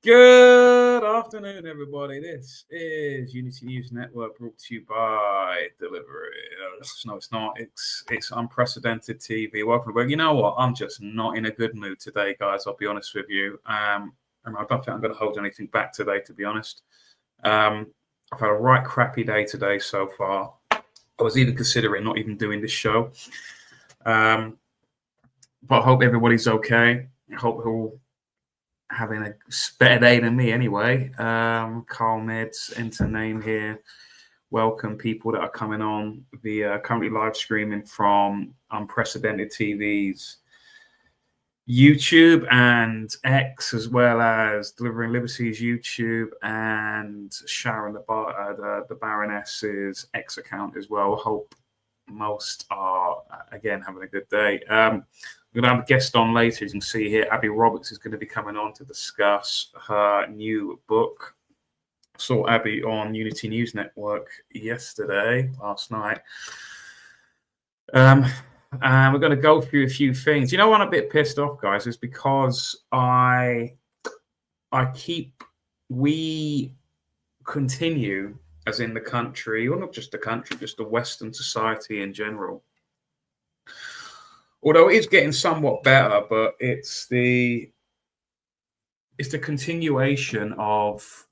Good afternoon, everybody. This is Unity News Network, brought to you by Delivery. No, it's not. It's unprecedented TV. Welcome. But you know what? I'm just not in a good mood today, guys. I'll be honest with you. And I don't think I'm going to hold anything back today, to be honest. I've had a right crappy day today so far. I was even considering not even doing this show. But I hope everybody's okay. I hope we're all having a better day than me anyway. Carl Meds, enter name here. Welcome people that are coming on via currently live streaming from Unprecedented TV's YouTube and X, as well as Delivering Liberty's YouTube and Sharon the Baroness's X account as well. Hope most are again having a good day. We're going to have a guest on later. As you can see here, Abi Roberts is going to be coming on to discuss her new book. I saw Abi on Unity News Network last night. And we're going to go through a few things. You know what I'm a bit pissed off, guys, is because we continue, as in the country, or not just the country, just the Western society in general. Although it is getting somewhat better, but it's the continuation of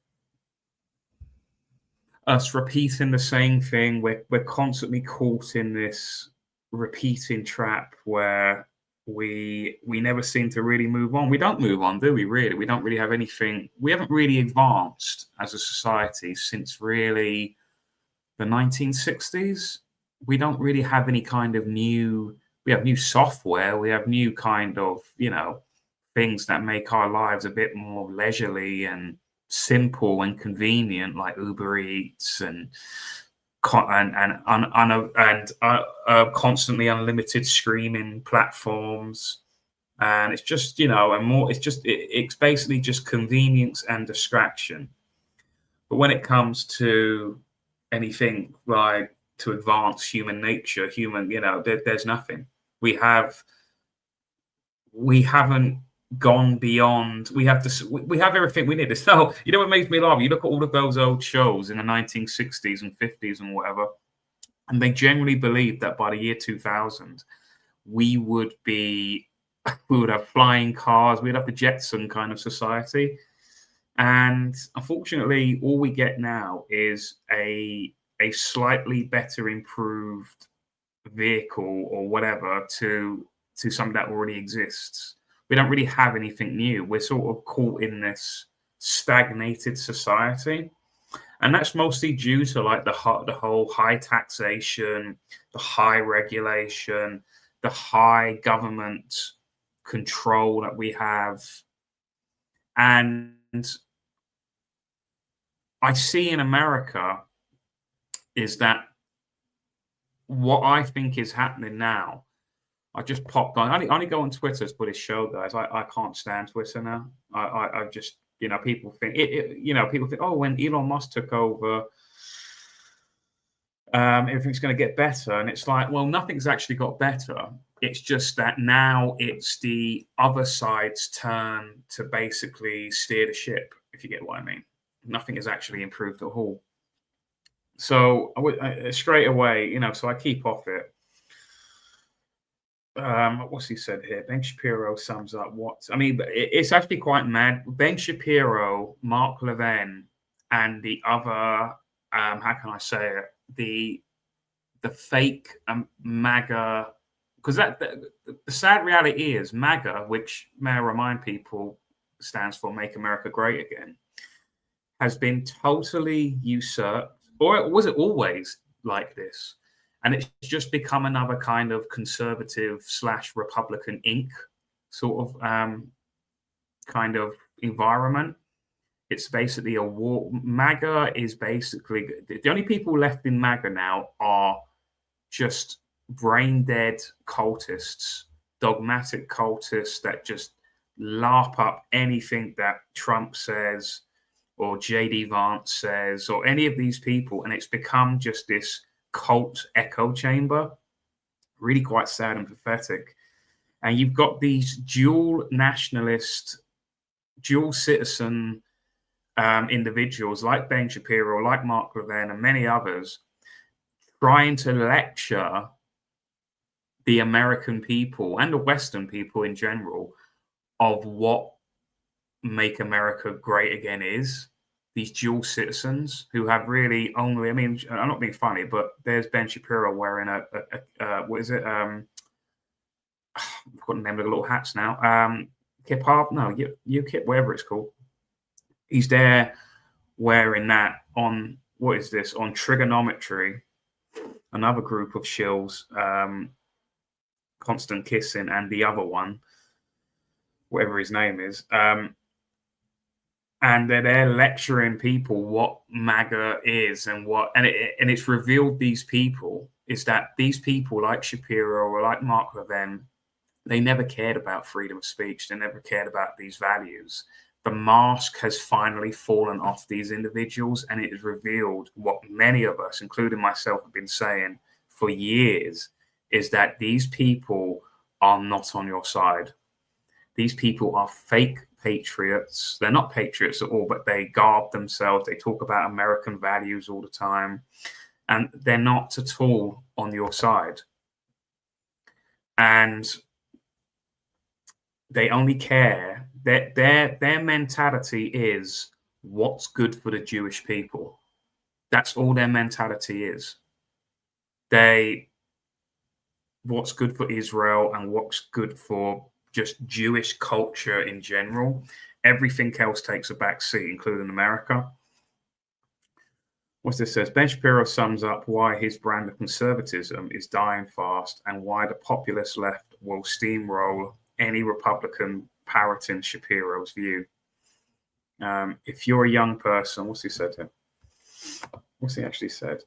us repeating the same thing. We're constantly caught in this repeating trap where we never seem to really move on. We don't move on, do we, really? We don't really have anything. We haven't really advanced as a society since really the 1960s. We don't really have any kind of new... We have new software. We have new kind of, things that make our lives a bit more leisurely and simple and convenient, like Uber Eats and constantly unlimited streaming platforms. And it's just, and more. It's basically just convenience and distraction. But when it comes to anything like to advance human nature, there's nothing. We haven't gone beyond. We have everything we need. So, what makes me laugh? You look at all of those old shows in the 1960s and 50s and whatever, and they generally believed that by the year 2000, we would have flying cars. We'd have the Jetson kind of society. And unfortunately, all we get now is a slightly better improved vehicle or whatever to something that already exists. We don't really have anything new. We're sort of caught in this stagnated society, and that's mostly due to like the whole high taxation, the high regulation, the high government control that we have. And I see in America is that what I think is happening now. I just popped on. I only go on Twitter for this show, guys. I can't stand Twitter now. I just, people think people think, oh, when Elon Musk took over, everything's going to get better. And it's like, well, nothing's actually got better. It's just that now it's the other side's turn to basically steer the ship, if you get what I mean. Nothing has actually improved at all. So straight away, so I keep off it. What's he said here? Ben Shapiro sums up it's actually quite mad. Ben Shapiro, Mark Levin, and the other, how can I say it? The fake MAGA, because the sad reality is MAGA, which may I remind people stands for Make America Great Again, has been totally usurped. Or was it always like this? And it's just become another kind of conservative / Republican Inc. sort of kind of environment. It's basically a war. MAGA is basically the only people left in MAGA now are just brain dead cultists, dogmatic cultists that just lap up anything that Trump says or J.D. Vance says, or any of these people, and it's become just this cult echo chamber. Really quite sad and pathetic. And you've got these dual nationalist, dual citizen individuals like Ben Shapiro, like Mark Levin, and many others trying to lecture the American people and the Western people in general of what make America great again is. These dual citizens who have really only, I mean, I'm not being funny, but there's Ben Shapiro wearing what is it? I've got the name of the little hats now. Kip Harp, no, UKIP, whatever it's called. He's there wearing that on, what is this? On Trigonometry, another group of shills, Constant Kissing, and the other one, whatever his name is. And they're lecturing people what MAGA is and it's revealed these people is that these people like Shapiro or like Mark Levin, they never cared about freedom of speech. They never cared about these values. The mask has finally fallen off these individuals, and it has revealed what many of us, including myself, have been saying for years, is that these people are not on your side. These people are fake patriots. They're not patriots at all, but they garb themselves. They talk about American values all the time, and they're not at all on your side. And they only care. Their mentality is what's good for the Jewish people. That's all their mentality is. What's good for Israel and what's good for just Jewish culture in general. Everything else takes a back seat, including America. What's this says? Ben Shapiro sums up why his brand of conservatism is dying fast and why the populist left will steamroll any Republican parroting Shapiro's view. If you're a young person, what's he said here? What's he actually said?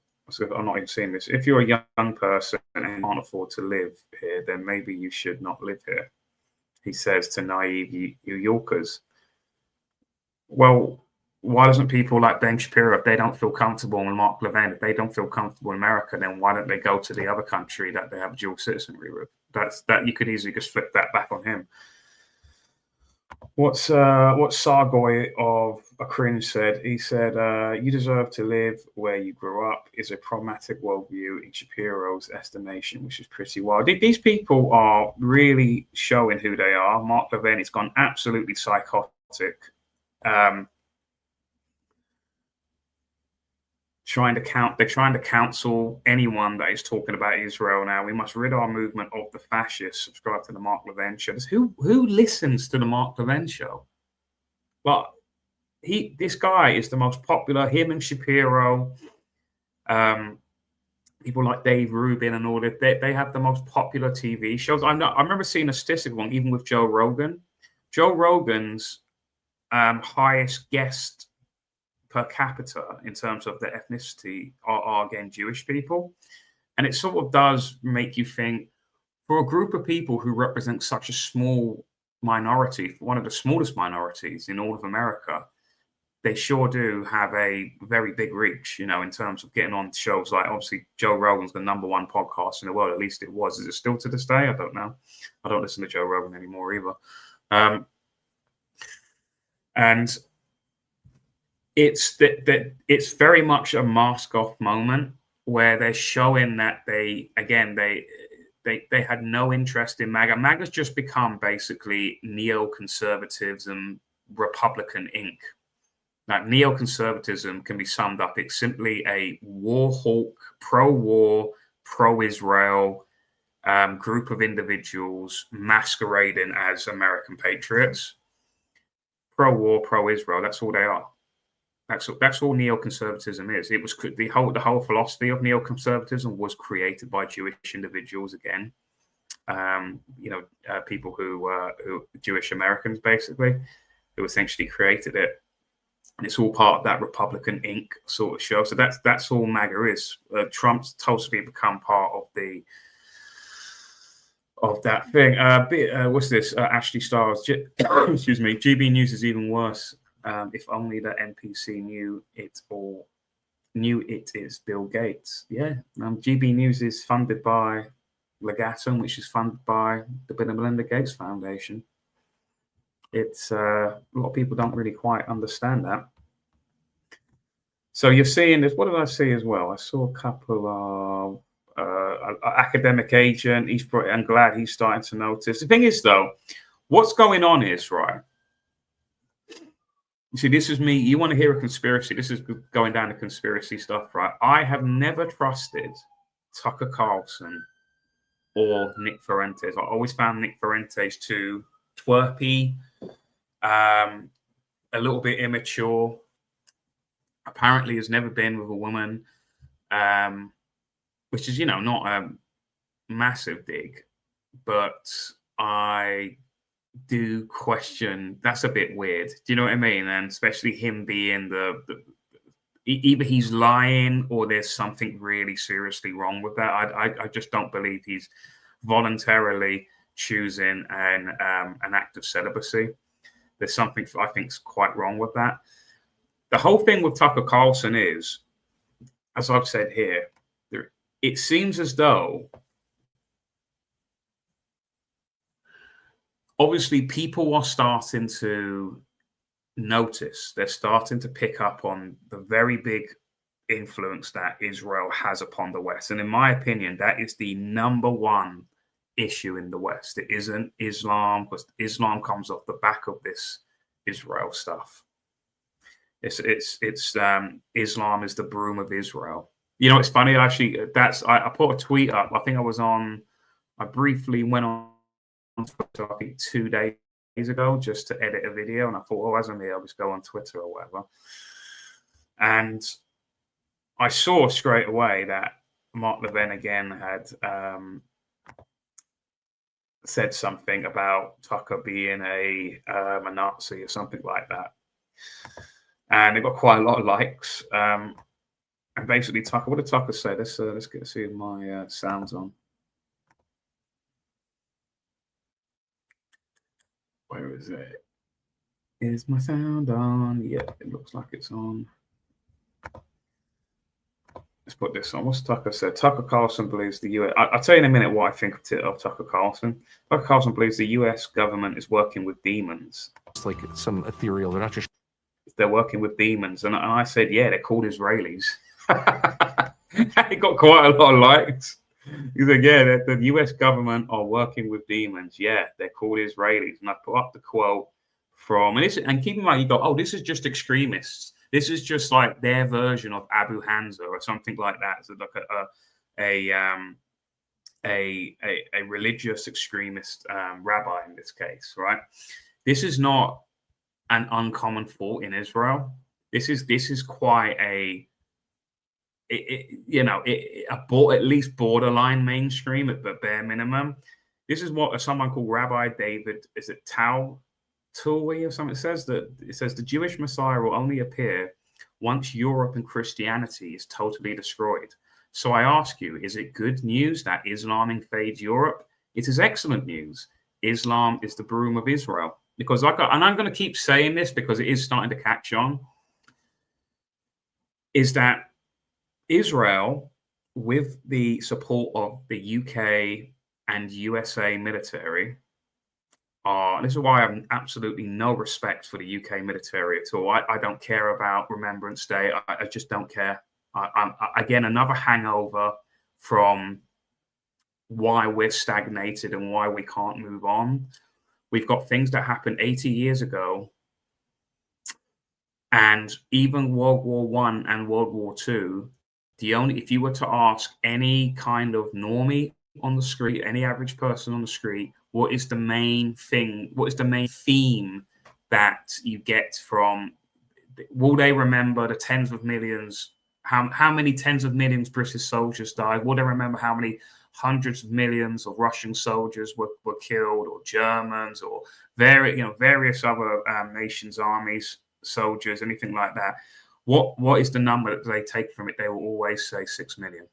I'm not even seeing this. If you're a young person and can't afford to live here, then maybe you should not live here, he says to naive New Yorkers. Well, why doesn't people like Ben Shapiro, if they don't feel comfortable with Mark Levin, if they don't feel comfortable in America, then why don't they go to the other country that they have dual citizenry with? That you could easily just flip that back on him. What Sargoy of A Cringe said, he said, you deserve to live where you grew up is a pragmatic worldview in Shapiro's estimation, which is pretty wild. These people are really showing who they are. Mark Levin has gone absolutely psychotic. They're trying to counsel anyone that is talking about Israel now. We must rid our movement of the fascists. Subscribe to the Mark Levin show. Who listens to the Mark Levin show? Well, this guy is the most popular. Him and Shapiro, people like Dave Rubin and all that. They have the most popular TV shows. I remember seeing a statistic one even with Joe Rogan. Joe Rogan's highest guest per capita in terms of their ethnicity are again Jewish people. And it sort of does make you think, for a group of people who represent such a small minority, one of the smallest minorities in all of America, they sure do have a very big reach, in terms of getting on shows like, obviously, Joe Rogan's the #1 podcast in the world. At least it was. Is it still to this day? I don't know. I don't listen to Joe Rogan anymore either. And it's very much a mask off moment where they're showing that they had no interest in MAGA. MAGA's just become basically neoconservatism, Republican Inc. Like neoconservatism can be summed up. It's simply a war hawk, pro-war, pro-Israel group of individuals masquerading as American patriots. Pro-war, pro-Israel. That's all they are. That's all neoconservatism is. It was the whole philosophy of neoconservatism was created by Jewish individuals again. People who Jewish Americans basically, who essentially created it. And it's all part of that Republican Inc. sort of show. So that's all MAGA is. Trump's totally become part of that thing. What's this? Ashley Stars. Excuse me. GB News is even worse. If only the NPC knew it is Bill Gates. Yeah. GB News is funded by Legatum, which is funded by the Bill and Melinda Gates Foundation. It's a lot of people don't really quite understand that. So you're seeing this. What did I see as well? I saw a couple of academic agent. I'm glad he's starting to notice. The thing is, though, what's going on is right. You see, this is me. You want to hear a conspiracy? This is going down to conspiracy stuff, right? I have never trusted Tucker Carlson or Nick Fuentes. I always found Nick Fuentes too twerpy, a little bit immature. Apparently, has never been with a woman, which is, not a massive dig, but I do question that's a bit weird. Do you know what I mean? And especially him being either he's lying or there's something really seriously wrong with that. I just don't believe he's voluntarily choosing an act of celibacy. There's something I think is quite wrong with that. The whole thing with Tucker Carlson is, as I've said here, it seems as though obviously people are starting to notice, they're starting to pick up on the very big influence that Israel has upon the West. And in my opinion, that is the number one issue in the West. It isn't Islam, because Islam comes off the back of this Israel stuff. It's Islam is the broom of Israel. It's funny, actually, I put a tweet up. I think I briefly went on Twitter, I think 2 days ago, just to edit a video, and I thought, as I'm here, I'll just go on Twitter or whatever. And I saw straight away that Mark Levin again had said something about Tucker being a Nazi or something like that, and it got quite a lot of likes. And basically, Tucker, what did Tucker say? Let's see if my sound's on. Where is it? Is my sound on? Yeah, it looks like it's on. Let's put this on. What's Tucker said? Tucker Carlson believes the US. I'll tell you in a minute what I think of Tucker Carlson. Tucker Carlson believes the US government is working with demons. It's like some ethereal. They're not just. They're working with demons, and I said, yeah, they're called Israelis. It got quite a lot of likes. He said, yeah, the US government are working with demons. Yeah, they're called Israelis. And I put up the quote from, and keep in mind, you go, oh, this is just extremists. This is just like their version of Abu Hamza or something like that. So like a religious extremist rabbi in this case, right? This is not an uncommon thought in Israel. This is quite at least borderline mainstream at the bare minimum. This is what someone called Rabbi David, is it Tulwi or something? It says the Jewish Messiah will only appear once Europe and Christianity is totally destroyed. So I ask you, is it good news that Islam invades Europe? It is excellent news. Islam is the broom of Israel. Because and I'm going to keep saying this because it is starting to catch on, is that Israel, with the support of the UK and USA military, this is why I have absolutely no respect for the UK military at all. I don't care about Remembrance Day. I just don't care. Again, another hangover from why we're stagnated and why we can't move on. We've got things that happened 80 years ago, and even World War I and World War II, if you were to ask any kind of normie on the street, any average person on the street, what is the main thing? What is the main theme that you get from? Will they remember the tens of millions? How many tens of millions British soldiers died? Will they remember how many hundreds of millions of Russian soldiers were killed, or Germans, or various other nations' armies, soldiers, anything like that? What is the number that they take from it? They will always say 6 million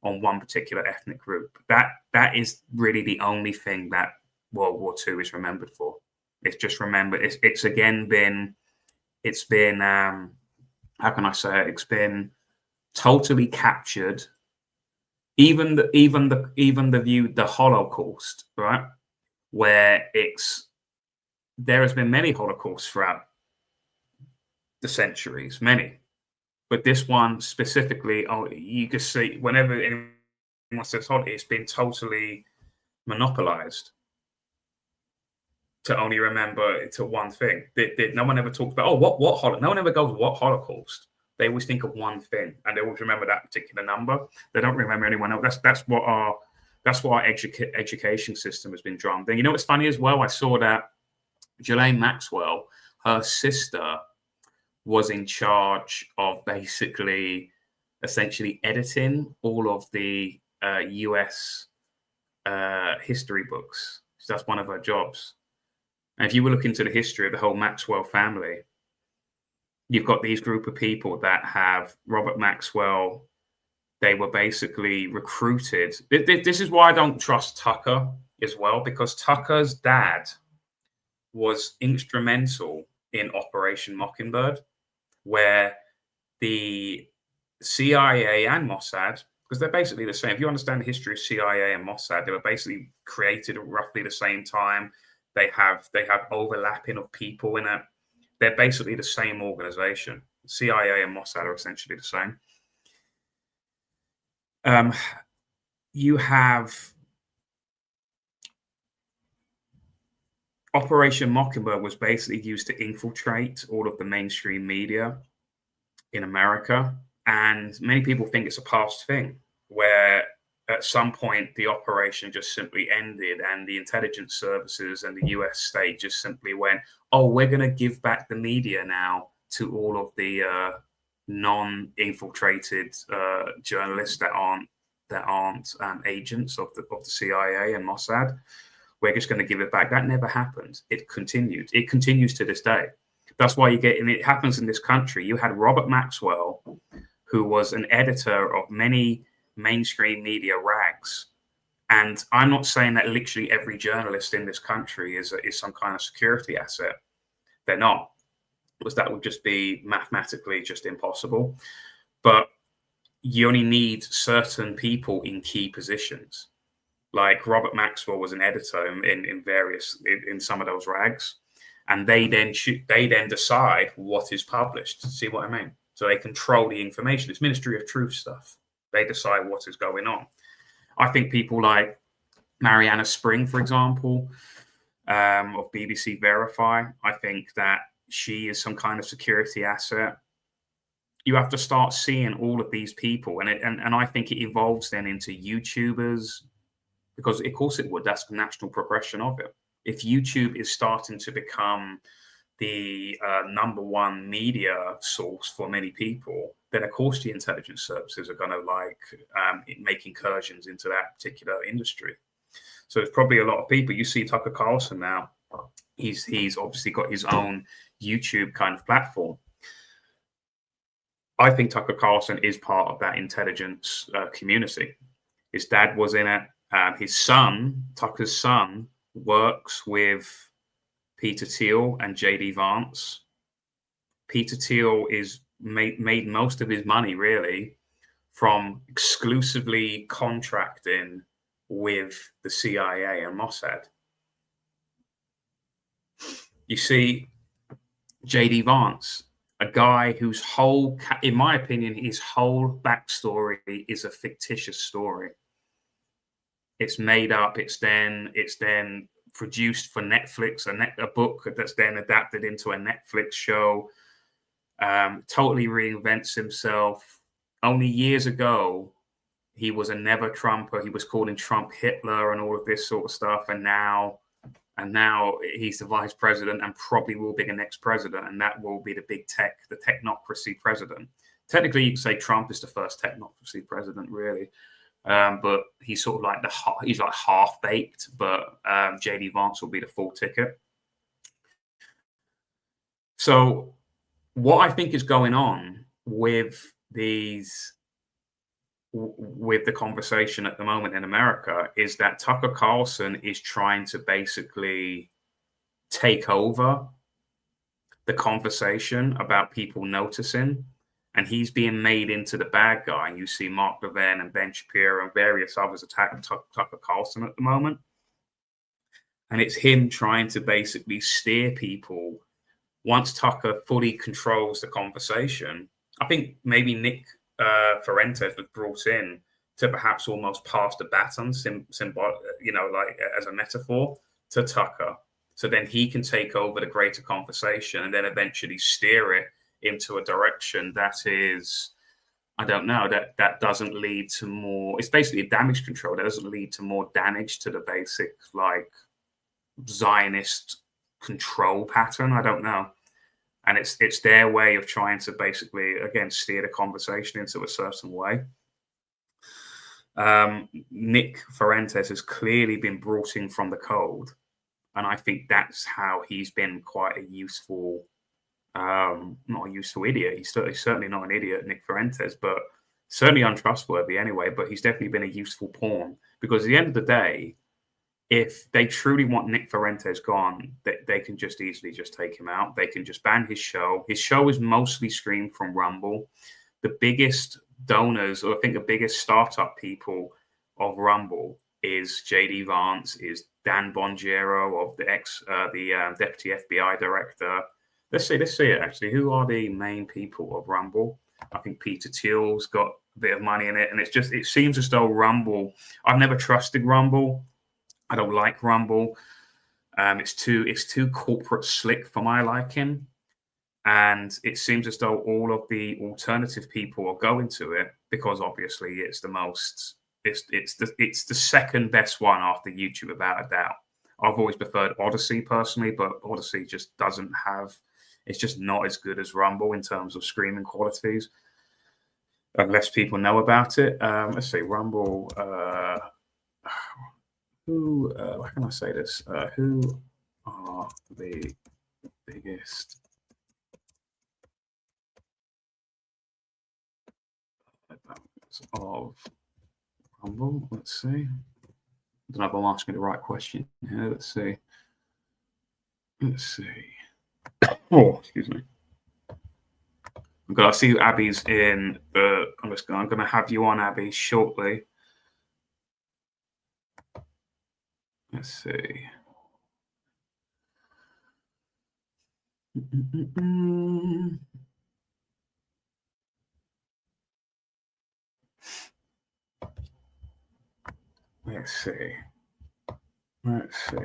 on one particular ethnic group. That is really the only thing that World War II is remembered for. It's just remembered. It's again been. It's been. How can I say it? It's been totally captured. Even the view, the Holocaust, right? Where there has been many Holocausts throughout the centuries, many. But this one specifically, oh, you can see whenever anyone says holiday, it's been totally monopolized to only remember to one thing. No one ever talks about, oh, what holocaust? No one ever goes, what Holocaust? They always think of one thing, and they always remember that particular number. They don't remember anyone else. That's what our education system has been drummed in. You know what's funny as well? I saw that Ghislaine Maxwell, her sister, was in charge of basically, essentially editing all of the US history books. So that's one of her jobs. And if you were looking into the history of the whole Maxwell family, you've got these group of people that have Robert Maxwell. They were basically recruited. This is why I don't trust Tucker as well, because Tucker's dad was instrumental in Operation Mockingbird, where the CIA and Mossad, because they're basically the same. If you understand the history of CIA and Mossad, they were basically created at roughly the same time. They have overlapping of people in it. They're basically the same organization. CIA and Mossad are essentially the same. You have Operation Mockingbird was basically used to infiltrate all of the mainstream media in America. And many people think it's a past thing, where at some point the operation just simply ended and the intelligence services and the US state just simply went, oh, we're going to give back the media now to all of the non-infiltrated journalists that aren't agents of the CIA and Mossad. We're just going to give it back. That never happened. It continued. It continues to this day. That's why and it happens in this country. You had Robert Maxwell, who was an editor of many mainstream media rags. And I'm not saying that literally every journalist in this country is some kind of security asset. They're not, because that would just be mathematically just impossible. But you only need certain people in key positions. Like Robert Maxwell was an editor in some of those rags, and they then decide what is published. See what I mean? So they control the information. It's Ministry of Truth stuff. They decide what is going on. I think people like Mariana Spring, for example, of BBC Verify, I think that she is some kind of security asset. You have to start seeing all of these people, and I think it evolves then into YouTubers, because of course it would. That's the natural progression of it. If YouTube is starting to become the number one media source for many people, then of course the intelligence services are going to make incursions into that particular industry. So there's probably a lot of people. You see Tucker Carlson now. He's obviously got his own YouTube kind of platform. I think Tucker Carlson is part of that intelligence community. His dad was in it. His son, Tucker's son, works with Peter Thiel and J.D. Vance. Peter Thiel is made most of his money really from exclusively contracting with the CIA and Mossad. You see, J.D. Vance, a guy whose whole, in my opinion, his whole backstory is a fictitious story. It's made up. It's then produced for Netflix, a book that's then adapted into a Netflix show. Totally reinvents himself. Only years ago, he was a never Trumper. He was calling Trump Hitler and all of this sort of stuff. And now he's the vice president and probably will be the next president. And that will be the big tech, the technocracy president. Technically, you could say Trump is the first technocracy president, really. But he's sort of like he's like half baked, but J.D. Vance will be the full ticket. So what I think is going on with the conversation at the moment in America is that Tucker Carlson is trying to basically take over the conversation about people noticing. And he's being made into the bad guy. And you see Mark Levin and Ben Shapiro and various others attacking Tucker Carlson at the moment. And it's him trying to basically steer people. Once Tucker fully controls the conversation, I think maybe Nick Fuentes was brought in to perhaps almost pass the baton, like as a metaphor to Tucker. So then he can take over the greater conversation and then eventually steer it into a direction that is, I don't know, that doesn't lead to more. It's basically damage control. That doesn't lead to more damage to the basic like Zionist control pattern. I don't know. And it's their way of trying to basically, again, steer the conversation into a certain way. Nick Fuentes has clearly been brought in from the cold. And I think that's how he's been quite a useful, not a useful idiot. He's certainly not an idiot, Nick Fuentes, but certainly untrustworthy anyway. But he's definitely been a useful pawn because at the end of the day, if they truly want Nick Fuentes gone, they can just easily just take him out. They can just ban his show. His show is mostly streamed from Rumble. The biggest donors, or I think the biggest startup people of Rumble is JD Vance, is Dan Bongiero of the deputy FBI director. Let's see it actually. Who are the main people of Rumble? I think Peter Thiel's got a bit of money in it, and it seems as though Rumble. I've never trusted Rumble. I don't like Rumble. It's too corporate slick for my liking, and it seems as though all of the alternative people are going to it because obviously it's the most. It's the second best one after YouTube, without a doubt. I've always preferred Odyssey personally, but Odyssey just doesn't have. It's just not as good as Rumble in terms of streaming qualities, unless people know about it. Let's see, Rumble. How can I say this? Who are the biggest of Rumble? Let's see. I don't know if I'm asking the right question here. Let's see. Oh, excuse me. I see Abby's in. I'm going to have you on, Abby, shortly. Let's see. Let's see.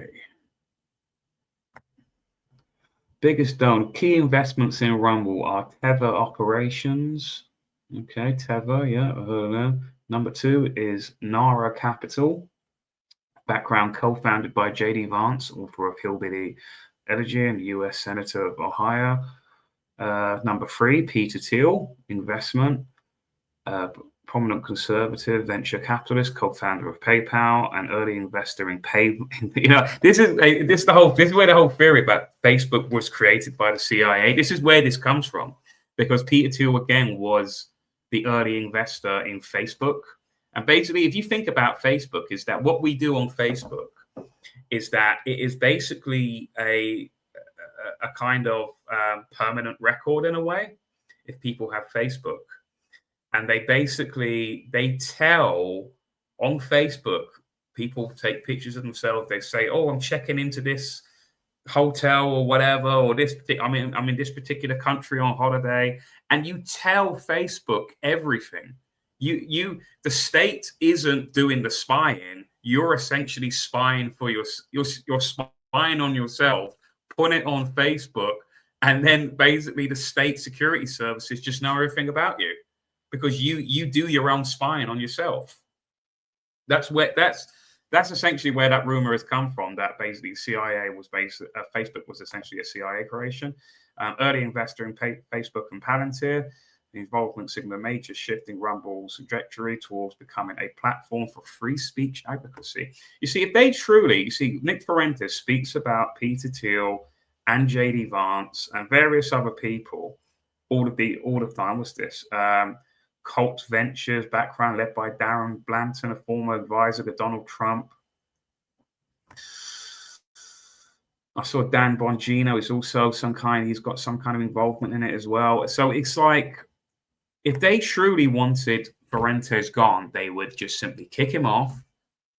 Biggest down. Key investments in Rumble are Tether Operations. Okay, Tether, yeah, I heard of them. Number 2 is Nara Capital. Background co-founded by JD Vance, author of Hillbilly Elegy and U.S. Senator of Ohio. Number 3, Peter Thiel, investment. Prominent conservative venture capitalist, co-founder of PayPal, and early investor in Pay. This is where the whole theory about Facebook was created by the CIA. This is where this comes from, because Peter Thiel again was the early investor in Facebook. And basically, if you think about Facebook, is that what we do on Facebook is that it is basically a kind of permanent record in a way. If people have Facebook. And they tell on Facebook, people take pictures of themselves. They say, "Oh, I'm checking into this hotel or whatever, or I'm in this particular country on holiday," and you tell Facebook everything. The state isn't doing the spying. You're essentially spying for you're spying on yourself, put it on Facebook, and then basically the state security services just know everything about you. Because you do your own spying on yourself. That's essentially where that rumor has come from. That basically CIA was Facebook was essentially a CIA creation. Early investor in Facebook and Palantir. The involvement signaled a major shift in Rumble's trajectory towards becoming a platform for free speech advocacy. You see, if they truly, Nick Fuentes speaks about Peter Thiel and JD Vance and various other people all the time. What's this? Cult Ventures background led by Darren Blanton, a former advisor to Donald Trump. I saw Dan Bongino is also he's got some kind of involvement in it as well. So it's like, if they truly wanted Fuentes gone, they would just simply kick him off.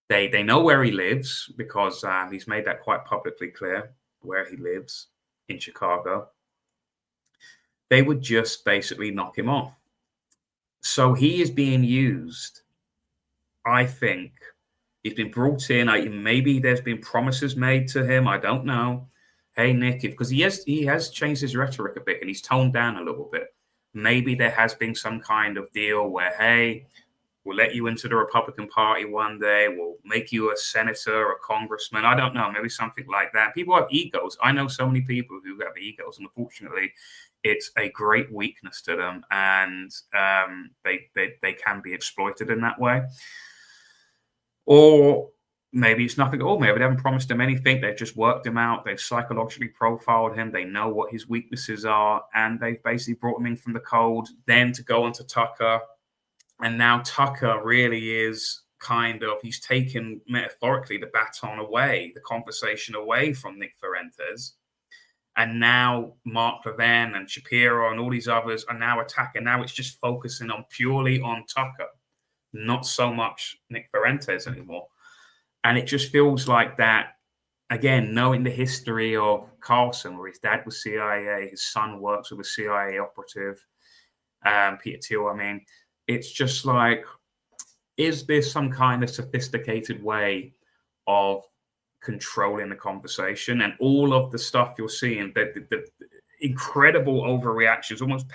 They know where he lives because he's made that quite publicly clear where he lives in Chicago. they would just basically knock him off. So he is being used, I think. He's been brought in. Maybe there's been promises made to him. I don't know. Hey, Nick, because he has changed his rhetoric a bit and he's toned down a little bit. Maybe there has been some kind of deal where, hey, we'll let you into the Republican Party one day. We'll make you a senator or a congressman. I don't know. Maybe something like that. People have egos. I know so many people who have egos, and unfortunately, it's a great weakness to them, and they can be exploited in that way. Or maybe it's nothing at all. Maybe they haven't promised him anything. They've just worked him out. They've psychologically profiled him. They know what his weaknesses are, and they've basically brought him in from the cold, then to go on to Tucker. And now Tucker really is he's taken metaphorically the baton away, the conversation away from Nick Fuentes. And now Mark Levin and Shapiro and all these others are now attacking. Now it's just focusing purely on Tucker, not so much Nick Fuentes anymore. And it just feels like that, again, knowing the history of Carlson, where his dad was CIA, his son works with a CIA operative, Peter Thiel, it's just like, is this some kind of sophisticated way of controlling the conversation? And all of the stuff you're seeing, the incredible overreactions, almost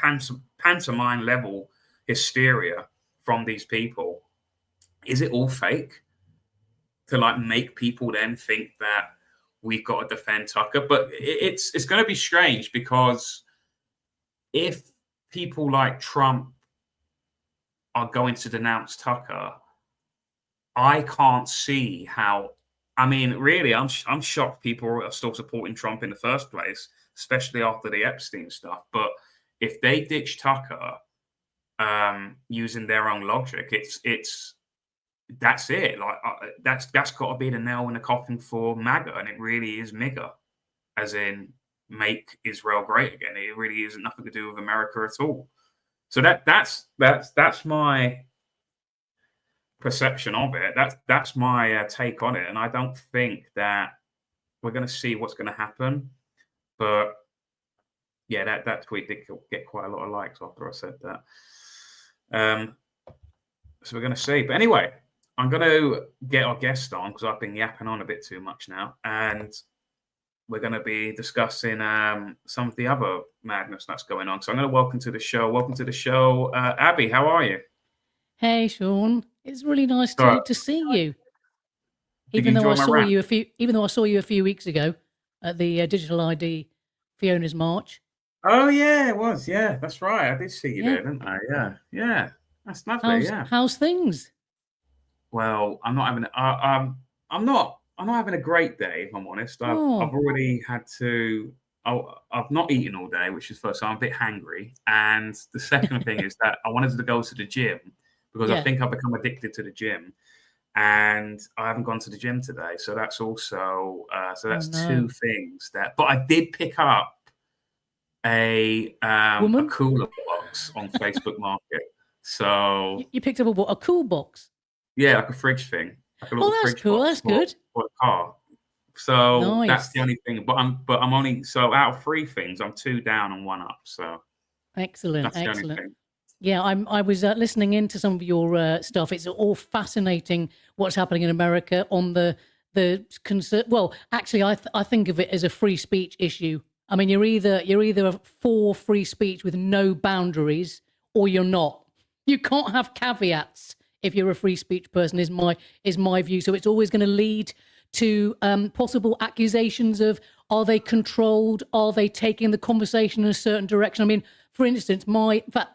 pantomime level hysteria from these people, is it all fake to make people then think that we've got to defend Tucker? But it's going to be strange, because if people like Trump are going to denounce Tucker, I can't see how. Really, I'm shocked people are still supporting Trump in the first place, especially after the Epstein stuff. But if they ditch Tucker, using their own logic, that's it. That's got to be the nail in the coffin for MAGA, and it really is MIGA, as in make Israel great again. It really isn't nothing to do with America at all. So that's my perception of it. That's my take on it, and I don't think that we're going to see what's going to happen. But yeah, that tweet did get quite a lot of likes after I said that. So we're going to see. But anyway, I'm going to get our guest on, because I've been yapping on a bit too much now, and we're going to be discussing some of the other madness that's going on. So I'm going to welcome to the show, Abi. How are you? Hey, Sean. It's really nice to see you. Even though I saw you a few weeks ago at the Digital ID Fiona's March. Oh yeah, it was. Yeah, that's right. I did see you there, didn't I? Yeah. That's lovely. How's things? Well, I'm not having a great day, if I'm honest. I've already had to. I've not eaten all day, which is first. So I'm a bit hangry. And the second thing is that I wanted to go to the gym, because I think I've become addicted to the gym, and I haven't gone to the gym today. So that's also two things that. But I did pick up a cooler box on Facebook Market. So you picked up a cool box? Yeah, like a fridge thing. Like a that's cool. That's good. For a car. So that's the only thing. But I'm only out of 3 things, I'm 2 down and 1 up. So excellent. Yeah, I was listening into some of your stuff. It's all fascinating what's happening in America on the concern. Well, actually, I think of it as a free speech issue. You're either for free speech with no boundaries, or you're not. You can't have caveats if you're a free speech person, is my view. So it's always going to lead to possible accusations of, are they controlled? Are they taking the conversation in a certain direction? For instance,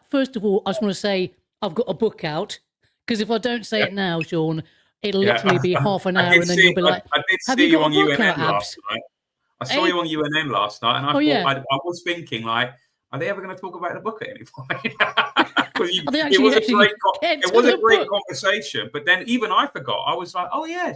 first of all, I just want to say I've got a book out, because if I don't say it now, Sean, it'll literally be half an hour, and then you'll be like, I did see you on UNN last night. I saw you on UNN last night, and I was thinking, are they ever going to talk about the book at any point? It was a great conversation, but then even I forgot. I was like, oh yeah.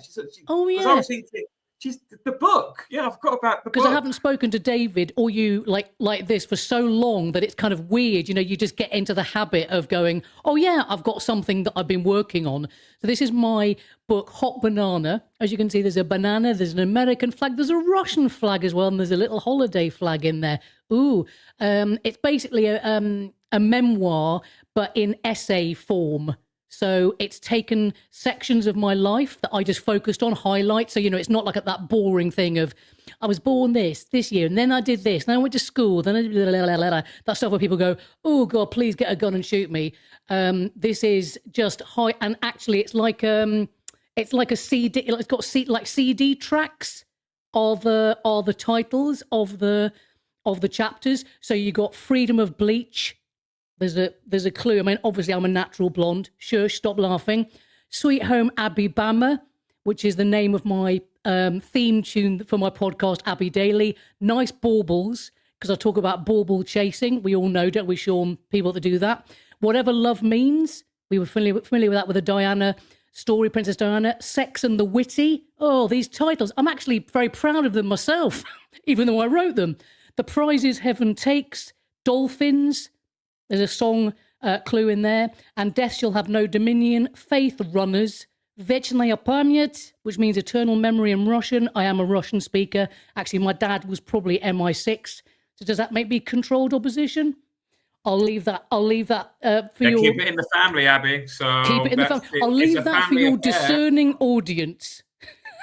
I was thinking, she's the book. Yeah, I forgot about the book. Because I haven't spoken to David or you like this for so long that it's kind of weird. You just get into the habit of going, oh yeah, I've got something that I've been working on. So this is my book, Hot Banana. As you can see, there's a banana, there's an American flag, there's a Russian flag as well, and there's a little holiday flag in there. Ooh, it's basically a memoir, but in essay form. So it's taken sections of my life that I just focused on, highlights. So, it's not like that boring thing of, I was born this year, and then I did this, and then I went to school, then that stuff where people go, oh God, please get a gun and shoot me. This is just high, and actually it's like a CD. It's got CD tracks are the titles of the chapters. So you got Freedom of Bleach. There's a clue. I mean, obviously I'm a natural blonde. Shush, stop laughing. Sweet Home Abibama, which is the name of my theme tune for my podcast, Abby Daily. Nice baubles, because I talk about bauble chasing. We all know, don't we, Sean, people that do that. Whatever Love Means. We were familiar with that with the Diana story, Princess Diana. Sex and the Witty. Oh, these titles. I'm actually very proud of them myself, even though I wrote them. The Prizes Heaven Takes. Dolphins. There's a song clue in there. And Death Shall Have No Dominion. Faith Runners. Вечная память, which means eternal memory in Russian. I am a Russian speaker. Actually, my dad was probably MI6. So does that make me controlled opposition? I'll leave that for you. Keep it in the family, Abby. So keep it in the family. I'll leave that for your discerning audience.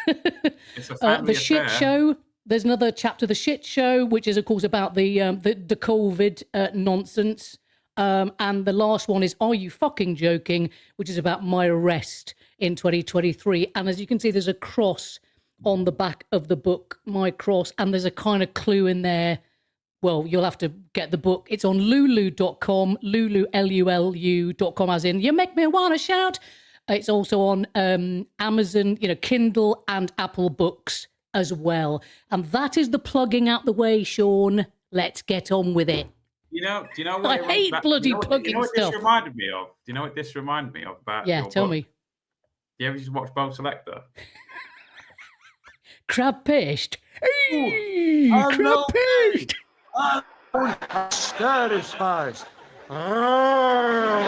It's a family the Shit Show. There's another chapter, The Shit Show, which is, of course, about the COVID nonsense. And the last one is Are You Fucking Joking?, which is about my arrest in 2023. And as you can see, there's a cross on the back of the book, my cross, and there's a kind of clue in there. Well, you'll have to get the book. It's on lulu.com, Lulu, Lulu.com, as in, you make me want to shout. It's also on Amazon, Kindle and Apple Books as well. And that is the plugging out the way, Sean. Let's get on with it. Do you know what I hate bloody plugging stuff. You know what stuff. this reminded me of? Do you know what this reminded me of? About yeah, tell book? Me. You ever just watch Bow Selector? Crab paste. Hey, crab paste. Satisfied. Oh,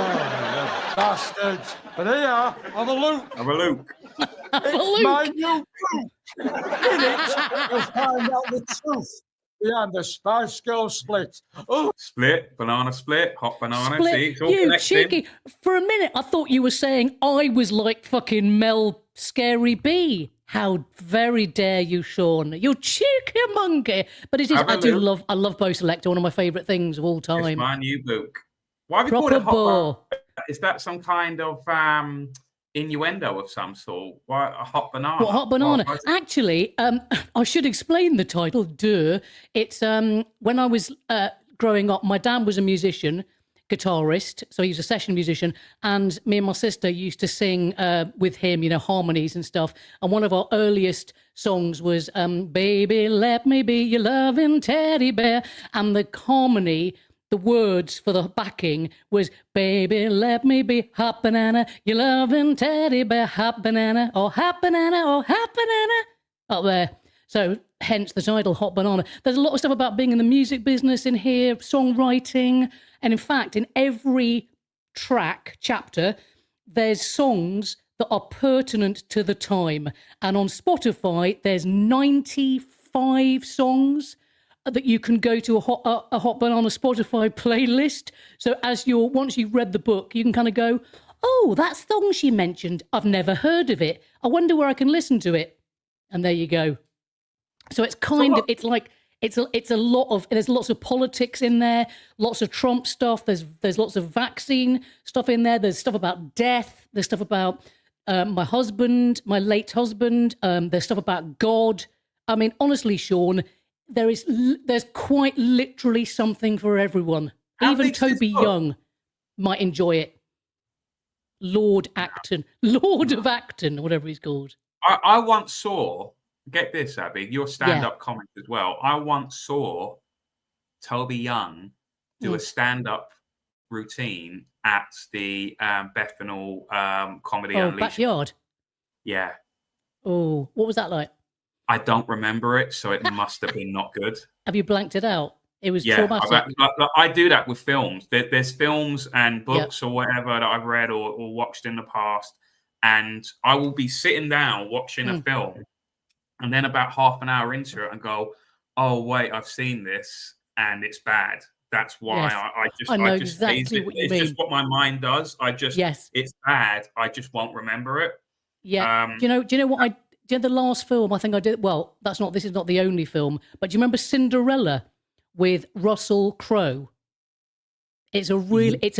bastards. But here, have a look. Have a look. It's my new book. In it, you'll find out the truth behind the Spice Girl split. Oh. Split, banana split, hot banana. Split. See, it's all you connected. cheeky. For a minute, I thought you were saying I was like fucking Mel Scary B. How very dare you, Sean? You cheeky monkey. But it is. I love Bo Selector, one of my favourite things of all time. It's my new book. Why have you Proper called it hot Bo. Is that some kind of innuendo of some sort? Why a hot banana? What, hot banana? Actually, I should explain the title. Duh. It's when I was growing up, my dad was a musician, guitarist, so he was a session musician, and me and my sister used to sing with him, harmonies and stuff. And one of our earliest songs was "Baby, Let Me Be Your Loving Teddy Bear," and the harmony. The words for the backing was "Baby, let me be hot banana, your loving teddy bear, hot banana, oh hot banana, oh hot banana," up there. So hence the title, Hot Banana. There's a lot of stuff about being in the music business in here, songwriting, and in fact, in every chapter, there's songs that are pertinent to the time. And on Spotify, there's 95 songs that you can go to a Hot Banana Spotify playlist. So once you've read the book, you can kind of go, oh, that song she mentioned, I've never heard of it. I wonder where I can listen to it. And there you go. So it's there's lots of politics in there, lots of Trump stuff. There's lots of vaccine stuff in there. There's stuff about death. There's stuff about my late husband. There's stuff about God. I mean, honestly, Sean, there's quite literally something for everyone. Even Toby Young might enjoy it. Lord of Acton, whatever he's called. I once saw, get this, Abby, your stand-up comic as well. I once saw Toby Young do a stand-up routine at the Bethnal Comedy Unleashed. Backyard? Yeah. Oh, what was that like? I don't remember it, so it must have been not good. Have you blanked it out? It was traumatic. I do that with films. There's films and books or whatever that I've read or watched in the past, and I will be sitting down watching a film, and then about half an hour into it and go, oh, wait, I've seen this. and it's bad. That's why Yes. I know just exactly what you mean. It's just what my mind does. It's bad. I just won't remember it. Yeah. Do you know what the last film I think I did? Well, this is not the only film, but do you remember Cinderella with Russell Crowe? It's a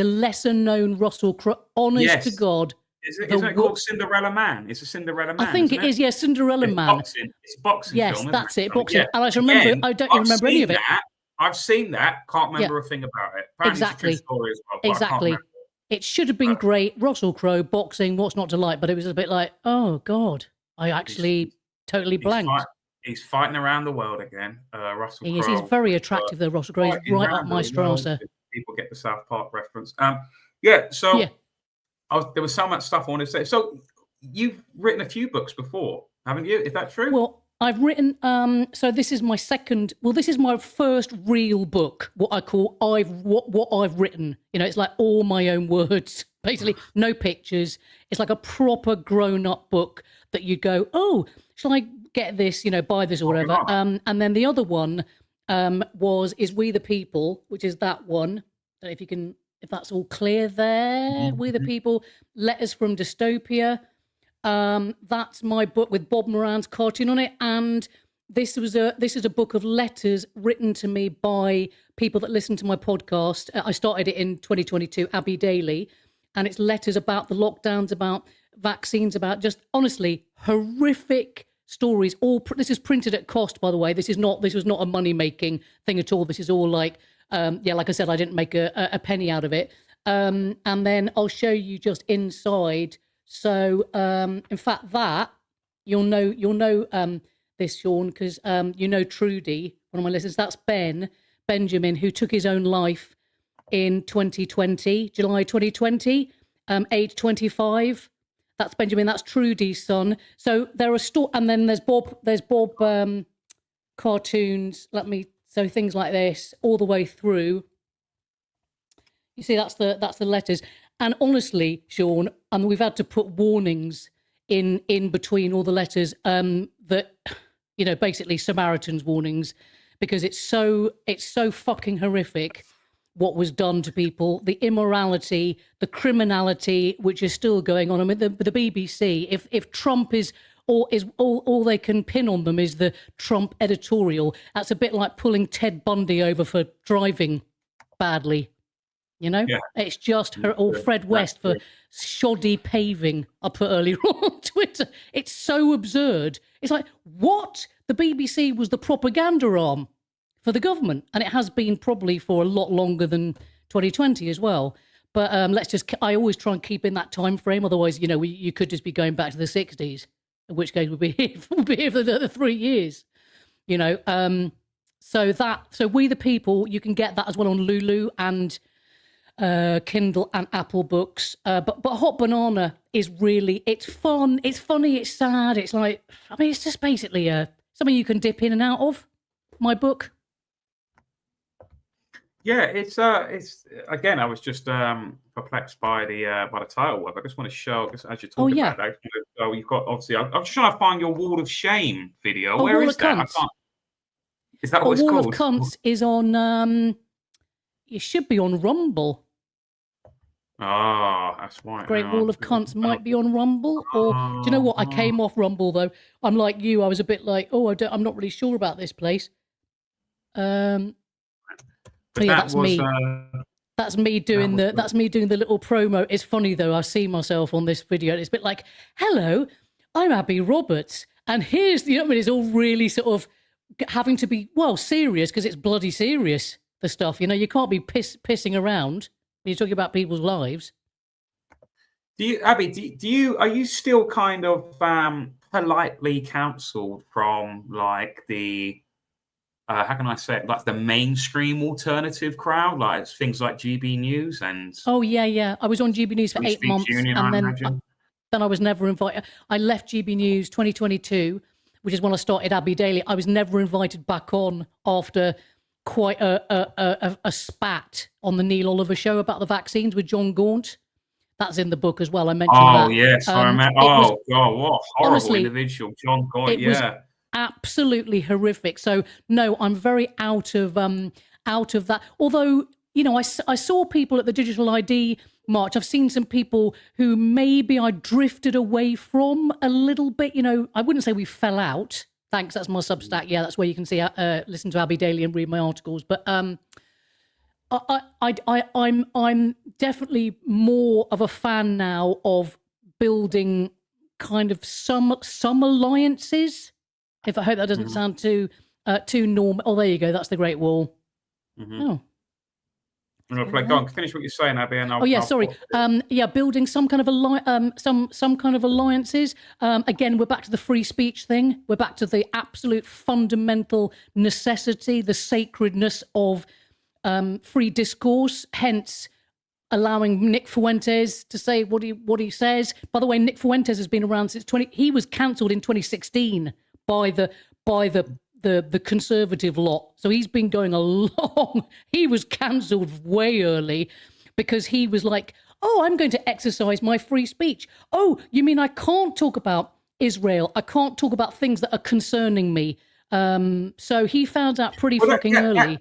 lesser known Russell Crowe. Honest to God. Isn't it called Cinderella Man? It's a Cinderella Man. I think it is, yeah, Cinderella Man. It's a boxing film. Yes, that's it. Boxing. Yeah. And I remember, I don't even remember any of it. I've seen that. Can't remember a thing about it. Apparently exactly. It's a true story as well, exactly. It should have been great. Russell Crowe, boxing, what's not to like? But it was a bit like, oh, God. I actually totally blanked. He's fighting around the world again, Russell Crowe. He's very attractive, though, Russell Crowe. He's right up my strata. People get the South Park reference. There was so much stuff I wanted to say. So you've written a few books before, haven't you? Is that true? Well, I've written, so this is my this is my first real book, what I call what I've written. You know, it's like all my own words, basically, no pictures. It's like a proper grown-up book that you go, oh, shall I get this, buy this or whatever. And then the other one is We the People, which is that one. I don't know if that's all clear there. Mm-hmm. We the People, Letters from Dystopia. That's my book with Bob Moran's cartoon on it, and this is a book of letters written to me by people that listen to my podcast. I started it in 2022, Abi Daily, and it's letters about the lockdowns, about vaccines, about just honestly horrific stories. This is printed at cost, by the way. This was not a money making thing at all. This is all like I said, I didn't make a penny out of it. And then I'll show you just inside. So, in fact, that you'll know this, Sean, because Trudy, one of my listeners. That's Benjamin, who took his own life in 2020, July 2020, age 25. That's Benjamin. That's Trudy's son. So there are and then there's Bob. There's Bob cartoons. So things like this all the way through. You see, that's the letters. And honestly, Sean, we've had to put warnings in between all the letters that, basically Samaritan's warnings, because it's so fucking horrific what was done to people, the immorality, the criminality, which is still going on. I mean, the BBC, if Trump is all they can pin on them is the Trump editorial, that's a bit like pulling Ted Bundy over for driving badly. It's just Fred West for shoddy paving, I put earlier on Twitter. It's so absurd. It's like, what? The BBC was the propaganda arm for the government, and it has been probably for a lot longer than 2020 as well. But I always try and keep in that time frame. Otherwise, you could just be going back to the 60s, in which case we'll be here for the 3 years. So We the People, you can get that as well on Lulu and Kindle and Apple Books. But Hot Banana is it's fun, it's funny, it's sad. It's like, it's just basically something you can dip in and out of. My book. Yeah, it's again, I was just perplexed by the title. I just want to show, as you're talking about that. So you've got, obviously, I'm just trying to find your Wall of Shame video. Where is that? I can't. Is that what it's called? Wall of Cunts is on. It should be on Rumble. Oh, that's right. Great Wall of Cunts might be on Rumble, or do you know what? I came off Rumble though. I'm like you. I was a bit like, I'm not really sure about this place. That's me. That's me doing that's me doing the little promo. It's funny though. I see myself on this video, and it's a bit like, "Hello, I'm Abi Roberts, and here's the." It's all really sort of having to be serious because it's bloody serious. The stuff, you can't be pissing around when you're talking about people's lives. Abi, are you still kind of politely counselled from like the how can I say it, like the mainstream alternative crowd, like things like GB News and? Oh yeah. I was on GB News for 8 months, Union, and then I was never invited. I left GB News 2022, which is when I started Abi Daily. I was never invited back on after quite a spat on the Neil Oliver show about the vaccines with John Gaunt. That's in the book as well. I mentioned that. Oh yes, I remember. Oh God, what a horrible individual, John Gaunt. Was absolutely horrific. So no, I'm very out of out of that. Although, I saw people at the digital ID march. I've seen some people who maybe I drifted away from a little bit. I wouldn't say we fell out. Thanks, that's my Substack. Yeah, that's where you can see, listen to Abby Daily and read my articles. But I'm definitely more of a fan now of building kind of some alliances. If I hope that doesn't sound too normal. Oh, there you go. That's the Great Wall. Oh. I'm gonna play. Go on, finish what you're saying, Abby. And sorry. Building some kind of some kind of alliances. Again, we're back to the free speech thing. We're back to the absolute fundamental necessity, the sacredness of free discourse. Hence, allowing Nick Fuentes to say what he says. By the way, Nick Fuentes has been around since he was cancelled in 2016 by the conservative lot. So he's been going along. He was cancelled way early because he was like, oh, I'm going to exercise my free speech. Oh, you mean I can't talk about Israel? I can't talk about things that are concerning me. So he found out pretty early.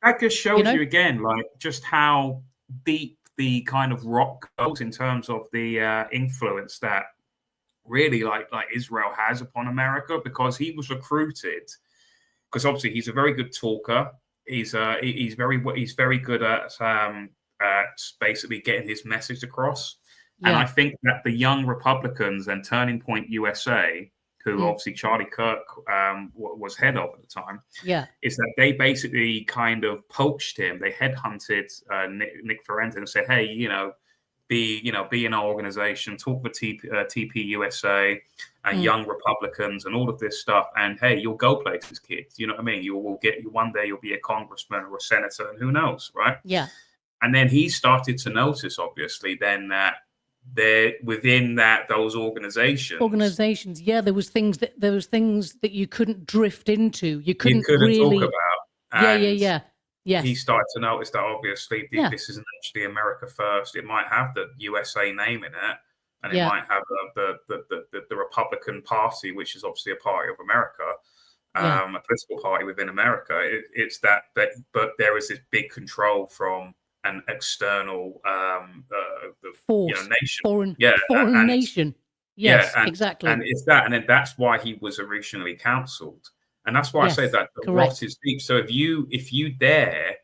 That just shows you again, like just how deep the kind of rock goes in terms of the influence that really like Israel has upon America, because he was recruited. Because obviously he's a very good talker. He's very good at basically getting his message across. Yeah. And I think that the young Republicans and Turning Point USA, who obviously Charlie Kirk was head of at the time, is that they basically kind of poached him. They headhunted Nick Fuentes and said, hey, be in our organization, talk with TP USA and young Republicans and all of this stuff. And hey, you'll go places, kids. You know what I mean? One day you'll be a congressman or a senator, and who knows, right? Yeah. And then he started to notice, obviously, then that within those organizations, there was things that you couldn't drift into. You couldn't really talk about. Yes. He started to notice that obviously this isn't actually America first. It might have the USA name in it, and it might have the Republican Party, which is obviously a party of America, a political party within America. It's that, but there is this big control from an external force, nation, foreign nation. Yes, exactly. And it's that, and then that's why he was originally cancelled. And that's why I say that the rot is deep. So if you dare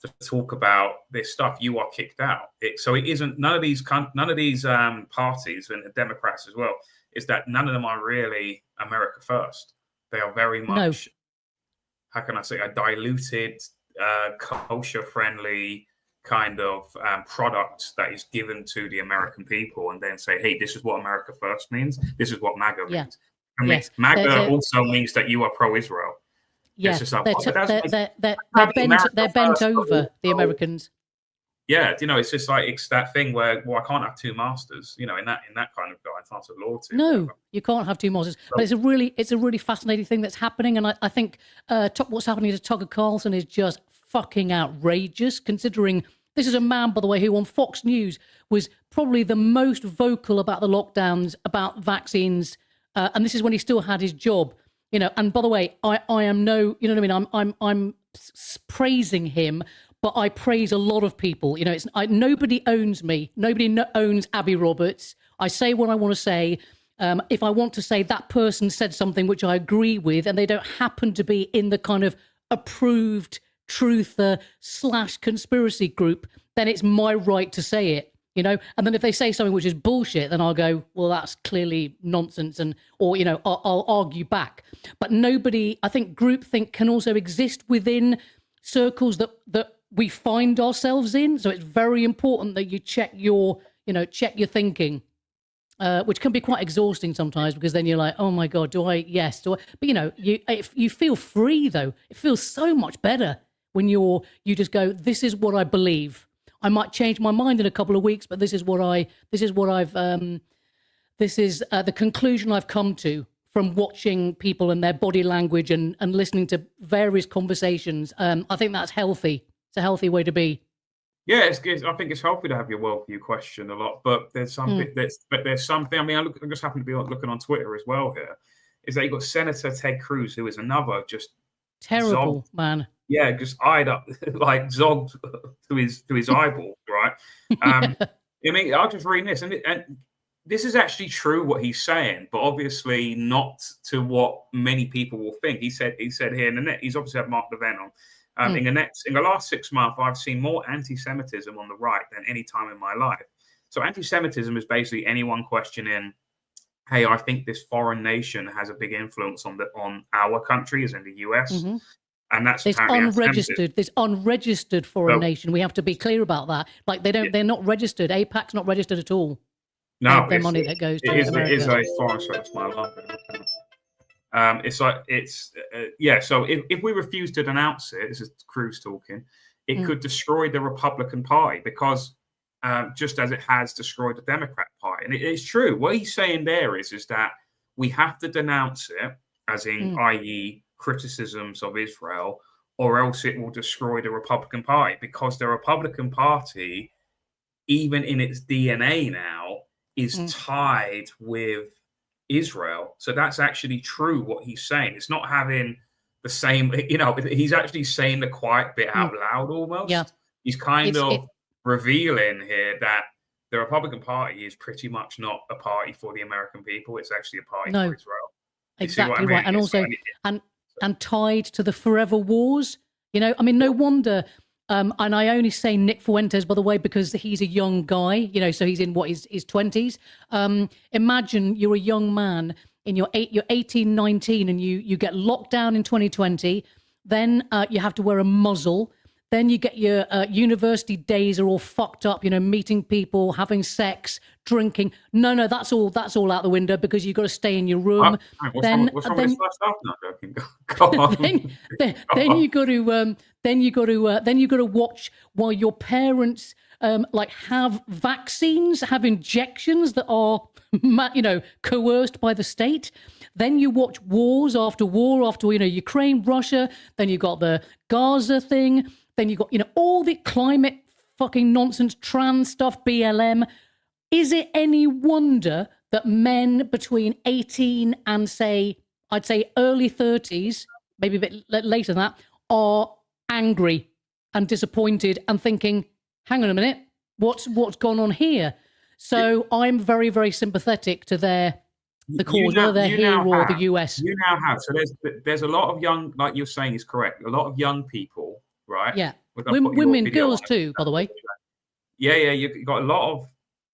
to talk about this stuff, you are kicked out. So it isn't none of these parties and the Democrats as well. Is that none of them are really America first? They are very much, how can I say, a diluted, kosher-friendly kind of product that is given to the American people, and then say, hey, this is what America first means. This is what MAGA means. MAGA also means that you are pro-Israel. Yes, they're bent over, the Americans. Yeah, it's just like it's that thing where I can't have two masters. In that kind of guidance of loyalty. No, you can't have two masters. But it's a really fascinating thing that's happening, and I think what's happening to Tucker Carlson is just fucking outrageous. Considering this is a man, by the way, who on Fox News was probably the most vocal about the lockdowns, about vaccines. And this is when he still had his job, And by the way, I am I'm praising him, but I praise a lot of people. Nobody owns me. Nobody owns Abi Roberts. I say what I want to say. If I want to say that person said something which I agree with, and they don't happen to be in the kind of approved truther / conspiracy group, then it's my right to say it. And then if they say something which is bullshit, then I'll go, well, that's clearly nonsense, or I'll argue back. But I think groupthink can also exist within circles that we find ourselves in. So it's very important that you check your thinking, which can be quite exhausting sometimes, because then you're like, oh my God, do I? But you feel free though. It feels so much better when you just go, this is what I believe. I might change my mind in a couple of weeks, but this is the conclusion I've come to from watching people and their body language and listening to various conversations. I think that's healthy. It's a healthy way to be. Yeah, I think it's healthy to have your worldview questioned a lot, but there's something. There's something. I mean, I just happen to be looking on Twitter as well. Here is that you've got Senator Ted Cruz, who is another just terrible man. yeah, just eyed up, like zogged to his eyeballs, right? I mean, I'll just read this, and this is actually true what he's saying, but obviously not to what many people will think. He said here in the net, he's obviously had Mark Levin on. In the last 6 months, I've seen more anti-Semitism on the right than any time in my life. So anti-Semitism is basically anyone questioning, hey, I think this foreign nation has a big influence on our country, as in the US. And that's unregistered. This unregistered foreign nation. We have to be clear about that. Like they're not registered. AIPAC's not registered at all. No, the money that goes to America. It is a foreign source. My alarm. So if we refuse to denounce it, this is Cruz talking, it could destroy the Republican Party because just as it has destroyed the Democrat Party. And it's true. What he's saying there is that we have to denounce it, as in, i.e., criticisms of Israel, or else it will destroy the Republican Party, because the Republican Party, even in its DNA now, is tied with Israel. So that's actually true what he's saying. It's not having the same, he's actually saying the quiet bit out loud almost. Yeah. He's kind of revealing here that the Republican Party is pretty much not a party for the American people. It's actually a party for Israel. Exactly right. And also, and tied to the forever wars. I mean, no wonder. And I only say Nick Fuentes, by the way, because he's a young guy, so he's in his 20s. Imagine you're a young man in you're 18, 19, and you get locked down in 2020. Then you have to wear a muzzle. Then you get your university days are all fucked up, meeting people, having sex, drinking. No, that's all out the window because you've got to stay in your room. Then you got to watch while your parents have vaccines, have injections that are coerced by the state. Then you watch wars after war after Ukraine, Russia. Then you got the Gaza thing. Then you got, all the climate fucking nonsense, trans stuff, BLM. Is it any wonder that men between 18 and I'd say early 30s, maybe a bit later than that, are angry and disappointed and thinking, hang on a minute, what's gone on here? So I'm very, very sympathetic to the cause, whether they're here or the US. You now have. So there's a lot of young, like you're saying is correct, a lot of young people, right? Yeah. Women, girls too, by the way. Yeah. You've got a lot of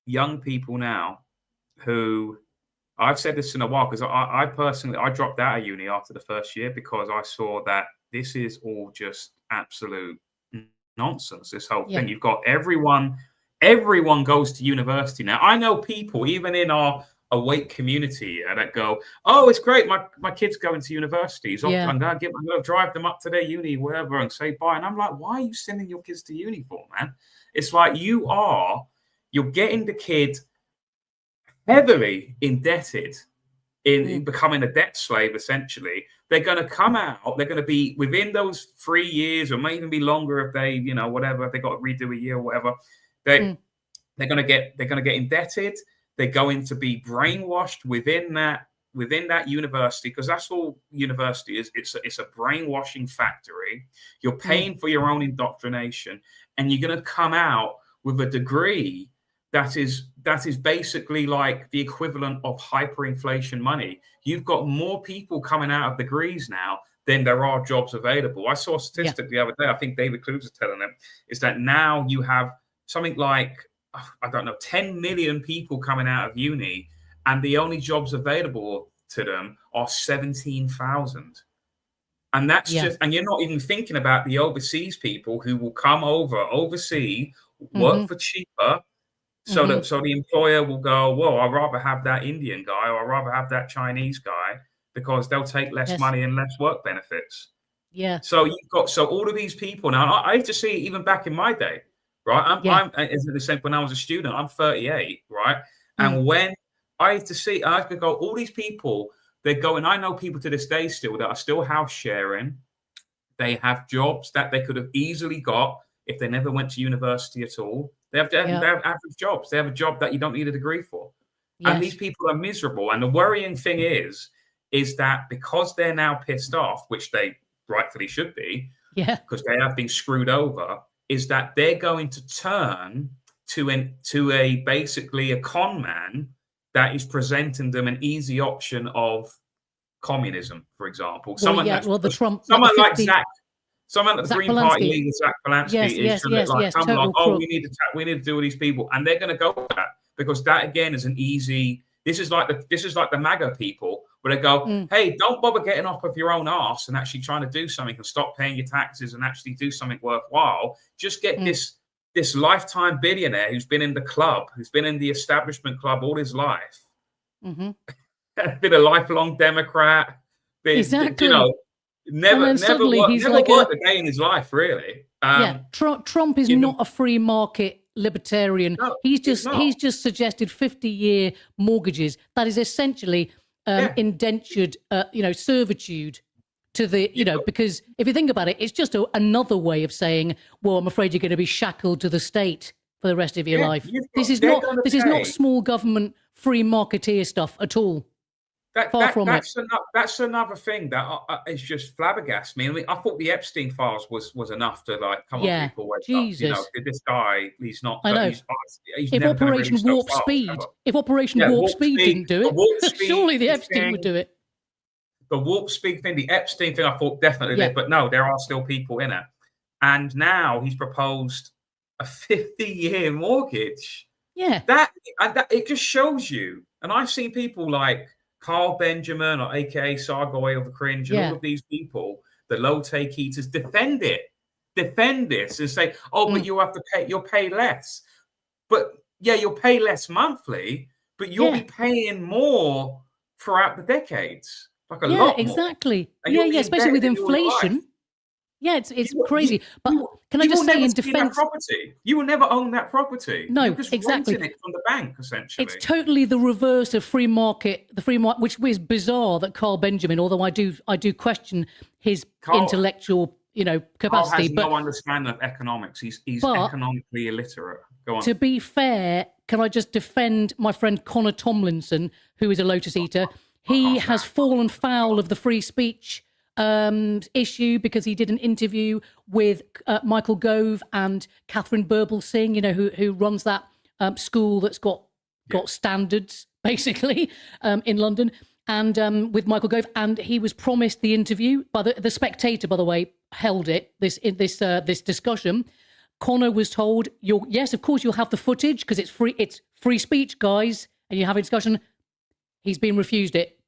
young people now who, I've said this in a while, because I personally dropped out of uni after the first year because I saw that this is all just absolute nonsense, this whole thing. You've got everyone goes to university now. I know people, even in our awake community, that go, oh, it's great, my kid's going to university, so I'm gonna drive them up to their uni, wherever, and say bye. And I'm like, why are you sending your kids to uni for, man? It's like you're getting the kid heavily indebted in becoming a debt slave, essentially. They're going to come out, they're going to be within those 3 years, or may even be longer if they, whatever, if they got to redo a year or whatever, they're going to get indebted. They're going to be brainwashed within that university, because that's all university is. It's a brainwashing factory. You're paying for your own indoctrination, and you're going to come out with a degree that is basically like the equivalent of hyperinflation money. You've got more people coming out of degrees now than there are jobs available. I saw a statistic the other day, I think David Clues was telling them, is that now you have something like, I don't know, 10 million people coming out of uni, and the only jobs available to them are 17,000. And that's just, and you're not even thinking about the overseas people who will come overseas, work for cheaper. So the employer will go, well, I'd rather have that Indian guy, or I'd rather have that Chinese guy, because they'll take less money and less work benefits. Yeah. So you've got all of these people now. I have to see, even back in my day, right? I'm as the same when I was a student. I'm 38, right? And when I could go, all these people, they're going. I know people to this day still that are still house sharing. They have jobs that they could have easily got if they never went to university at all. They have average jobs. They have a job that you don't need a degree for. Yes. And these people are miserable. And the worrying thing is that because they're now pissed off, which they rightfully should be, because they have been screwed over, is that they're going to turn to a basically a con man that is presenting them an easy option of communism, for example. Someone the Trump, someone like like Zach. Someone at the Green Party leader, Zach Polanski, is come along. Oh, we need to deal with these people, and they're going to go with that because that again is an easy. This is like the MAGA people where they go, hey, don't bother getting off of your own arse and actually trying to do something and stop paying your taxes and actually do something worthwhile. Just get this lifetime billionaire who's been in the club, who's been in the establishment club all his life, been a lifelong Democrat, exactly. Never worked a day in his life, really. Trump is not a free market libertarian. No, he's just suggested 50-year mortgages. That is essentially indentured, servitude to the, because if you think about it, it's just another way of saying, well, I'm afraid you're going to be shackled to the state for the rest of your life. This is not small government free marketeer stuff at all. That's another thing that is just flabbergasted me. I mean, I thought the Epstein files was enough to come on, people wake Jesus. up. This guy, he's not. I know. He's if Operation really Warp Speed, didn't do it, surely the Epstein would do it. The Warp Speed thing, the Epstein thing, I thought definitely did, but no, there are still people in it. And now he's proposed a 50-year mortgage. Yeah, that it just shows you. And I've seen people like Carl Benjamin or AKA Sargoy of the Cringe and all of these people, the low take eaters, defend this and say, but you'll pay less. But you'll pay less monthly, but you'll be paying more throughout the decades. Like a lot more. Exactly. Especially with inflation. Yeah, it's crazy. But can I just say in defense, property, you will never own that property. No, You're just exactly. renting it from the bank, essentially. It's totally the reverse of free market. The free market, which is bizarre that Carl Benjamin, although I do question his intellectual, capacity. Carl has no understanding of economics. He's economically illiterate. Go on. To be fair, can I just defend my friend Connor Tomlinson, who is a Lotus Eater? He has fallen foul of the free speech issue because he did an interview with Michael Gove and Catherine Burble Singh, who runs that school that's got standards basically in London, and with Michael Gove, and he was promised the interview by the Spectator, by the way, held it this discussion. Connor was told, yes, of course you'll have the footage because it's free speech, guys, and you have a discussion. He's been refused it.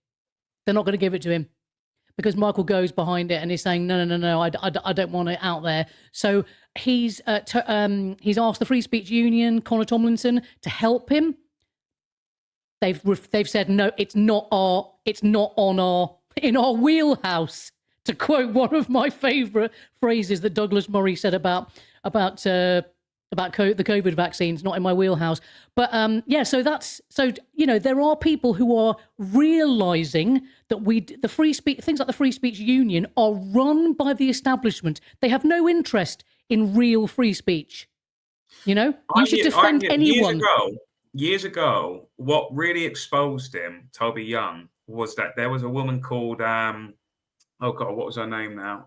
They're not going to give it to him because Michael goes behind it and he's saying, no, I don't want it out there. So he's asked the Free Speech Union, Connor Tomlinson, to help him. They've said no, it's not in our wheelhouse. To quote one of my favourite phrases that Douglas Murray said about the COVID vaccines, not in my wheelhouse. But so there are people who are realising that things like the Free Speech Union are run by the establishment. They have no interest in real free speech. You should defend anyone. Years ago, what really exposed him, Toby Young, was that there was a woman called what was her name now?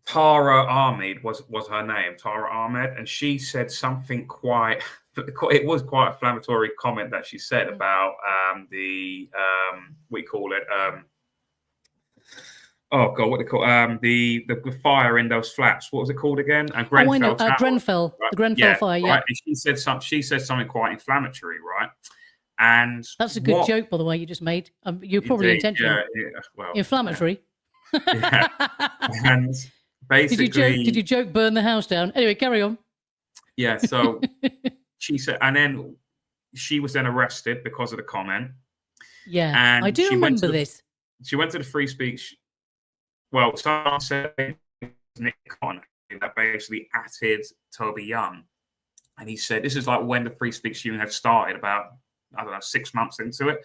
Tara Ahmed was her name, Tara Ahmed, and she said something it was quite a inflammatory comment that she said about the fire in those flats. What was it called again? And Grenfell Tower, right? The Grenfell fire. Yeah. Right. And she said something quite inflammatory, right? And that's a good joke, by the way, you just made. You're probably intentional. Yeah, well, inflammatory. Yeah. And basically, did you joke burn the house down? Anyway, carry on. Yeah, so she said, and then she was then arrested because of the comment. Yeah, and I do remember this. She went to the free speech. Well, someone said Nick Conn that basically atted Toby Young, and he said this is like when the free speech union had started, about 6 months into it.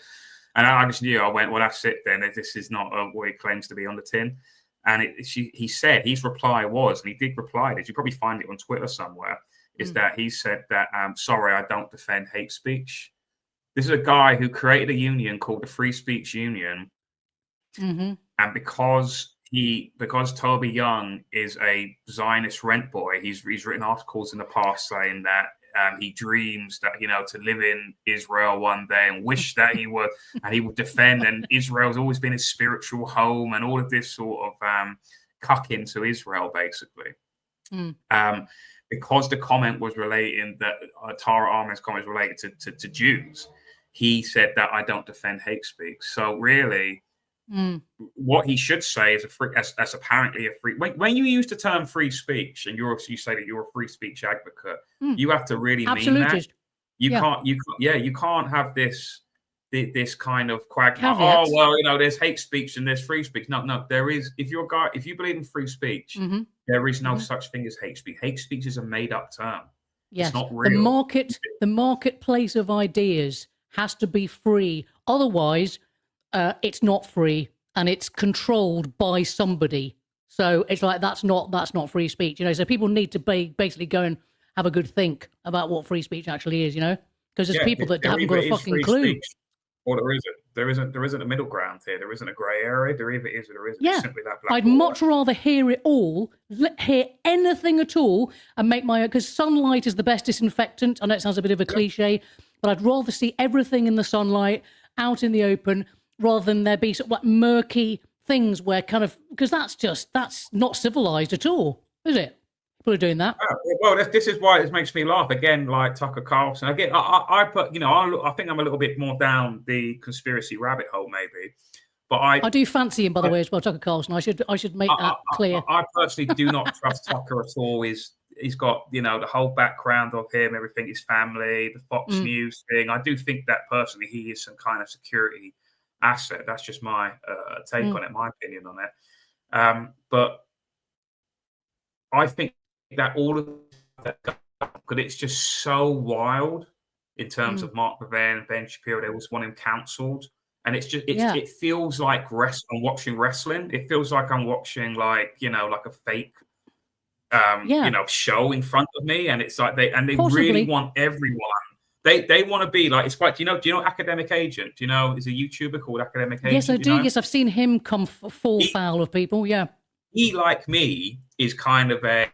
And I just knew. I went, well, that's it then. This is not what he claims to be on the tin. And he said his reply was, and he did reply this, you probably find it on Twitter somewhere, is that he said that, sorry, I don't defend hate speech. This is a guy who created a union called the Free Speech Union. Mm-hmm. And because because Toby Young is a Zionist rent boy, he's written articles in the past saying that he dreams that, to live in Israel one day and wish that he would, and he would defend. And Israel's always been his spiritual home, and all of this sort of cucking to Israel, basically. Because the comment was relating that Tara Ahmed's comment was related to Jews, he said that I don't defend hate speech. So really, what he should say is as apparently a free. When you use the term free speech and you say that you're a free speech advocate, you have to really mean that. You can't have this kind of quagmire. Oh well, there's hate speech and there's free speech. No, there is. If you believe in free speech, there is no such thing as hate speech. Hate speech is a made up term. Yes, it's not real. The marketplace of ideas has to be free. Otherwise, it's not free and it's controlled by somebody. So it's like that's not free speech. So people need to basically go and have a good think about what free speech actually is. Because there's people that haven't got a fucking clue. Speech, or there isn't a middle ground here. There isn't a grey area. There either is or there isn't. Yeah. It's simply that black. I'd much rather hear it all, hear anything at all, and make my own. Because sunlight is the best disinfectant. I know it sounds a bit of a cliche, but I'd rather see everything in the sunlight, out in the open, rather than there be sort of like murky things where because that's not civilized at all, is it? People are doing that. Well, this is why it makes me laugh again. Like Tucker Carlson, again, I put, I think I'm a little bit more down the conspiracy rabbit hole, maybe. But I do fancy him, by the way, as well, Tucker Carlson. I should make that clear. I personally do not trust Tucker at all. He's got the whole background of him, everything, his family, the Fox News thing. I do think that personally he is some kind of security asset. That's just my take on it, my opinion on it. But I think that all of that, because it's just so wild in terms of Mark Levin and Ben Shapiro. They always want him cancelled, and it feels like I'm watching wrestling. It feels like I'm watching like a fake show in front of me, and it's like they really want everyone. They want to be like, it's quite. Do you know Academic Agent? Do you know is a YouTuber called Academic Agent? Yes, I do. Yes, I've seen him come fall foul of people. Yeah. He, like me, is kind of an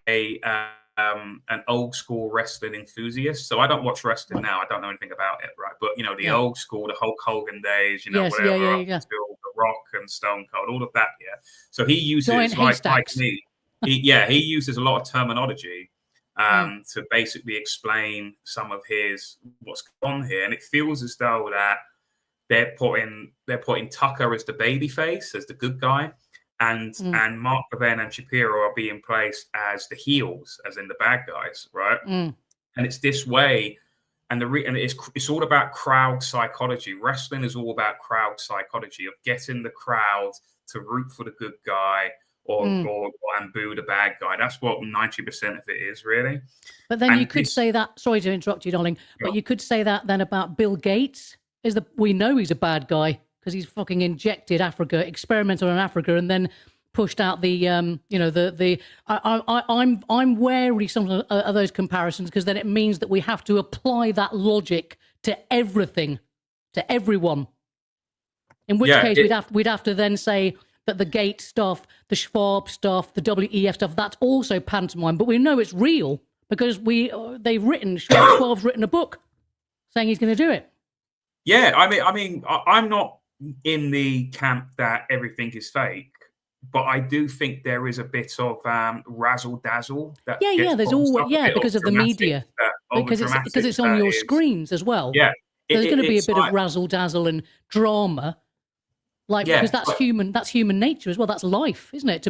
old school wrestling enthusiast. So I don't watch wrestling now. I don't know anything about it, right? But the old school, the Hulk Hogan days, whatever, The Rock and Stone Cold, all of that. Yeah. So he uses like me. He uses a lot of terminology to basically explain some of what's going on here, and it feels as though that they're putting Tucker as the baby face, as the good guy. And Mark Levin and Shapiro are being placed as the heels, as in the bad guys, right? And it's this way, and it's all about crowd psychology. Wrestling is all about crowd psychology, of getting the crowd to root for the good guy or boo the bad guy. That's what 90% of it is, really. But then you could say that. Sorry to interrupt you, darling, but you could say that then about Bill Gates. We know he's a bad guy, because he's fucking injected Africa, experimented on Africa, and then pushed out I'm wary sometimes of those comparisons, because then it means that we have to apply that logic to everything, to everyone. In which case we'd have to then say that the Gates stuff, the Schwab stuff, the WEF stuff, that's also pantomime. But we know it's real because Schwab's written a book saying he's going to do it. Yeah, I mean, I'm not in the camp that everything is fake, but I do think there is a bit of razzle dazzle. There's always because of the media, because it's on your screens as well. Yeah, there's going to be a bit of razzle dazzle and drama, because that's human. That's human nature as well. That's life, isn't it?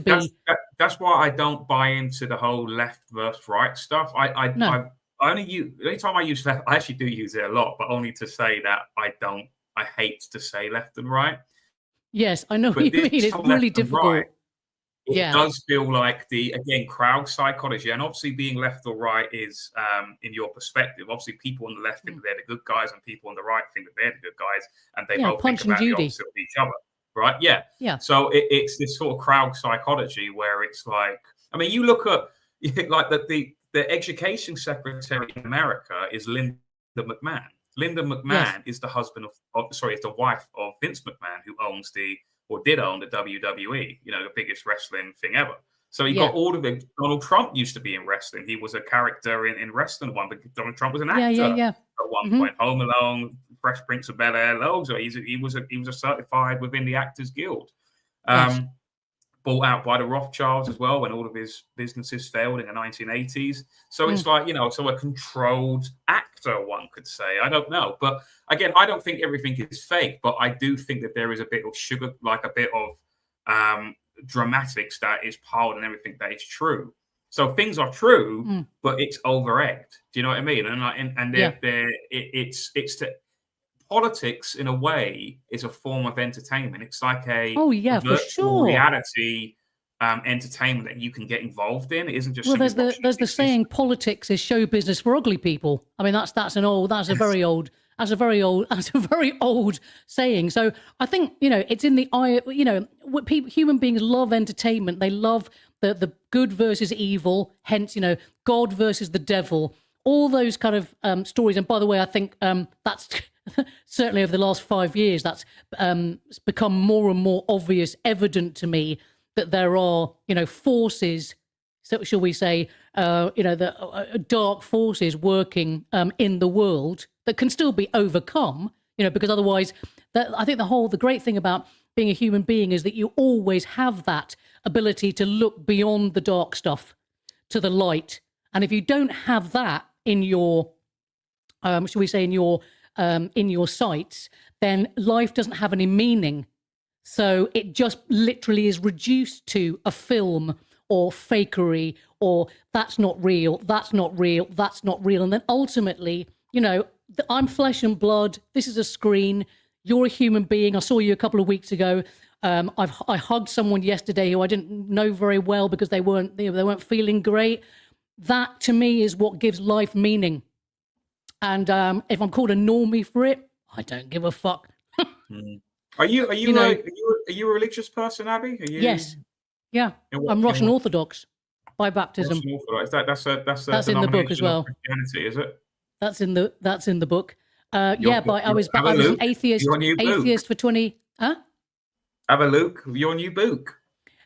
That's why I don't buy into the whole left versus right stuff. The only time I use left, I actually do use it a lot, but only to say that I hate to say left and right. Yes, I know what you mean. It's really difficult. Right, it does feel like crowd psychology, and obviously being left or right is in your perspective. Obviously, people on the left think that they're the good guys, and people on the right think that they're the good guys, and they both think about the opposite of each other. Right? Yeah. So it's this sort of crowd psychology where it's like, I mean, you look at like the education secretary in America is Linda McMahon. Linda McMahon is the husband is the wife of Vince McMahon, who owns the or did own the WWE, the biggest wrestling thing ever. So he got all of it. Donald Trump used to be in wrestling. He was a character in wrestling at one, but Donald Trump was an actor at one point. Home Alone, Fresh Prince of Bel-Air, loads of it. He was a certified within the Actors Guild. Bought out by the Rothschilds as well when all of his businesses failed in the 1980s. So it's like, so a controlled actor, one could say. I don't know. But again, I don't think everything is fake, but I do think that there is a bit of sugar, like a bit of dramatics that is piled and everything that is true. So things are true, but it's over-egged. Do you know what I mean? It's the politics in a way is a form of entertainment. It's like a virtual reality entertainment that you can get involved in. It isn't just there's the saying, politics is show business for ugly people. I mean, that's a very old saying. So I think it's in the eye. Human beings love entertainment. They love the good versus evil. Hence, God versus the devil. All those kind of stories. And by the way, I think that's certainly over the last 5 years, that's become more and more obvious, evident to me that there are, forces, so shall we say, the dark forces working in the world that can still be overcome, because otherwise, I think the great thing about being a human being is that you always have that ability to look beyond the dark stuff to the light. And if you don't have that in your, shall we say, in your sights, then life doesn't have any meaning. So it just literally is reduced to a film or fakery, or that's not real, that's not real, that's not real. And then ultimately, I'm flesh and blood. This is a screen. You're a human being. I saw you a couple of weeks ago. I hugged someone yesterday who I didn't know very well because they weren't feeling great. That to me is what gives life meaning. And if I'm called a normie for it, I don't give a fuck. Are you a religious person, Abby? Yes. Yeah. I'm Russian Orthodox by baptism. Russian Orthodox. That's in the book as well. Christianity, is it? That's in the book. But I was an atheist for 20. Huh? Have a look. Your new book.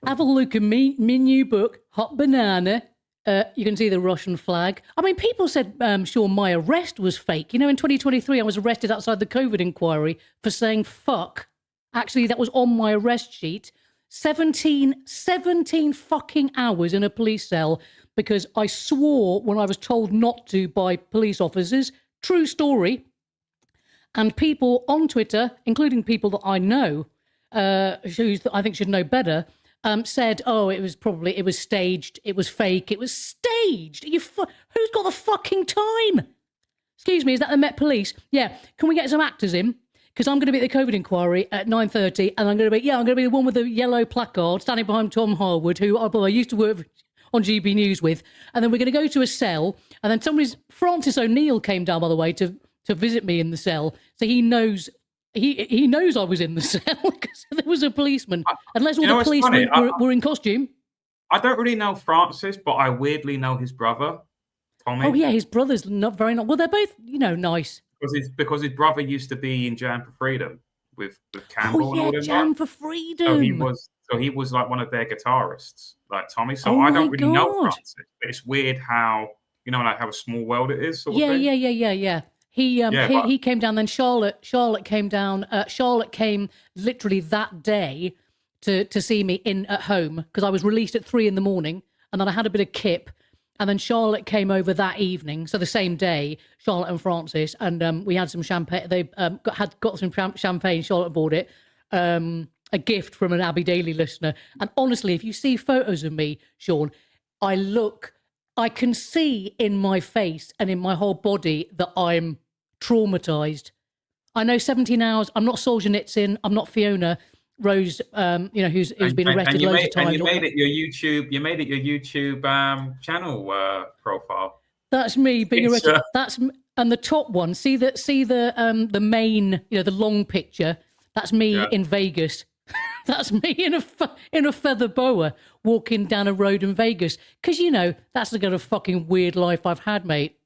Have a look at me new book, Hot Banana. You can see the Russian flag. I mean, people said, Sean, my arrest was fake. In 2023, I was arrested outside the COVID inquiry for saying fuck. Actually, that was on my arrest sheet. 17 fucking hours in a police cell because I swore when I was told not to by police officers. True story. And people on Twitter, including people that I know, who I think should know better, said, it was staged, it was fake, it was staged. Who's got the fucking time? Excuse me, is that the Met Police? Yeah, can we get some actors in? Because I'm going to be at the COVID inquiry at 9:30, and I'm going to be the one with the yellow placard standing behind Tom Harwood, who I used to work on GB News with, and then we're going to go to a cell, and then Francis O'Neill came down, by the way, to visit me in the cell, so he knows I was in the cell because there was a policeman. Unless all the policemen were in costume. I don't really know Francis, but I weirdly know his brother, Tommy. Oh yeah, his brother's not very nice. Well, they're both, nice. Because his brother used to be in Jam for Freedom with Campbell. Oh yeah, and all Jam for Freedom. So he was like one of their guitarists, like Tommy. So I don't really know Francis, but it's weird how like how a small world it is. Sort of thing. Yeah. He came down. Then Charlotte came down. Charlotte came literally that day to see me at home because I was released at 3 a.m, and then I had a bit of kip, and then Charlotte came over that evening. So the same day, Charlotte and Francis, and we had some champagne. They got some champagne. Charlotte bought it, a gift from an Abby Daily listener. And honestly, if you see photos of me, Sean, I can see in my face and in my whole body that I'm traumatized. I know 17 hours. I'm not Solzhenitsyn. I'm not Fiona Rose. Who's been arrested loads of times. And you made it your YouTube channel profile. That's me being arrested. And the top one. See the main. The long picture. That's me in Vegas. That's me in a feather boa walking down a road in Vegas. Because, that's the kind of fucking weird life I've had, mate.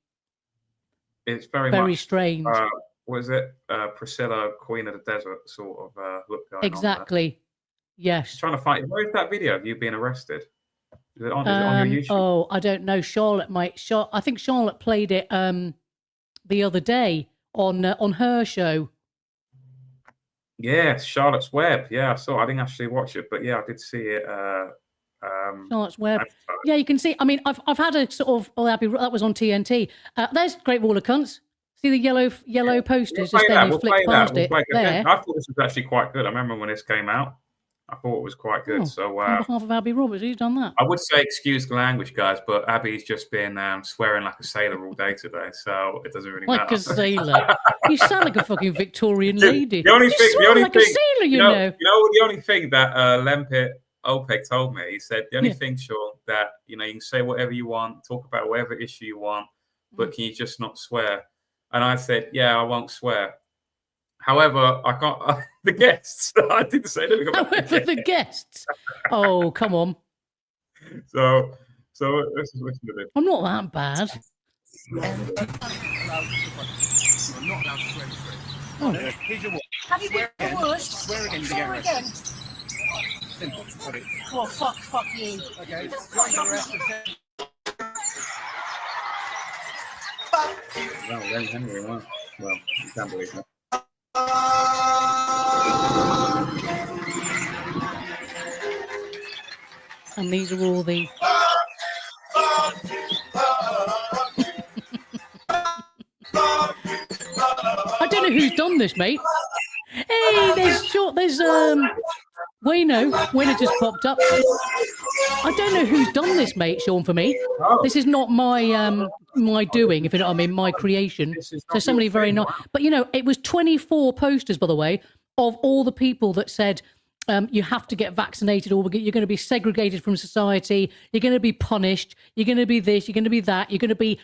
It's very strange. Was it Priscilla, Queen of the Desert sort of look going exactly. Yes. I'm trying to find. Where is that video of you being arrested? Is it on your YouTube? Oh, I don't know. Charlotte might. I think Charlotte played it the other day on her show. Yeah, Charlotte's Web. Yeah, I saw. I didn't actually watch it, but yeah, I did see it. Charlotte's Web. Yeah, you can see. I mean, I've had a sort of. Oh, that was on TNT. There's Great Wall of Cunts. See the yellow posters just there. You flick past it. There. I thought this was actually quite good. I remember when this came out. I thought it was quite good. So, on behalf of Abi Roberts, who's done that? I would say excuse the language, guys, but Abby's just been swearing like a sailor all day today, so it doesn't really matter. Like a sailor? You sound like a fucking Victorian lady. The only thing, like a sailor, you know. The only thing that Lempit OPEC told me, he said, the only thing, Sean, that you can say whatever you want, talk about whatever issue you want, but can you just not swear? And I said, yeah, I won't swear. However, I can't. The guests. I didn't say anything about the guests. Oh, come on. So let's listen to this. I'm not that bad. Oh. Have you been the worst? Swear again. Swear again. Well, fuck you. Okay. Well, Henry, well, you can't believe that. And these are all the. I don't know who's done this, mate. Hey, there's Wayno. Wayno just popped up. I don't know who's done this, mate, Sean, for me. Oh. This is not my my doing, if you know what I mean, my creation. So somebody very nice. But, it was 24 posters, by the way, of all the people that said you have to get vaccinated or you're going to be segregated from society. You're going to be punished. You're going to be this. You're going to be that. You're going to be...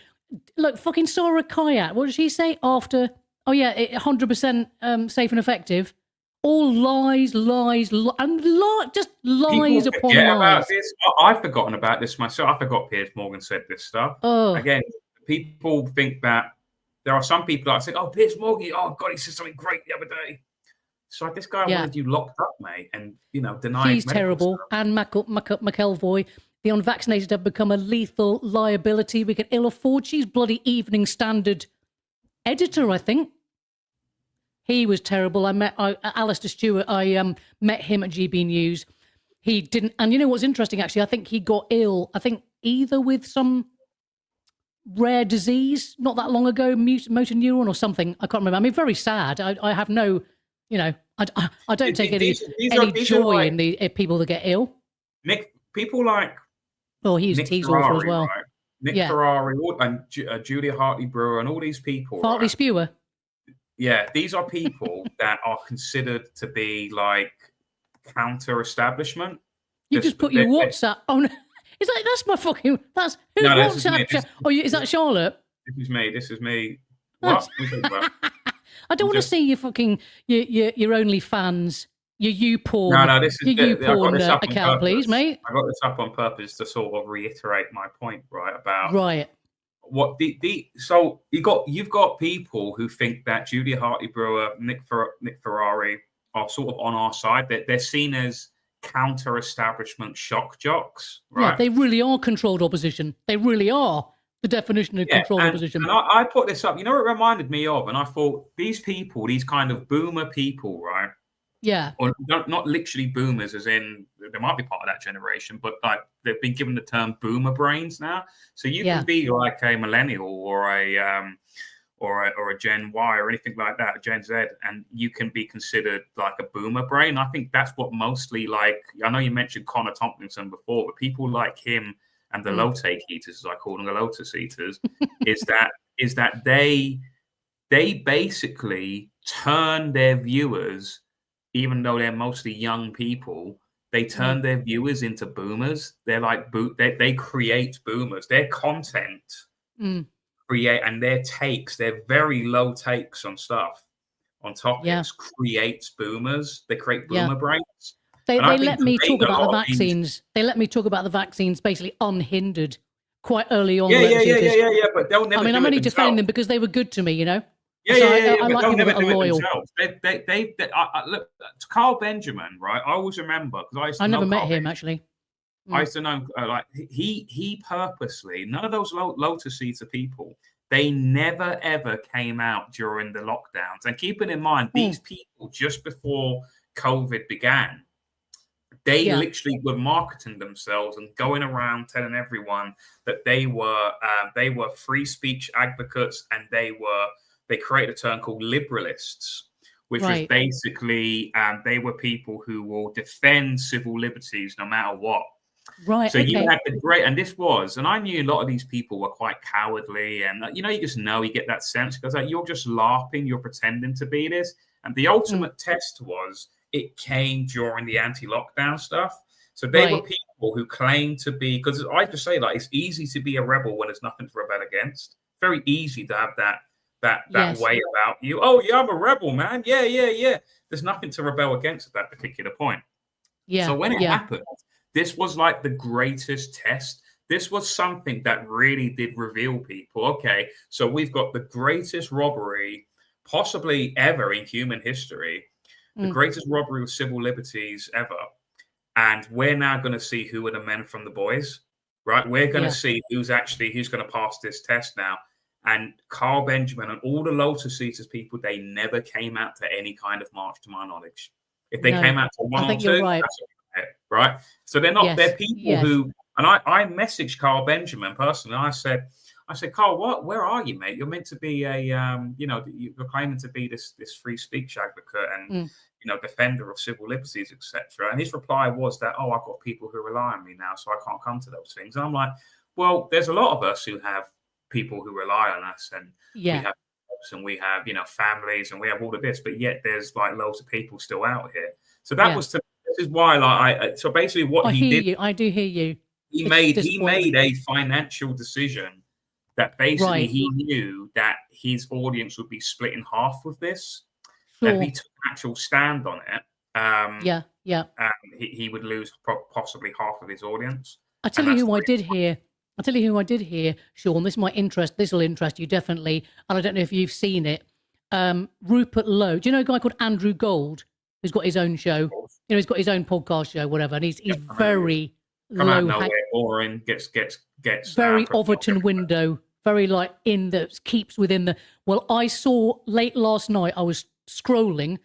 Look, fucking Sarah Kayat. What did she say after... Oh, yeah, 100% safe and effective. All lies, and just lies upon lies. About this. I've forgotten about this myself. I forgot Piers Morgan said this stuff. Oh. Again, people think that there are some people that say, "Oh, Piers Morgan, oh God, he said something great the other day." So this guy wanted you locked up, mate, and denied. He's terrible. Stuff. And McElvoy, the unvaccinated have become a lethal liability. We can ill afford. She's bloody Evening Standard editor, I think. He was terrible. I met Alistair Stewart. I met him at GB News. He didn't. And you know what's interesting, actually? I think he got ill. I think either with some rare disease not that long ago, motor neuron or something. I can't remember. I mean, very sad. I have no, I don't take any joy in the people that get ill. People like... Oh, he's awful as well. Right? Nick Ferrari and Julia Hartley-Brewer and all these people. Hartley Spewer. Yeah, these are people that are considered to be like counter-establishment. You just put your WhatsApp on. It's like that's my fucking. That's who's WhatsApp. Is that Charlotte? This is me. What? I don't want to see your fucking your OnlyFans, your YouPorn. No, this is your YouPorn account, please, mate. I got this up on purpose to sort of reiterate my point, right? About what so you've got people who think that Julia Hartley-Brewer, Nick Ferrari are sort of on our side. They're seen as counter-establishment shock jocks, right? Yeah, they really are controlled opposition. They really are the definition of controlled opposition. And I put this up. You know what it reminded me of? And I thought these people, these kind of boomer people, right? Yeah. Or not literally boomers, as in they might be part of that generation, but like they've been given the term boomer brains now. So you can be like a millennial or a Gen Y or anything like that, Gen Z, and you can be considered like a boomer brain. I think that's what mostly like. I know you mentioned Connor Tompkinson before, but people like him and the low take eaters, as I call them, the lotus eaters, is that they basically turn their viewers. Even though they're mostly young people, they turn their viewers into boomers. They're like they create boomers. Their content create, and their takes, their very low takes on stuff, on topics, creates boomers. They create boomer brains. They let me talk about the vaccines. They let me talk about the vaccines basically unhindered quite early on. Yeah. But they'll never. I mean, I'm only defending them because they were good to me, I like They'll people never that do are it loyal. themselves. Look, Carl Benjamin, right? I always remember because I used to I know never met Carl him Benjamin. actually. I used to know like he purposely, none of those Lotus Eater people, they never ever came out during the lockdowns. And keeping in mind, these people just before COVID began, they literally were marketing themselves and going around telling everyone that they were free speech advocates, and they created a term called liberalists, which was basically they were people who will defend civil liberties no matter what. Right. So you had the great, and this was, and I knew a lot of these people were quite cowardly, and you just know, you get that sense because like, you're just laughing, you're pretending to be this. And the ultimate test was it came during the anti-lockdown stuff. So they were people who claimed to be, because I just say like it's easy to be a rebel when there's nothing to rebel against. Very easy to have that way about you. Oh yeah, I'm a rebel, man. Yeah. There's nothing to rebel against at that particular point. Yeah. So when it happened, this was like the greatest test. This was something that really did reveal people. Okay, so we've got the greatest robbery possibly ever in human history, the greatest robbery of civil liberties ever. And we're now going to see who are the men from the boys, right? We're going to see who's going to pass this test now. And Carl Benjamin and all the Lotus Eaters people, they never came out to any kind of march, to my knowledge. If they came out to one or two, right? So they're people who, and I messaged Carl Benjamin personally. I said, Carl, where are you, mate? You're meant to be a, you're claiming to be this free speech advocate and defender of civil liberties, etc. And his reply was that, I've got people who rely on me now, so I can't come to those things. And I'm like, well, there's a lot of us who have people who rely on us, and we have jobs, and we have families, and we have all of this, but yet there's like loads of people still out here. So that was this is why so basically what I he hear did, you. I do hear you. He made a financial decision that basically he knew that his audience would be split in half with this. That if he took an actual stand on it, he would lose possibly half of his audience. I tell you who I did hear, Sean. This will interest you definitely. And I don't know if you've seen it. Rupert Lowe. Do you know a guy called Andrew Gold who's got his own show? He's got his own podcast show, whatever. And he's very low, boring. Gets very Overton window. Very like keeps within the. Well, I saw late last night. I was scrolling,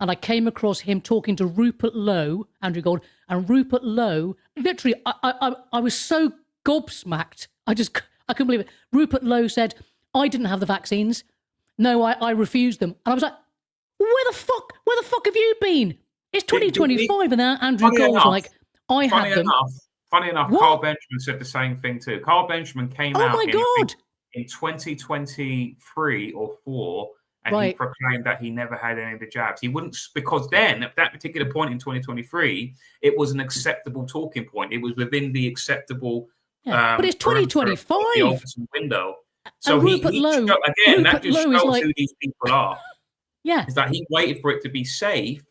and I came across him talking to Rupert Lowe, Andrew Gold, and Rupert Lowe. Literally, I was so gobsmacked. I couldn't believe it. Rupert Lowe said, "I didn't have the vaccines. No, I refused them." And I was like, "Where the fuck have you been? It's 2025, and now Andrew Gold's like, I have them." Funny enough, Carl Benjamin said the same thing too. Carl Benjamin came out in 2023 or 4, and he proclaimed that he never had any of the jabs. He wouldn't, because then at that particular point in 2023, it was an acceptable talking point. It was within the acceptable. But it's 2025. The Overton window. So Rupert Lowe, that just shows who these people are. Yeah, is that he waited for it to be safe.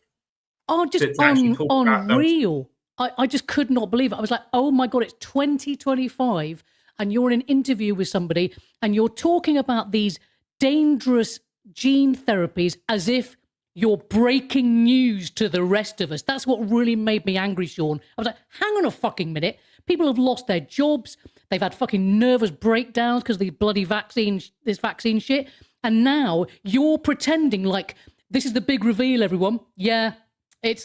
Oh, just unreal. I just could not believe it. I was like, oh my God, it's 2025 and you're in an interview with somebody and you're talking about these dangerous gene therapies as if you're breaking news to the rest of us. That's what really made me angry, Sean. I was like, hang on a fucking minute. People have lost their jobs. They've had fucking nervous breakdowns because of the bloody vaccine shit. And now you're pretending like this is the big reveal, everyone. Yeah.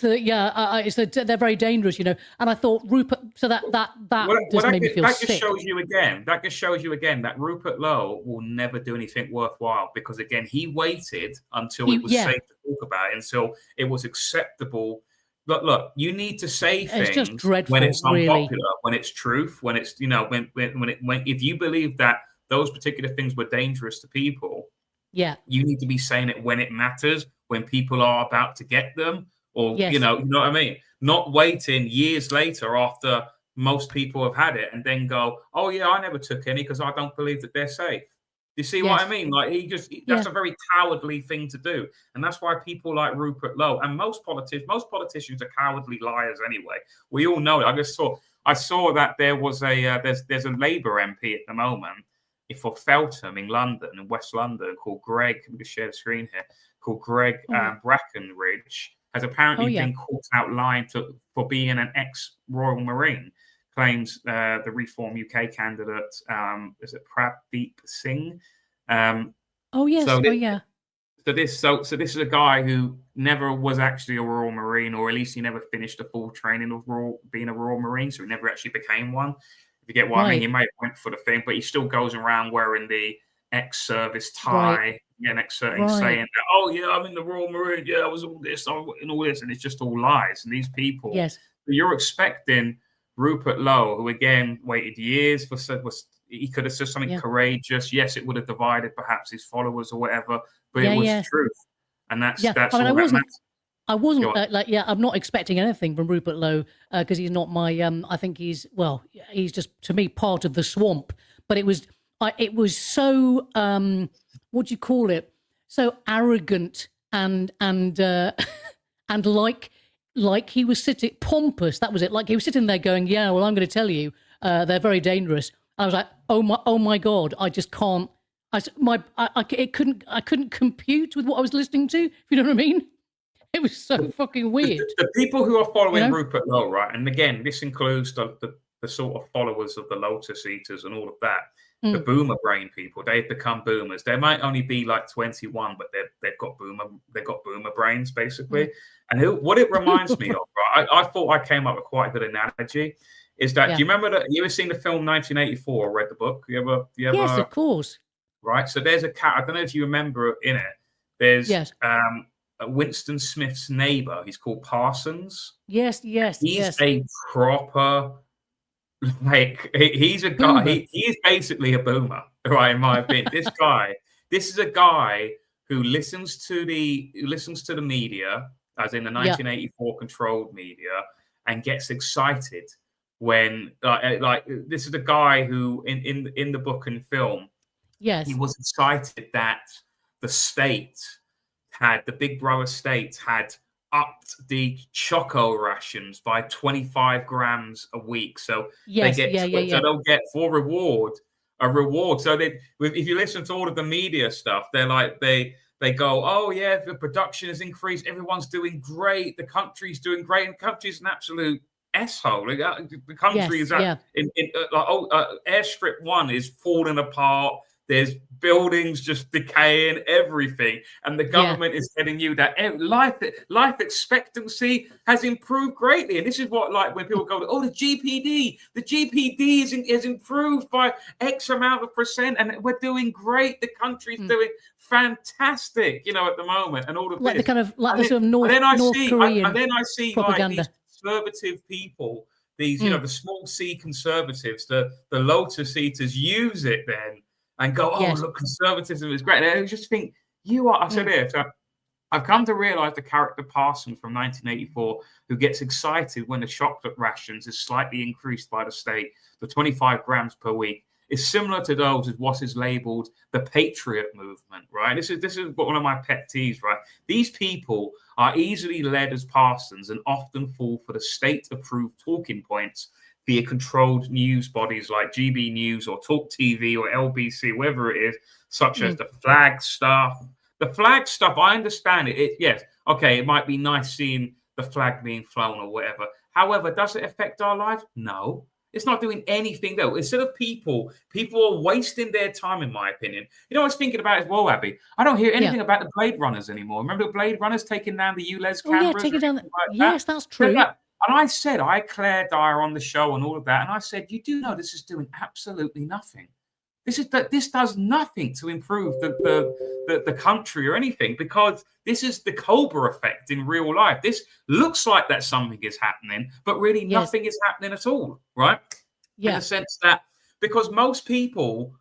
They're very dangerous, And I thought Rupert, so that made me feel sick. That just shows you again that Rupert Lowe will never do anything worthwhile because again he waited until it was safe to talk about it, until it was acceptable. Look, you need to say things it's just dreadful, when it's unpopular, really. When it's truth, when it's when if you believe that those particular things were dangerous to people, you need to be saying it when it matters, when people are about to get them. Or, you know what I mean? Not waiting years later after most people have had it and then go, oh, yeah, I never took any because I don't believe that they're safe. You see what I mean? Like, that's a very cowardly thing to do. And that's why people like Rupert Lowe and most politicians are cowardly liars anyway. We all know it. I saw that there was there's a Labour MP at the moment for Feltham in London, in West London, called Greg. Let me just share the screen here. Called Greg Brackenridge, has apparently been caught out lying for being an ex-Royal Marine. Claims the Reform UK candidate, is it Prabdeep Singh? So this is a guy who never was actually a Royal Marine, or at least he never finished the full training of being a Royal Marine, so he never actually became one. If you get what I mean, he may have went for the thing, but he still goes around wearing the ex-service tie, saying that, oh yeah, I'm in the Royal Marine, yeah, I was all this, and all this, and it's just all lies. And these people, you're expecting Rupert Lowe, who again waited years he could have said something courageous. Yes, it would have divided perhaps his followers or whatever, but it was truth, and that's all that matters. I wasn't I'm not expecting anything from Rupert Lowe because he's not my. I think he's just, to me, part of the swamp. But it was so what do you call it? So arrogant and like he was sitting pompous. That was it. Like he was sitting there going, "Yeah, well, I'm going to tell you, they're very dangerous." I was like, "Oh my God, I just can't." I couldn't compute with what I was listening to. If you know what I mean. It was so fucking weird. The people who are following Rupert Lowe, right? And again, this includes the sort of followers of the Lotus Eaters and all of that. The boomer brain people, they've become boomers. They might only be like 21, but they've got boomer brains, basically. And what it reminds me of, right? I thought I came up with quite a good analogy. Is that, do you remember you ever seen the film 1984 or read the book? You ever yes, of course. Right. So there's a cat, I don't know if you remember in it. There's Winston Smith's neighbor. He's called Parsons. Yes. He's a proper, he's a guy. He's basically a boomer, right? In my opinion, this is a guy who listens to the media, as in the 1984 controlled media, and gets excited when like this is a guy who in the book and film, he was excited that the Big Brother state had upped the choco rations by 25 grams a week. So they get so they'll get for reward a reward. So if you listen to all of the media stuff, they're like they go, oh yeah, the production has increased, everyone's doing great, the country's doing great, and the country's an absolute asshole. The country is Airstrip 1 is falling apart. There's buildings just decaying, everything. And the government is telling you that life expectancy has improved greatly. And this is what, like, when people go, oh, the GPD is improved by X amount of percent, and we're doing great. The country's doing fantastic, at the moment. And all of like this. The kind of, like the sort of North Korean and then I see propaganda. Like, these conservative people, these, the small C conservatives, the Lotus Eaters use it then. And go, look, conservatism is great. And I just think I said here. So I've come to realize the character Parson from 1984, who gets excited when the chocolate rations is slightly increased by the state, the 25 grams per week, is similar to those as what is labeled the Patriot movement, right? This is one of my pet peeves, right? These people are easily led as Parsons and often fall for the state-approved talking points via controlled news bodies like GB News or Talk TV or LBC, whatever it is, such as the flag stuff. The flag stuff, I understand it. Yes, okay, it might be nice seeing the flag being flown or whatever. However, does it affect our lives? No. It's not doing anything, though. Instead of people are wasting their time, in my opinion. I was thinking about as well, Abby. I don't hear anything about the Blade Runners anymore. Remember the Blade Runners taking down the ULEZ cameras? Yeah, taking down. Yes, that's true. And I said, Claire Dyer on the show and all of that. And I said, you do know this is doing absolutely nothing. This does nothing to improve the country or anything, because this is the Cobra effect in real life. This looks like that something is happening, but really nothing is happening at all, right? In the sense that, because most people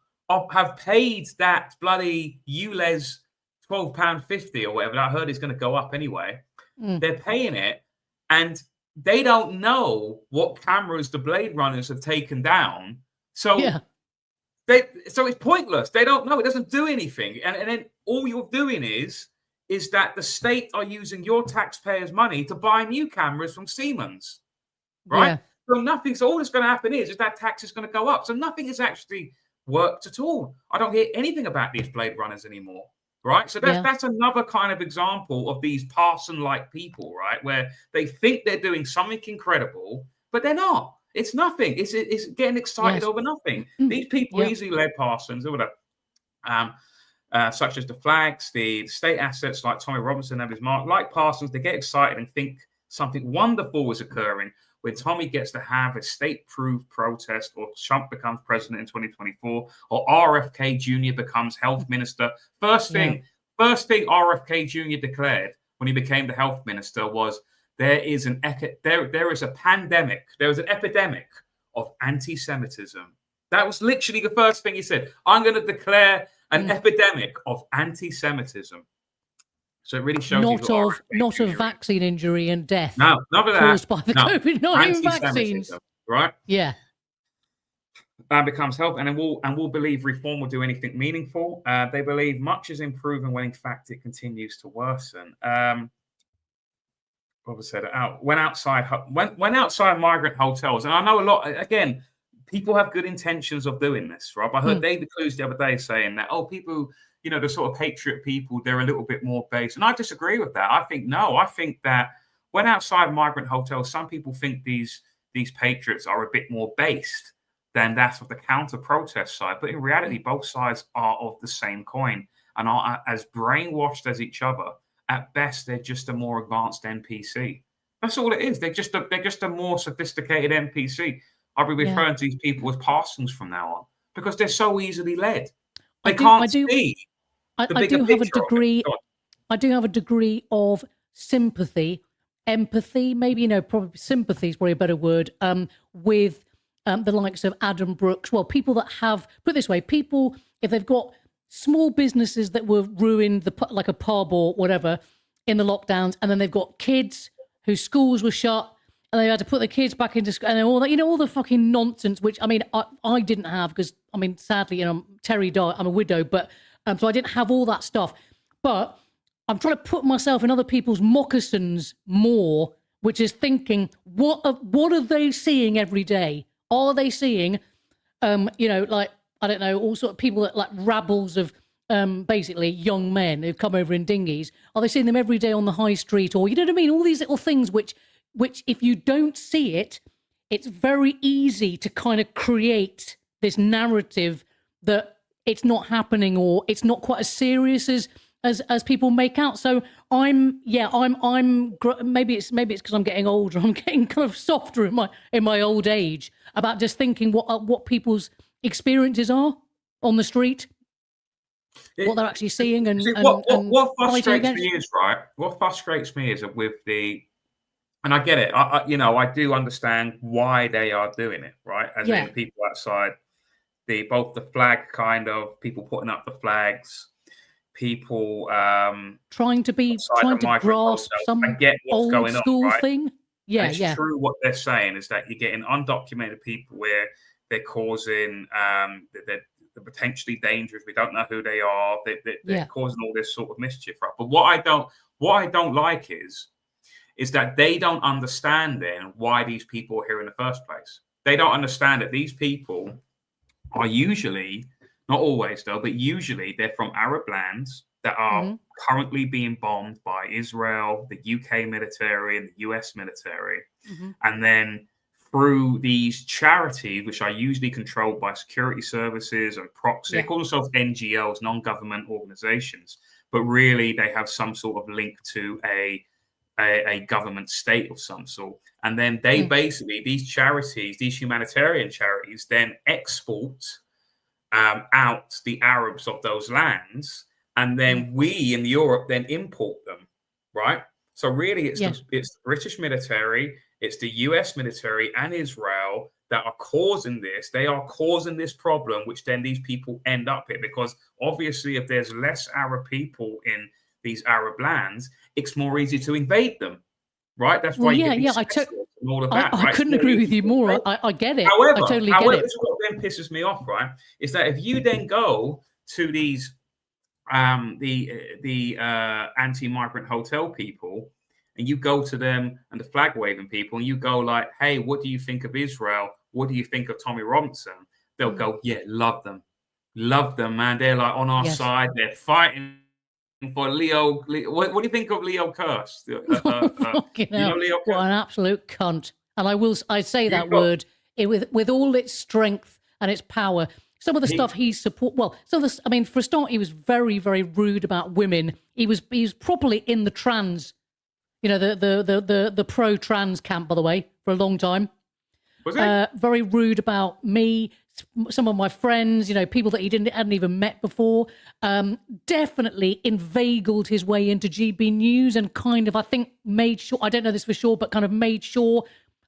have paid that bloody ULEZ £12.50 or whatever. I heard it's going to go up anyway. They're paying it, and they don't know what cameras the Blade Runners have taken down. So so it's pointless. They don't know. It doesn't do anything. And then all you're doing is that the state are using your taxpayers' money to buy new cameras from Siemens, right? So all that's going to happen is that tax is going to go up. So nothing is actually worked at all. I don't hear anything about these Blade Runners anymore. Right. So that's another kind of example of these Parson-like people, right? Where they think they're doing something incredible, but they're not. It's nothing. It's getting excited over nothing. These people easily led Parsons, or whatever. Such as the flags, the state assets like Tommy Robinson and his mark, like Parsons, they get excited and think something wonderful is occurring when Tommy gets to have a state-approved protest, or Trump becomes president in 2024, or RFK Jr. becomes health minister. First thing RFK Jr. declared when he became the health minister was there is a pandemic, there is an epidemic of anti-Semitism. That was literally the first thing he said. I'm going to declare an epidemic of anti-Semitism. So it really shows not of vaccine injury and death. No, not of that. Caused by the COVID-19 vaccines. Right? Yeah. That becomes health, and will believe reform will do anything meaningful. They believe much is improving when in fact it continues to worsen. Robert said it out. Went outside migrant hotels, and I know a lot. Again, people have good intentions of doing this, Rob. I heard David Clues the other day saying that people, the sort of patriot people, they're a little bit more based. And I disagree with that. I think that when outside migrant hotels, some people think these patriots are a bit more based than that of the counter-protest side. But in reality, both sides are of the same coin and are as brainwashed as each other. At best, they're just a more advanced NPC. That's all it is. They're just a more sophisticated NPC. I'll be referring to these people as Parsons from now on because they're so easily led. They can't see. I do have a degree of sympathy, empathy, maybe, probably sympathy is probably a better word, with the likes of Adam Brooks. Well, people that have, put it this way, people, if they've got small businesses that were ruined, like a pub or whatever, in the lockdowns, and then they've got kids whose schools were shut, and they had to put the kids back into school, and all that, all the fucking nonsense, which, I didn't have, because, sadly, Terry died, I'm a widow, but, so I didn't have all that stuff. But I'm trying to put myself in other people's moccasins more, which is thinking, what are they seeing every day? Are they seeing, like, I don't know, all sort of people that, like, rabbles of basically young men who come over in dinghies? Are they seeing them every day on the high street? Or, you know what I mean? All these little things which if you don't see it, it's very easy to kind of create this narrative that it's not happening or it's not quite as serious as people make out. So I'm maybe it's because I'm getting older. I'm getting kind of softer in my old age about just thinking what people's experiences are on the street, what they're actually seeing, what frustrates me is right. What frustrates me is that with the, and I get it. I do understand why they are doing it, right? As in people outside both the flag kind of people putting up the flags, people trying to grasp some old school right? thing. Yeah, it's true. What they're saying is that you're getting undocumented people where they're causing they're potentially dangerous. We don't know who they are. They're causing all this sort of mischief, right? But what I don't like is that they don't understand then why these people are here in the first place. They don't understand that these people are usually, not always though, but usually they're from Arab lands that are currently being bombed by Israel, the UK military, and the US military. And then through these charities, which are usually controlled by security services and proxy, they call themselves NGOs, non-government organizations, but really they have some sort of link to a government state of some sort. And then they basically, these charities, these humanitarian charities, then export out the Arabs of those lands. And then we in Europe then import them, right? So really it's the British military, it's the US military and Israel that are causing this. They are causing this problem, which then these people end up in, because obviously if there's less Arab people in these Arab lands, it's more easy to invade them, right? That's why I couldn't agree with you more. I get it. However, I totally get it. This is what then pisses me off, right? Is that if you then go to these the anti-migrant hotel people, and you go to them and the flag waving people, and you go like, "Hey, what do you think of Israel? What do you think of Tommy Robinson?" They'll go, "Yeah, love them. Love them, man. They're like on our Yes. side. They're fighting for Leo. What do you think of Leo Kirst? Fucking hell. Leo What Kirst? an absolute cunt. And I say that word with all its strength and its power. Some of the stuff he support. Well, some of the. I mean, for a start, he was very, very rude about women. He was properly in the trans, the pro trans camp, by the way, for a long time. Was it? Very rude about me, some of my friends, people that he hadn't even met before. Definitely inveigled his way into GB News and kind of, I think, made sure, I don't know this for sure, but kind of made sure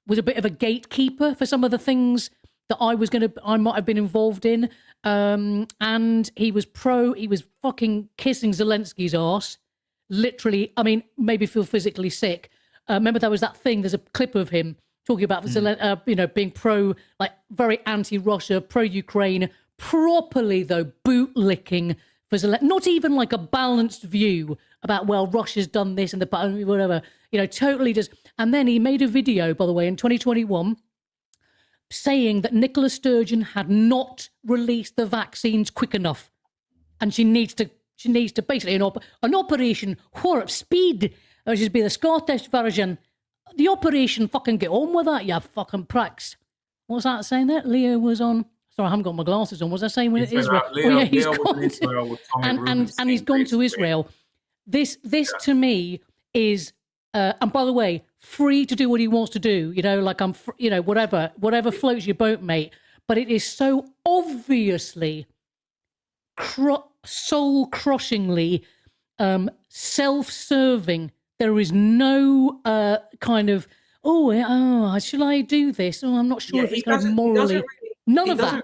was a bit of a gatekeeper for some of the things that I might have been involved in. And he was fucking kissing Zelensky's arse. Literally, I mean, maybe feel physically sick. Remember there was that thing, there's a clip of him talking about, being very anti-Russia, pro-Ukraine, properly, though, boot-licking for Zelensky. Not even like a balanced view about, well, Russia's done this and whatever, totally just. And then he made a video, by the way, in 2021, saying that Nicola Sturgeon had not released the vaccines quick enough. And she needs to basically, an operation warp speed, which is be the Scottish version. The operation, fucking get on with that, you fucking pricks. What's that saying there? Leo was on. Sorry, I haven't got my glasses on. Was I saying when Israel? He's gone to, and he's gone to Israel. This to me is, and by the way, free to do what he wants to do. Whatever floats your boat, mate. But it is so obviously, soul-crushingly, self-serving. There is no kind of, should I do this? Oh, I'm not sure if it's kind of morally. None of that.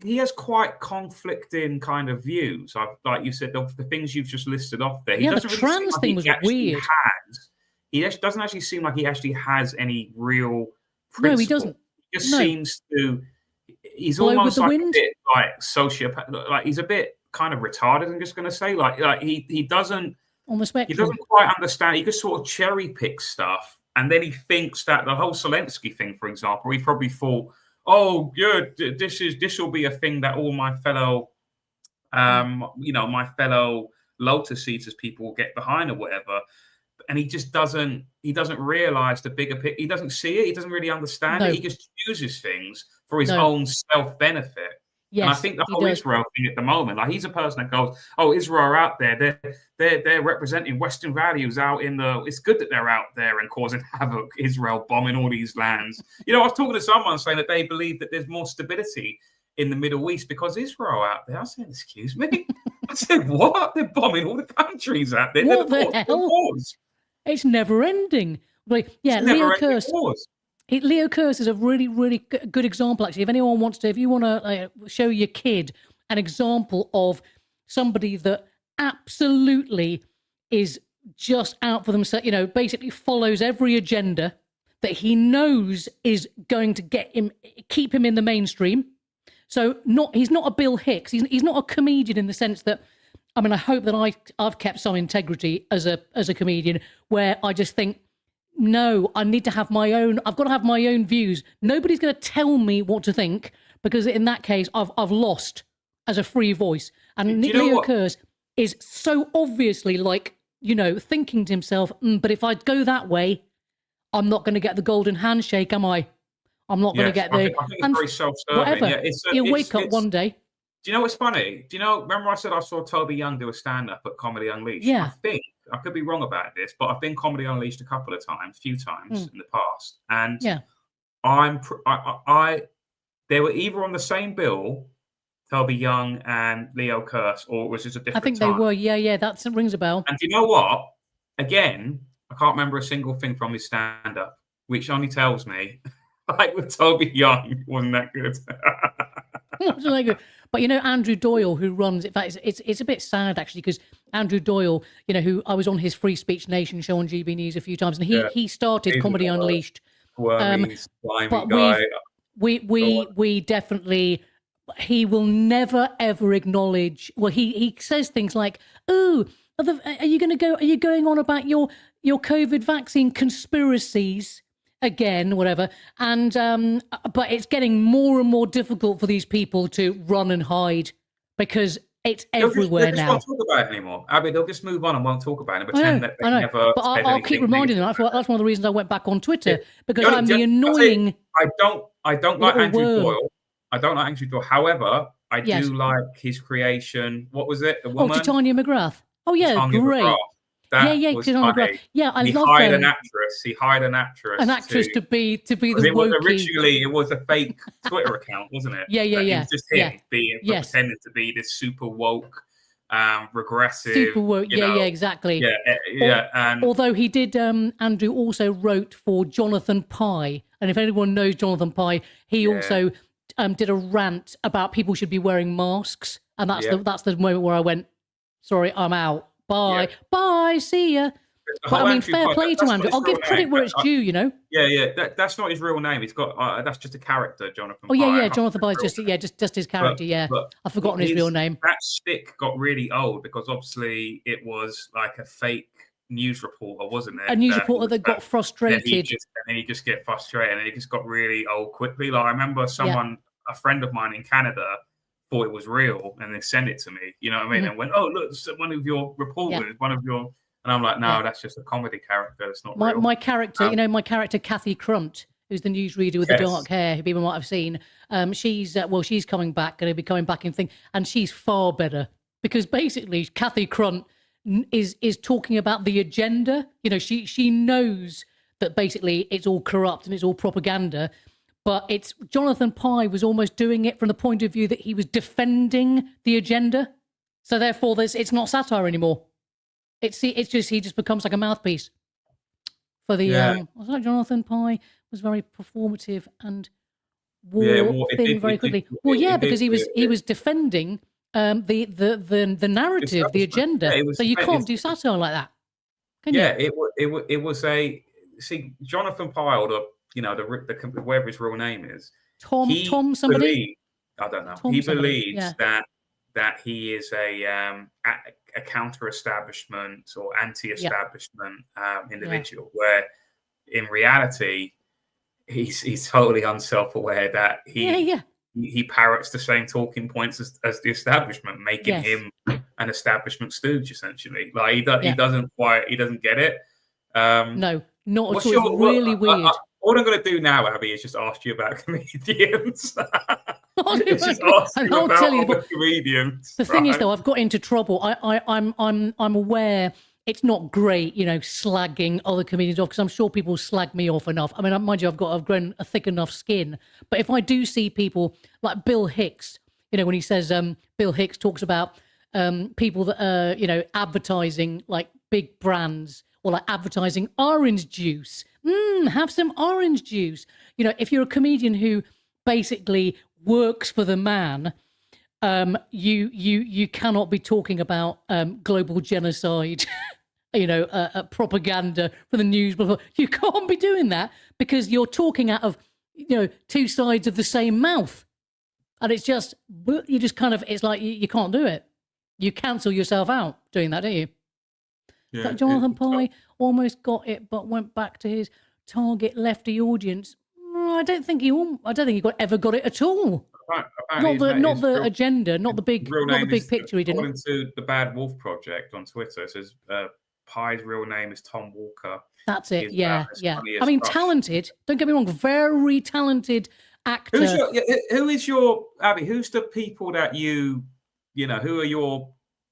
He has quite conflicting kind of views. Like you said, the things you've just listed off there. The trans thing was weird. He doesn't actually seem like he actually has any real principle. No, he doesn't. He just seems to. He's almost like a bit like sociopath. Like he's a bit kind of retarded. I'm just going to say, like he doesn't. On the spectrum. He doesn't quite understand. He just sort of cherry pick stuff, and then he thinks that the whole Zelensky thing, for example, he probably thought, "Oh, good, this will be a thing that all my fellow, my fellow Lotus Eaters people will get behind or whatever." And he just doesn't. He doesn't realize the bigger picture. He doesn't see it. He doesn't really understand it. He just chooses things for his own self benefit. Yes, and I think the whole Israel thing at the moment, like he's a person that goes, "Oh, Israel are out there. They're representing Western values out in the. It's good that they're out there and causing havoc. Israel bombing all these lands." I was talking to someone saying that they believe that there's more stability in the Middle East because Israel out there. I said, "Excuse me." I said, "What? They're bombing all the countries out there. What the hell? It's never ending." Like, yeah, Leo Kirst. Leo Kirst is a really, really good example, actually. If anyone wants to, if you want to show your kid an example of somebody that absolutely is just out for themselves, basically follows every agenda that he knows is going to keep him in the mainstream. So he's not a Bill Hicks. He's not a comedian in the sense that, I mean, I hope that I've kept some integrity as a comedian where I just think, no, I need to have my own. I've got to have my own views. Nobody's going to tell me what to think because in that case, I've lost as a free voice. And Leo Kirst is so obviously thinking to himself, but if I go that way, I'm not going to get the golden handshake, am I? I'm not going to get the. I think it's very self-serving. Whatever. Yeah, He'll wake up one day. Do you know what's funny? Remember I said I saw Toby Young do a stand-up at Comedy Unleashed? Yeah. I think, I could be wrong about this, but I've been Comedy Unleashed a few times in the past. And they were either on the same bill, Toby Young and Leo Kirst, or was it a different I think time? they were, yeah, that rings a bell. And do you know what? Again, I can't remember a single thing from his stand-up, which only tells me, like with Toby Young, it wasn't that good. Wasn't that good. But Andrew Doyle, who runs, in fact, it's a bit sad actually because Andrew Doyle, who I was on his Free Speech Nation show on GB News a few times, and he started Comedy Unleashed. But we definitely, he will never ever acknowledge. Well, he says things like, "Oh, are you going on about your COVID vaccine conspiracies?" Again, whatever, and but it's getting more and more difficult for these people to run and hide because it's everywhere they just now. won't talk about it anymore. I mean, they'll just move on and won't talk about it and I pretend know, that they never. But I'll keep reminding them. That's one of the reasons I went back on Twitter, because I'm the annoying. I don't like Andrew worm. Doyle. I don't like Andrew Doyle. However, I do like his creation. What was it? The woman? Oh, Titania McGrath. Oh yeah, Titania great. McGrath. That yeah, was Titania funny. McGrath. Yeah, I he love hired them. an actress. He hired an actress. An actress to be the it was wokey. Originally, it was a fake Twitter account, wasn't it? Yeah. It was just him pretending to be this super woke, regressive. Super woke. Yeah, exactly. Yeah. And although he did, Andrew also wrote for Jonathan Pye, and if anyone knows Jonathan Pye, he also did a rant about people should be wearing masks, and that's the moment where I went, sorry, I'm out. Bye, see ya. But I mean, fair play to Andrew. I'll give credit where it's due, you know. Yeah. That's not his real name. He's got that's just a character, Jonathan. Oh yeah. Jonathan Pye is just his character. But I've forgotten his real name. That stick got really old because obviously it was like a fake news reporter, wasn't it? A news reporter that got frustrated. And he just get frustrated, and it just got really old quickly. Like I remember a friend of mine in Canada, thought it was real and they sent it to me, you know what I mean? And went, oh, look, one of your reporters, one of your... And I'm like, no, that's just a comedy character. It's not real. My character, my character, Kathy Crunt, who's the newsreader with the dark hair, who people might have seen, she's coming back, going to be coming back in thing, and she's far better because basically Kathy Crunt is talking about the agenda. You know, she knows that basically it's all corrupt and it's all propaganda, but it's Jonathan Pye was almost doing it from the point of view that he was defending the agenda. So therefore, it's not satire anymore. It's just he just becomes like a mouthpiece for the. Was that Jonathan Pye was very performative and wore thing very quickly. Because he was defending the narrative, the agenda. So you can't do satire like that. Can you? It was a Jonathan Pye or the whatever his real name is. Tom somebody. I don't know. Tom he somebody. believes that he is a counter-establishment or anti-establishment individual, where in reality he's totally unself-aware that he parrots the same talking points as the establishment, making him an establishment stooge essentially. Like he doesn't get it. No, not at all. It's really weird. What I'm going to do now, Abby, is just ask you about comedians. I'll tell you about comedians. The thing is, though, I've got into trouble. I'm aware it's not great, slagging other comedians off, because I'm sure people slag me off enough. I mean, mind you, I've grown a thick enough skin. But if I do see people like Bill Hicks, when he says Bill Hicks talks about people that are advertising like big brands or like advertising orange juice. Have some orange juice. If you're a comedian who basically works for the man, you cannot be talking about global genocide, propaganda for the news. You can't be doing that because you're talking out of two sides of the same mouth, and it's just it's like you can't do it. You cancel yourself out doing that, don't you? Yeah, Jonathan Pye almost got it, but went back to his target lefty audience. I don't think he ever got it at all. Not the agenda, not the big picture. He didn't. According to the Bad Wolf Project on Twitter, it says Pye's real name is Tom Walker. That's it. Yeah. I mean, talented. Don't get me wrong. Very talented actor. Who's the people that you who are your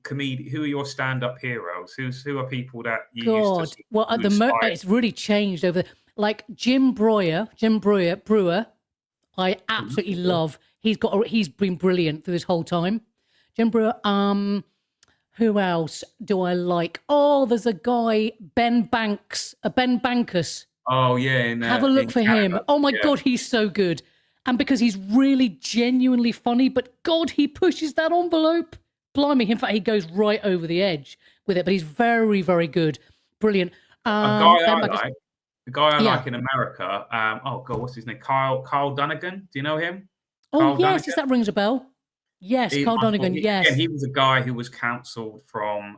who are your stand-up heroes? Who are people that you used to? Well, at the moment, it's really changed over. Like Jim Brewer, I absolutely love. He's been brilliant through this whole time. Jim Brewer. Who else do I like? Oh, there's a guy, Ben Bankus. Oh yeah, have a look for him. Oh my God, he's so good. And because he's really genuinely funny, but God, he pushes that envelope. Blimey, in fact, he goes right over the edge with it, but he's very, very good. Brilliant. The guy I like in America, oh God, what's his name? Carl Dunnigan. Do you know him? Oh, yes, that rings a bell. Yes, Carl Dunnigan, yes. He was a guy who was cancelled from,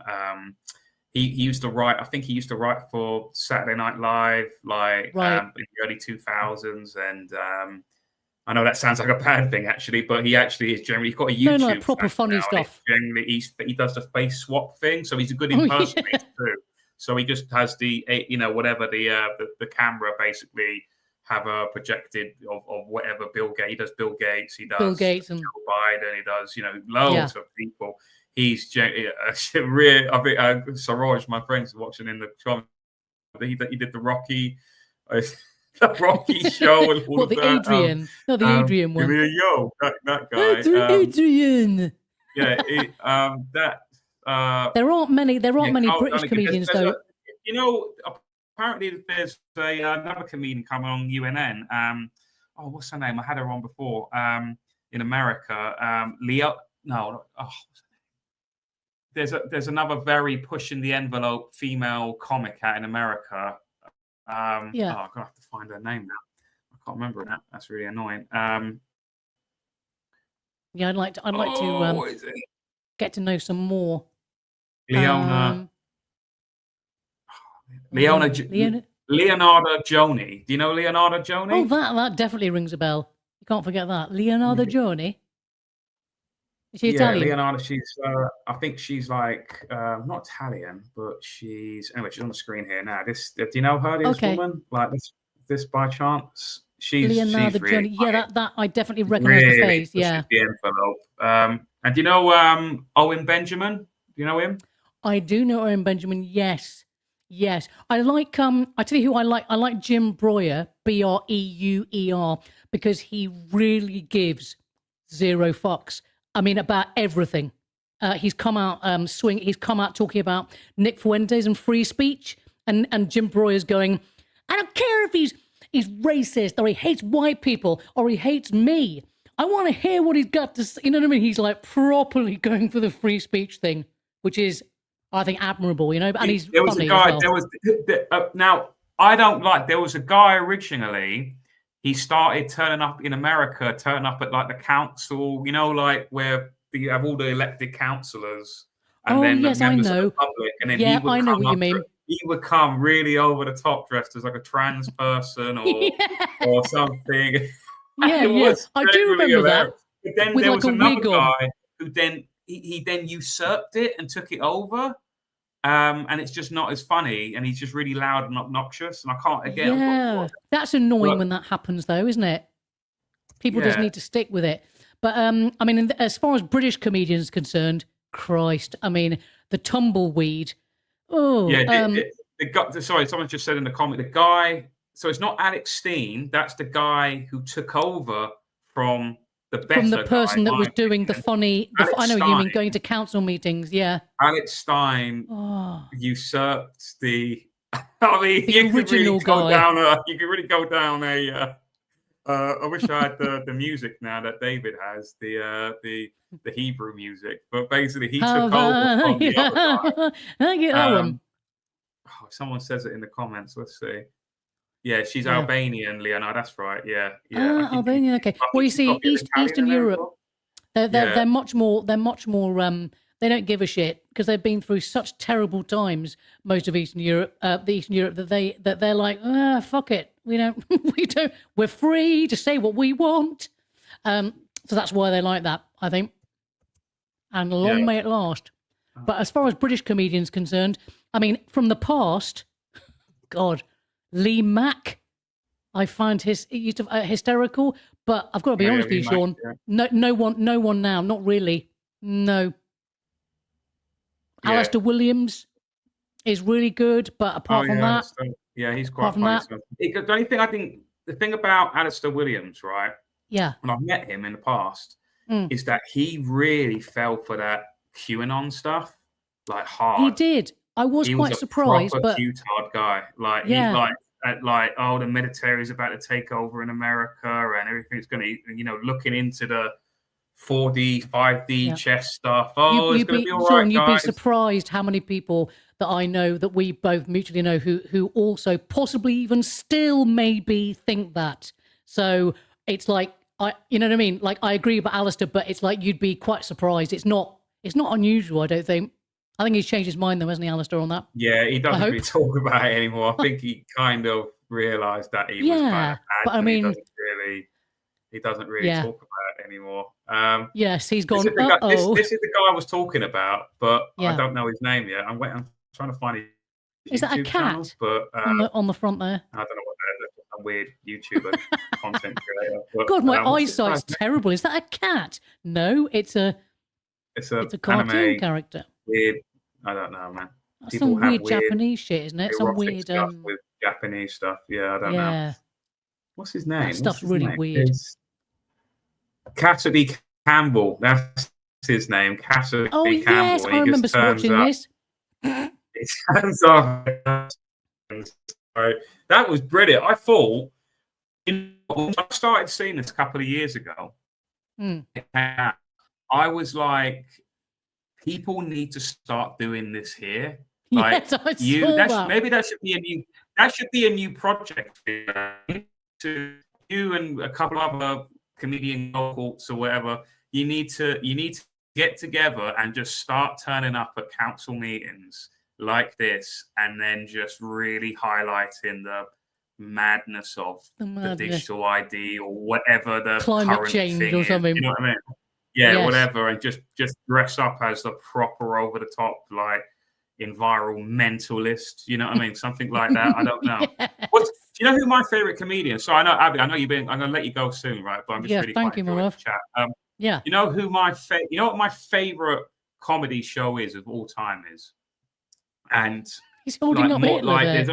he used to write, I think he used to write for Saturday Night Live, in the early 2000s, and I know that sounds like a bad thing, actually, but he actually is generally. He's got a YouTube like proper funny stuff. Generally, he does the face swap thing, so he's a good impersonator too. So he just has the whatever the camera basically have a projected of whatever Bill Gates. He does Bill Gates. He does Bill Gates and Joe Biden. He does loads of people. He's really. I think Saroj, my friend's watching in the comments. He did the Rocky. The Rocky show and all the that. Adrian, not the Adrian one. Give me a yo, that guy. Adrian. Yeah, there aren't many British comedians though. Apparently there's another comedian coming on UNN. What's her name? I had her on before. In America, there's another very pushing the envelope female comic out in America. I'm gonna have to find her name now. I can't remember that. That's really annoying. I'd like to get to know some more. Leonardo Joni. Do you know Leonardo Joni? Oh, that definitely rings a bell. You can't forget that. Leonardo Joni. Is she Italian? Leonardo. She's. I think she's like not Italian, but she's on the screen here now. Do you know her? This woman, like this by chance? Leonardo really Joni. Yeah, that I definitely recognize the face. Yeah. The envelope. And do you know Owen Benjamin? Do you know him? I do know Owen Benjamin. Yes. I like I tell you who I like. I like Jim Breuer, Breuer, because he really gives zero fucks. I mean, about everything. He's come out He's come out talking about Nick Fuentes and free speech, and Jim Breuer's going, I don't care if he's racist or he hates white people or he hates me. I want to hear what he's got to say. You know what I mean? He's like properly going for the free speech thing, which is, I think, admirable. And he's there was funny a guy. as well. Now I don't like. There was a guy originally. He started turning up in America, turning up at like the council, like where you have all the elected councillors, and then the members of the public, and then he would I know what you mean. He would come really over the top, dressed as like a trans person or something. Yeah. I do remember that. But then there was another guy who then he then usurped it and took it over. And it's just not as funny, and he's just really loud and obnoxious, and I can't again. Yeah, that's annoying when that happens, though, isn't it? People just need to stick with it. But I mean, as far as British comedians are concerned, Christ, I mean, the tumbleweed. Oh, yeah. Sorry, someone just said in the comment, the guy. So it's not Alex Steen. That's the guy who took over from the person that was doing the funny. I know what you mean, going to council meetings. Yeah, Alex Stein usurped the. I mean, you could really go down. You could really go down a. I wish I had the music now that David has, the Hebrew music, but basically he took over from the other guy. Someone says it in the comments. Let's see. Yeah, she's Albanian, Leonardo. That's right. Yeah. Albanian. Okay. Well, you see, Eastern Europe, they're much more. They're much more. They don't give a shit because they've been through such terrible times. Most of Eastern Europe, that they're like, fuck it. We don't. We're free to say what we want. So that's why they like that, I think. And long may it last. But as far as British comedians concerned, I mean, from the past, God. Lee Mack, I find hysterical, but I've got to be honest with you, Sean. Yeah. No one now, not really. No. Yeah. Alistair Williams is really good, but apart from that, he's quite funny. The only thing the thing about Alistair Williams, right? Yeah. When I've met him in the past, is that he really fell for that QAnon stuff, like hard. He did. I was quite surprised, but Q-tard guy, the military is about to take over in America, and everything's going to, looking into the 4D, 5D chess stuff. It's going to be all right, Sean, you'd be surprised how many people that I know that we both mutually know who also possibly even still maybe think that. So it's like you know what I mean? Like I agree about Alistair, but it's like you'd be quite surprised. It's not unusual, I don't think. I think he's changed his mind, though, hasn't he, Alistair, on that? Yeah, he doesn't really talk about it anymore. I think he kind of realised that he was kind of bad, but I mean, he doesn't really He doesn't really talk about it anymore. Yes, he's gone. This is the guy I was talking about, but I don't know his name yet. I'm trying to find his Is that a YouTube cat channel, but on the front there? I don't know what that is. A weird YouTuber content creator. But, God, my eyesight's terrible. Is that a cat? No, it's a cartoon anime character. Weird. I don't know, man. That's People some have weird Japanese shit, isn't it? Some weird stuff with Japanese stuff. Yeah, I don't know. What's his name? That stuff's really weird. Cassidy Campbell. That's his name. Cassidy Campbell. Yes, I remember watching this. It turns up. That was brilliant. I thought, when I started seeing this a couple of years ago, I was like, people need to start doing this here. Like, maybe that should be a new project to you and a couple of other comedian locals or whatever. You need to get together and just start turning up at council meetings like this, and then just really highlighting the madness of the digital ID or whatever the climate change or something. You know what I mean? Yeah, whatever, and just dress up as the proper over the top like environmentalist. You know what I mean? Something like that. I don't know. Do you know who my favorite comedian? So I know, Abby. I know you've been. I'm going to let you go soon, right? But I'm just really thank you, my love. Chat. You know who you know what my favorite comedy show is of all time is, and he's holding up Hitler there.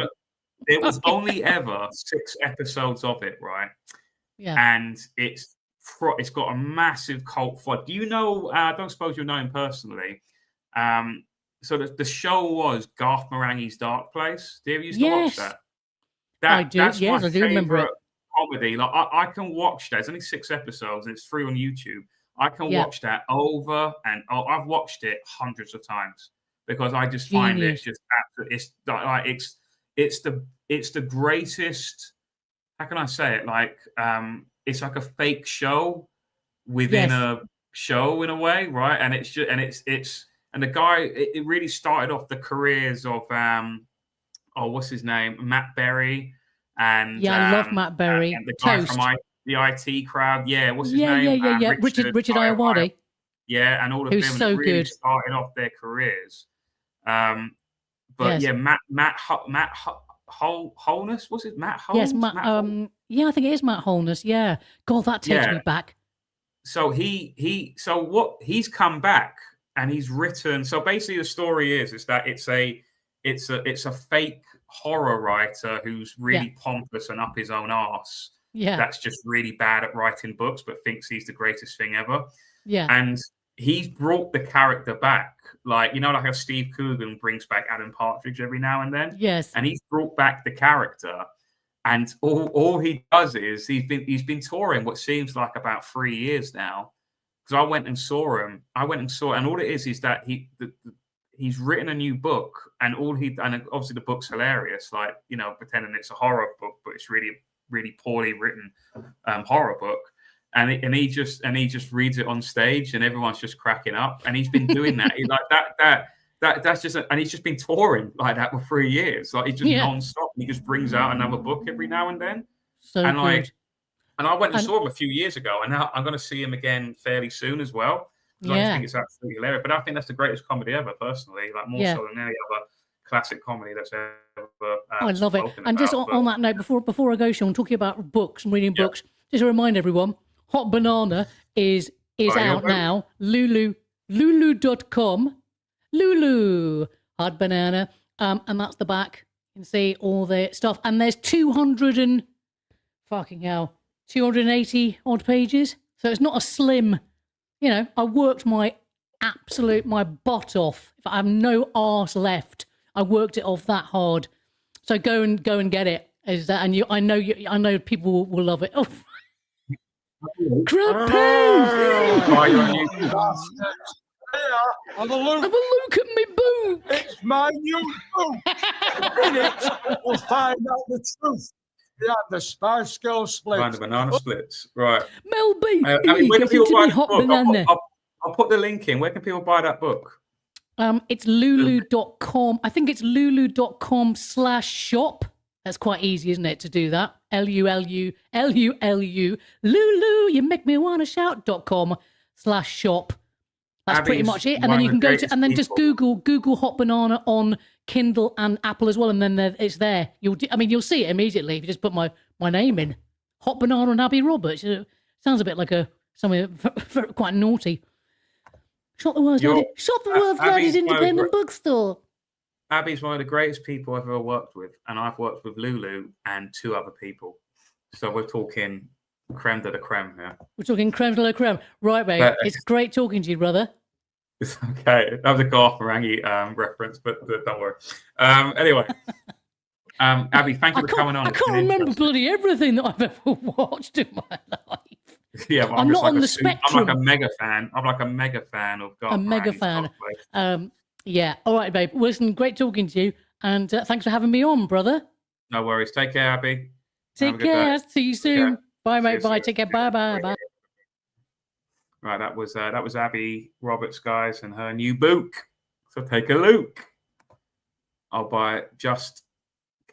There was only ever 6 episodes of it, right? Yeah, and it's got a massive cult following. Do you know? I don't suppose you know him personally. So the show was Garth Marenghi's Dark Place. Do you ever used to watch that? I do. Yes, I do remember it. Comedy. Like I can watch that. It's only 6 episodes, and it's free on YouTube. I can watch that over and I've watched it hundreds of times because I just find it just absolutely. It's the greatest. How can I say it? Like it's like a fake show within a show in a way, right? And it's just and the guy. It really started off the careers of what's his name, Matt Berry, and I love Matt Berry. And the guy from the IT crowd, what's his name? Yeah. Richard Ayoade. Yeah, and all of Who's them so really good. Started off their careers. Matt Holness, was it Matt Holmes? Yes, I think it is Matt Holness. Yeah, God, that takes me back. So he's come back and he's written. So basically, the story is that it's a fake horror writer who's really pompous and up his own arse. Yeah, that's just really bad at writing books, but thinks he's the greatest thing ever. Yeah, and he's brought the character back, like like how Steve Coogan brings back Alan Partridge every now and then. Yes, and he's brought back the character, and all he does is he's been touring what seems like about 3 years now. Because I went and saw him, and all it is that he's written a new book, and obviously the book's hilarious, like pretending it's a horror book, but it's really really poorly written horror book. And he just reads it on stage, and everyone's just cracking up. And he's been doing that. That's just, and he's just been touring like that for 3 years. Like he's just non-stop. He just brings out another book every now and then. And I went and saw him a few years ago, and now I'm going to see him again fairly soon as well. I just think it's absolutely hilarious. But I think that's the greatest comedy ever, personally. Like more so than any other classic comedy that's ever. I love it. And just on that note, before I go, Sean, talking about books and reading books, just to remind everyone. Hot Banana is out now. Lulu.com. Lulu. Hot Banana. And that's the back. You can see all the stuff. And there's 280 odd pages. So it's not a slim, I worked my butt off. If I have no arse left, I worked it off that hard. So go and get it. I know people will love it. Oh, crab Have a look at me boo. It's my new boo. In it, we'll find out the truth. The Spice Girls splits. Find the banana splits. Right. Mel B. Where can people buy the book? I'll put the link in. Where can people buy that book? It's lulu.com. I think it's lulu.com/shop. That's quite easy, isn't it, to do that? LULU, Lulu, you make me want to shout.com/shop. That's Abby's pretty much it. And then you can go to, and then just Google Hot Banana on Kindle and Apple as well. And then it's there. You'll see it immediately if you just put my name in. Hot Banana and Abi Roberts. Sounds a bit like something quite naughty. Shop the World's Largest independent bookstore. Abby's one of the greatest people I've ever worked with. And I've worked with Lulu and 2 other people. So we're talking creme de la creme here. We're talking creme de la creme. Right, babe. It's great talking to you, brother. It's okay. That was a Garth Marenghi reference, but don't worry. Anyway, Abby, thank you for coming on. I can't remember bloody everything that I've ever watched in my life. Yeah, well, I'm not on the spectrum. I'm like a mega fan. I'm like a mega fan of Garth. A mega fan. Yeah. All right, babe. Listen, great talking to you, and thanks for having me on, brother. No worries. Take care, Abby. Take care. See you soon. Bye, mate. Bye. Take care. Bye. Bye. Right, that was Abi Roberts, guys, and her new book. So take a look. I'll buy it just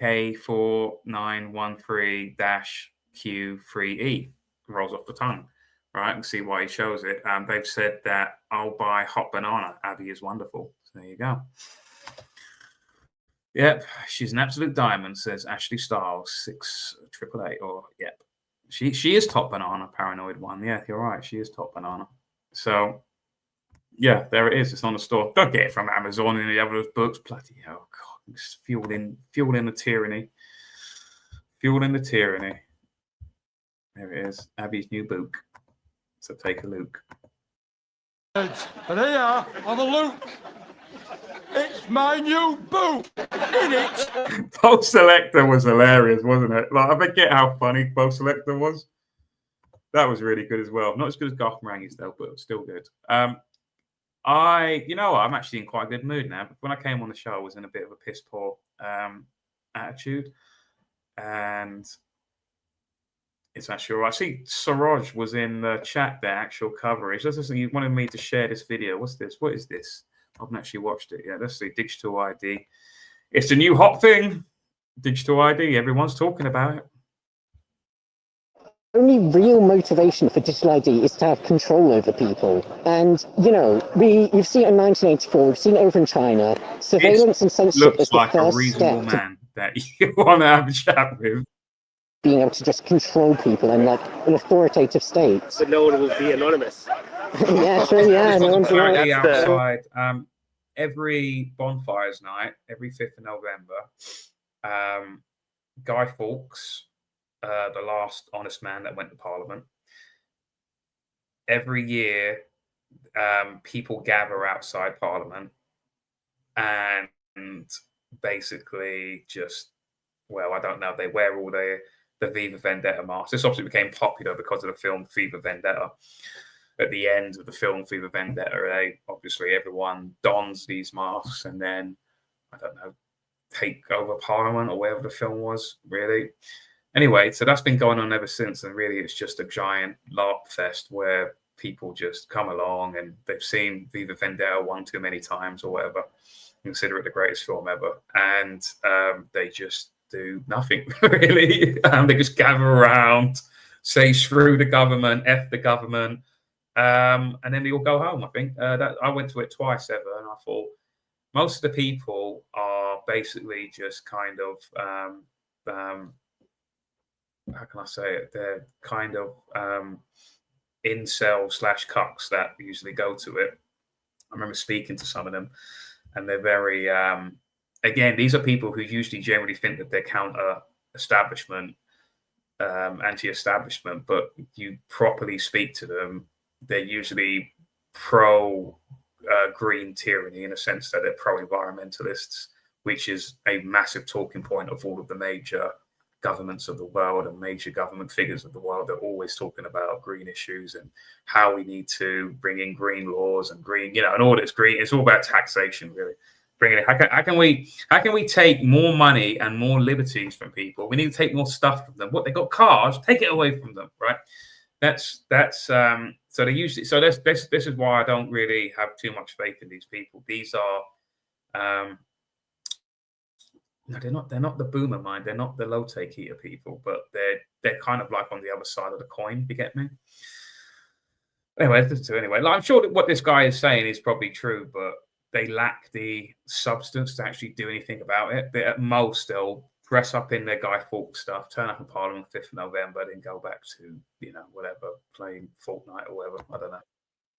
K4913-Q3E. Rolls off the tongue, right? And see why he shows it. They've said that I'll buy Hot Banana. Abi is wonderful. So there you go. Yep, she's an absolute diamond, says Ashley Styles, 6888. Or yep. She is top banana, paranoid one. Yeah, you're right. She is top banana. So, yeah, there it is. It's on the store. Don't get it from Amazon and the other books. Bloody hell, God, it's fueling the tyranny. Fueling the tyranny. There it is. Abby's new book. So take a look. And here on the look. It's my new book, isn't it? Post Selector was hilarious, wasn't it? Like, I forget how funny Post Selector was. That was really good as well. Not as good as Garth Marenghi's though, but still good. I'm actually in quite a good mood now. When I came on the show, I was in a bit of a piss poor attitude, and it's actually all right. I see Siraj was in the chat there, actual coverage. You wanted me to share this video. What's this? What is this? I haven't actually watched it yet. Let's see. Digital ID. It's the new hot thing. Digital ID. Everyone's talking about it. Only real motivation for digital ID is to have control over people. And, you've seen it in 1984, we've seen it over in China. Surveillance and censorship is the like first a reasonable step man that you want to have a chat with. Being able to just control people in like an authoritative state. But no one will be anonymous. Yeah, true, yeah. No one's outside. Every bonfires night, every 5th of November, Guy Fawkes, the last honest man that went to Parliament, every year people gather outside Parliament and basically I don't know, they wear all the Viva Vendetta masks. This obviously became popular because of the film Viva Vendetta. At the end of the film Viva Vendetta, obviously everyone dons these masks and then, I don't know, take over Parliament or wherever the film was, really. Anyway, so that's been going on ever since, and really it's just a giant LARP fest where people just come along and they've seen Viva Vendetta one too many times or whatever, consider it the greatest film ever, and they just do nothing, really. They just gather around, say screw the government, F the government, and then they all go home, I think. I went to it twice ever, and I thought most of the people are basically just kind of, how can I say it? They're kind of incel / cucks that usually go to it. I remember speaking to some of them, and they're very, again, these are people who usually generally think that they're counter-establishment, anti-establishment, but you properly speak to them, they're usually pro-green tyranny in a sense that they're pro-environmentalists, which is a massive talking point of all of the major governments of the world and major government figures of the world. They're always talking about green issues and how we need to bring in green laws and green, and all that's green. It's all about taxation, really. Bringing it. How can we take more money and more liberties from people? We need to take more stuff from them. What, they got cars? Take it away from them, right? That's so they usually, so this is why I don't really have too much faith in these people. These are No, they're not. They're not the boomer mind. They're not the low take eater people, but they're kind of like on the other side of the coin. If you get me? Anyway, like, I'm sure that what this guy is saying is probably true, but they lack the substance to actually do anything about it. But at most, they'll dress up in their Guy Fawkes stuff, turn up in Parliament 5th of November, then go back to, whatever, playing Fortnite or whatever. I don't know.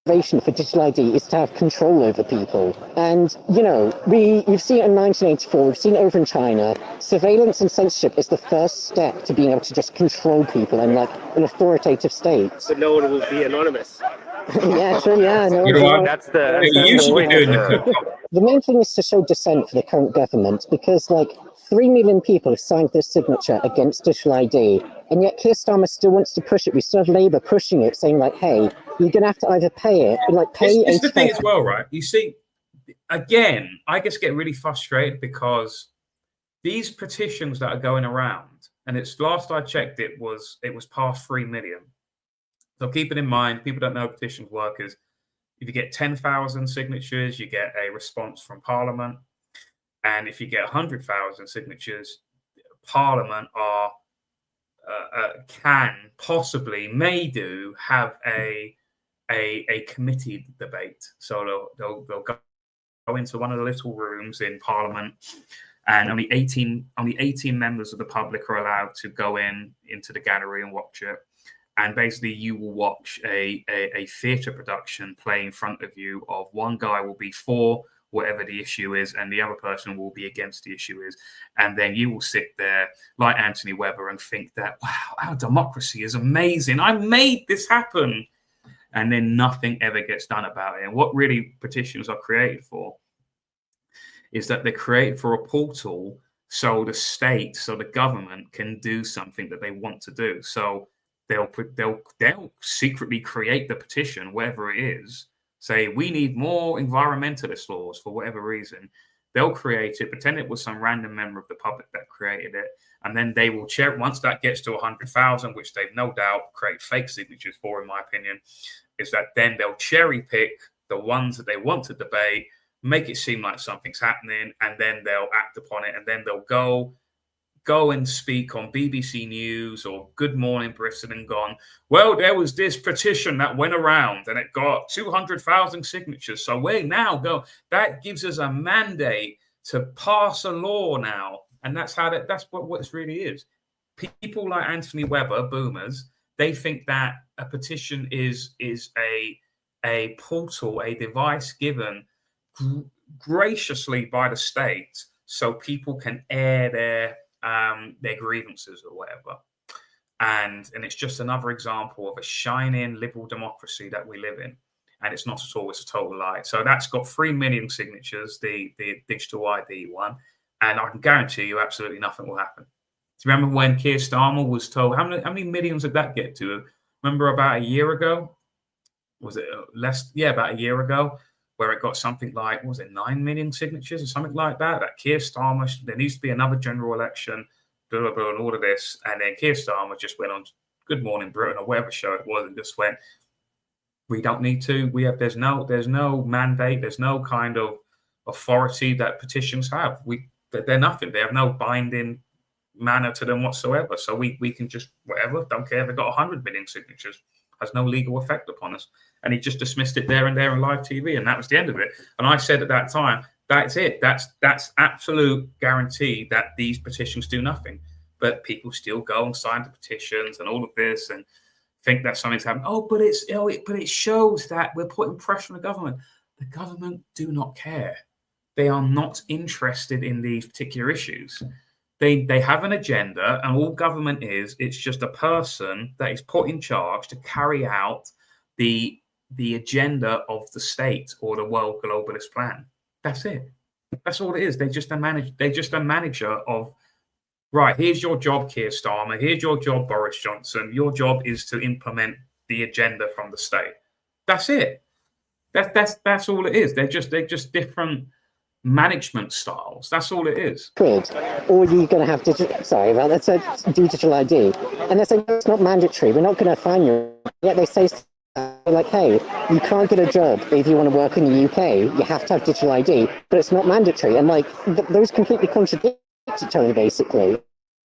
Motivation for digital ID is to have control over people. And, you've seen it in 1984, we've seen it over in China. Surveillance and censorship is the first step to being able to just control people in, like, an authoritative state. But no one will be anonymous. Yeah, true, yeah. No, that's the You should be doing The main thing is to show dissent for the current government, because, 3 million people have signed this signature against digital ID, and yet Keir Starmer still wants to push it. We still have Labour pushing it, saying, hey, you're going to have to either pay it, or, pay it's the thing as well, right? You see, again, I just get really frustrated because these petitions that are going around, and it's last I checked, it was past 3 million. So keep it in mind, people don't know petitions work is if you get 10,000 signatures, you get a response from Parliament. And if you get 100,000 signatures, Parliament may have a committee debate. So they'll go into one of the little rooms in Parliament, and only 18 members of the public are allowed to go into the gallery and watch it. And basically, you will watch a theatre production play in front of you of one guy will be for whatever the issue is, and the other person will be against the issue is. And then you will sit there like Anthony Webber and think that, wow, our democracy is amazing. I made this happen. And then nothing ever gets done about it. And what really petitions are created for is that they're created for a portal so the state, so the government can do something that they want to do. So they'll secretly create the petition, wherever it is, say, we need more environmentalist laws for whatever reason. They'll create it, pretend it was some random member of the public that created it. And then they will check, once that gets to 100,000, which they've no doubt create fake signatures for, in my opinion, is that then they'll cherry pick the ones that they want to debate, make it seem like something's happening, and then they'll act upon it. And then they'll go and speak on BBC News or Good Morning Britain and gone, well, there was this petition that went around and it got 200,000 signatures. So we now go, that gives us a mandate to pass a law now. And that's what it really is. People like Anthony Webber, boomers, they think that a petition is a portal, a device given graciously by the state so people can air their grievances or whatever. And it's just another example of a shining liberal democracy that we live in. And it's not at all, it's a total lie. So that's got 3 million signatures, the digital ID one. And I can guarantee you absolutely nothing will happen. Do you remember when Keir Starmer was told, how many millions did that get to? Remember about a year ago? Was it less? Yeah, about a year ago, where it got something like, was it 9 million signatures or something like that? That Keir Starmer, there needs to be another general election, blah, blah, blah, and all of this. And then Keir Starmer just went on Good Morning Britain or whatever show it was and just went, we don't need to. There's no mandate. There's no kind of authority that petitions have. They're nothing. They have no binding manner to them whatsoever. So we can just, whatever, don't care. They've got 100 million signatures. Has no legal effect upon us. And he just dismissed it there and there on live TV. And that was the end of it. And I said at that time, that's it. That's absolute guarantee that these petitions do nothing. But people still go and sign the petitions and all of this and think that something's happening. But it shows that we're putting pressure on the government. The government do not care. They are not interested in these particular issues. They have an agenda, and all government it's just a person that is put in charge to carry out the agenda of the state or the world globalist plan. That's it. That's all it is. They're just a manager of, right, here's your job, Keir Starmer. Here's your job, Boris Johnson. Your job is to implement the agenda from the state. That's it. That's all it is. They're just different management styles. That's all it is. Or you're going to have digital ID. And they say, no, it's not mandatory. We're not going to fine you. Yet they say, like, hey, you can't get a job if you want to work in the UK. You have to have digital ID, but it's not mandatory. And those completely contradict each other, basically.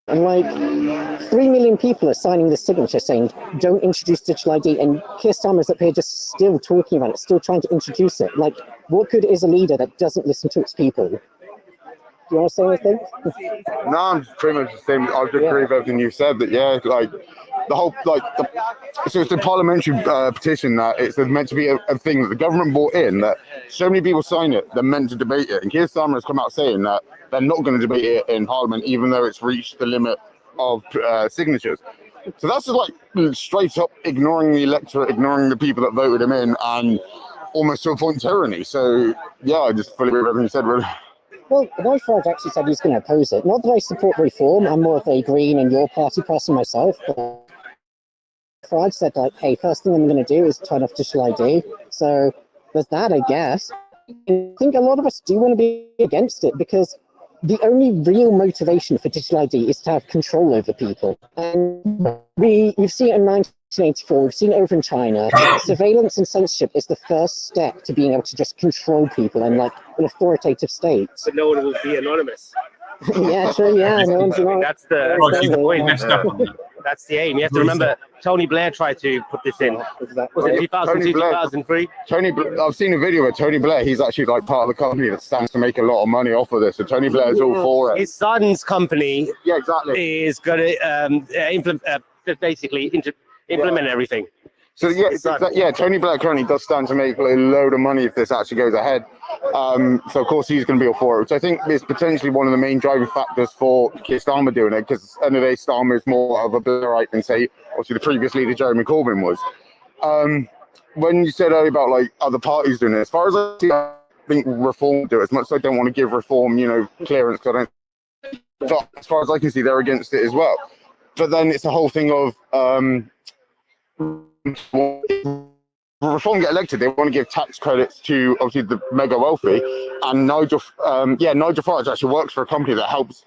And like 3 million people are signing the signature saying, don't introduce digital ID. And Keir Starmer's up here just still talking about it, still trying to introduce it. Like, what good is a leader that doesn't listen to its people? Do you want to say anything? No, I'm pretty much the same. I just agree with everything you said. That yeah, like the whole so it's a parliamentary petition that it's meant to be a thing that the government brought in. That so many people sign it, they're meant to debate it. And Keir Starmer has come out saying that they're not going to debate it in Parliament, even though it's reached the limit of signatures. So that's just like straight up ignoring the electorate, ignoring the people that voted him in, and almost to a point tyranny. So yeah, I just fully agree with everything you said, really. Well, Nigel Farage actually said he's going to oppose it. Not that I support reform. I'm more of a Green and your party person myself. But Farage said, like, hey, first thing I'm going to do is turn off digital ID. So there's that, I guess. I think a lot of us do want to be against it because the only real motivation for digital ID is to have control over people. And we've seen it in 1984, we've seen it over in China. Surveillance and censorship is the first step to being able to just control people and like an authoritative state. But no one will be anonymous. Yeah, true, yeah. No one's That's the point. That's the aim. You have to remember, Tony Blair tried to put this in. Was it 2002, 2003? I've seen a video of Tony Blair. He's actually like part of the company that stands to make a lot of money off of this. So Tony Blair's all for it. His son's company, yeah, exactly, is going to implement everything. So yeah, Tony Blair currently does stand to make a load of money if this actually goes ahead. So of course he's going to be all for it, which I think is potentially one of the main driving factors for Keir Starmer doing it, because at the end of the day, Starmer is more of a Blairite than say obviously the previous leader Jeremy Corbyn was. When you said earlier about like other parties doing it, as far as I see, I think Reform do it. As much as I don't want to give Reform, clearance, because I don't. But as far as I can see, they're against it as well. But then it's a whole thing of. Reform get elected, they want to give tax credits to obviously the mega wealthy, and Nigel Farage actually works for a company that helps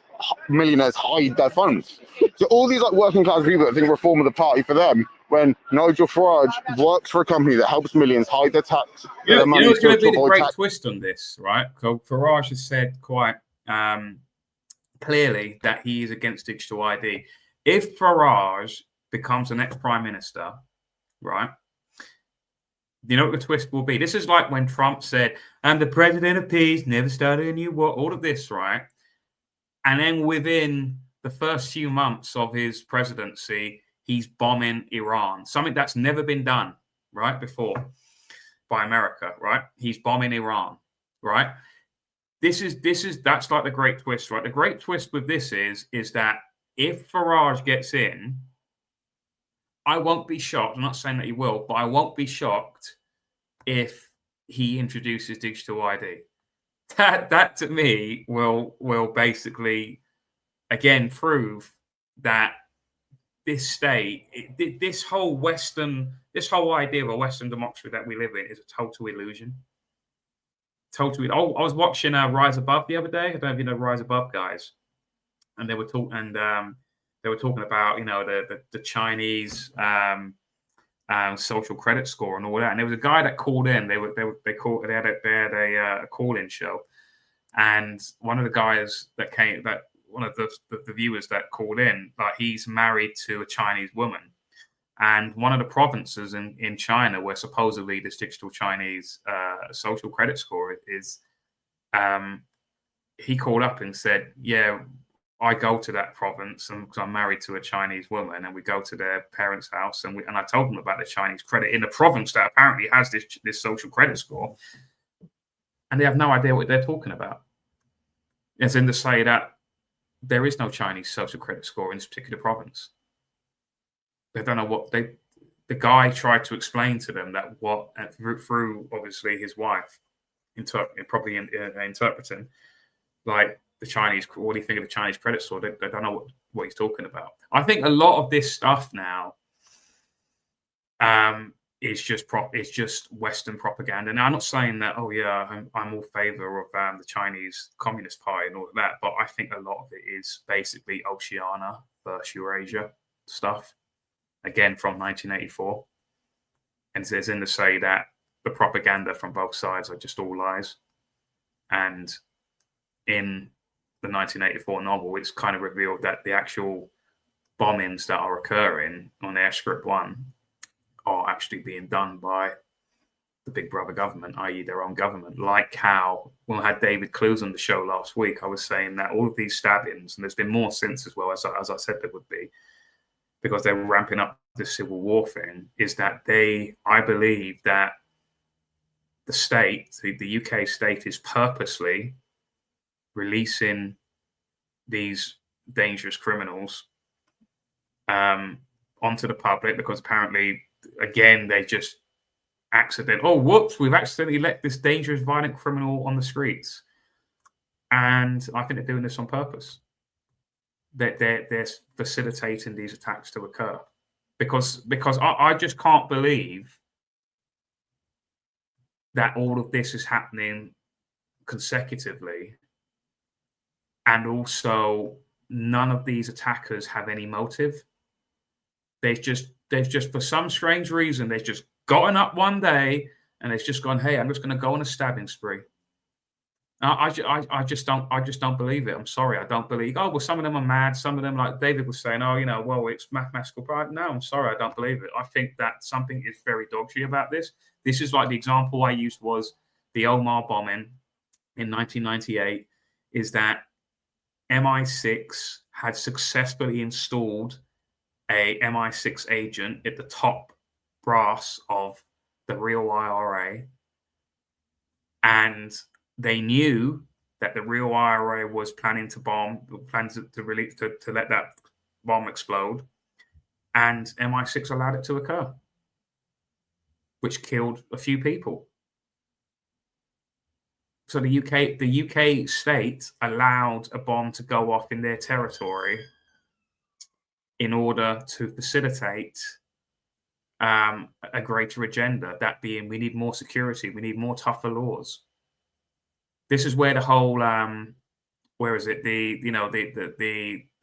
millionaires hide their funds. So all these like working class people that think Reform are the party for them, when Nigel Farage works for a company that helps millions hide their tax. There's going to be the great twist on this, right? So Farage has said quite clearly that he is against digital ID. If Farage becomes the next prime minister, right? You know what the twist will be? This is like when Trump said, I'm the president of peace, never started a new war, all of this, right? And then within the first few months of his presidency, he's bombing Iran, something that's never been done, right, before by America, right? He's bombing Iran, right? That's like the great twist, right? The great twist with this is that if Farage gets in, I won't be shocked. I'm not saying that he will, but I won't be shocked if he introduces digital ID. That to me will basically again prove that this state, this whole idea of a Western democracy that we live in is a total illusion. Totally. Oh, I was watching Rise Above the other day. I don't know if you know Rise Above, guys, and they were talking about the Chinese social credit score and all that. And there was a guy that called in. They had a call-in show, and one of the guys one of the viewers that called in, like, he's married to a Chinese woman, and one of the provinces in China where supposedly this digital Chinese social credit score is, he called up and said, yeah, I go to that province and because I'm married to a Chinese woman, and we go to their parents' house, and I told them about the Chinese credit in the province that apparently has this social credit score, and they have no idea what they're talking about. As in to say that there is no Chinese social credit score in this particular province. They don't know what the guy tried to explain to them that through obviously his wife, interpreting, like, the Chinese, what do you think of the Chinese credit score? They don't know what he's talking about. I think a lot of this stuff now is just Western propaganda. Now, I'm not saying that, oh yeah, I'm all favor of the Chinese Communist Party and all of that, but I think a lot of it is basically Oceania versus Eurasia stuff, again from 1984. And there's in to say that the propaganda from both sides are just all lies. And in the 1984 novel, it's kind of revealed that the actual bombings that are occurring on Airstrip 1 are actually being done by the Big Brother government, i.e. their own government. Like how, when I had David Clues on the show last week, I was saying that all of these stabbings, and there's been more since as well, as I said there would be, because they're ramping up the civil war thing, is that I believe that the state, the UK state, is purposely releasing these dangerous criminals onto the public, because apparently, again, they just we've accidentally let this dangerous, violent criminal on the streets. And I think they're doing this on purpose. They're facilitating these attacks to occur. Because I just can't believe that all of this is happening consecutively. And also, none of these attackers have any motive. They've just, for some strange reason, they've just gotten up one day and they've just gone, hey, I'm just going to go on a stabbing spree. I just don't believe it. I'm sorry, I don't believe. Oh, well, some of them are mad. Some of them, like David was saying, it's mathematical pride. No, I'm sorry, I don't believe it. I think that something is very dodgy about this. This is like the example I used was the Omar bombing in 1998. Is that MI6 had successfully installed a MI6 agent at the top brass of the real IRA, and they knew that the real IRA was planning to bomb, plans to release to let that bomb explode, and MI6 allowed it to occur, which killed a few people. So the UK state allowed a bomb to go off in their territory in order to facilitate a greater agenda, that being we need more security, we need more tougher laws. This is where the whole the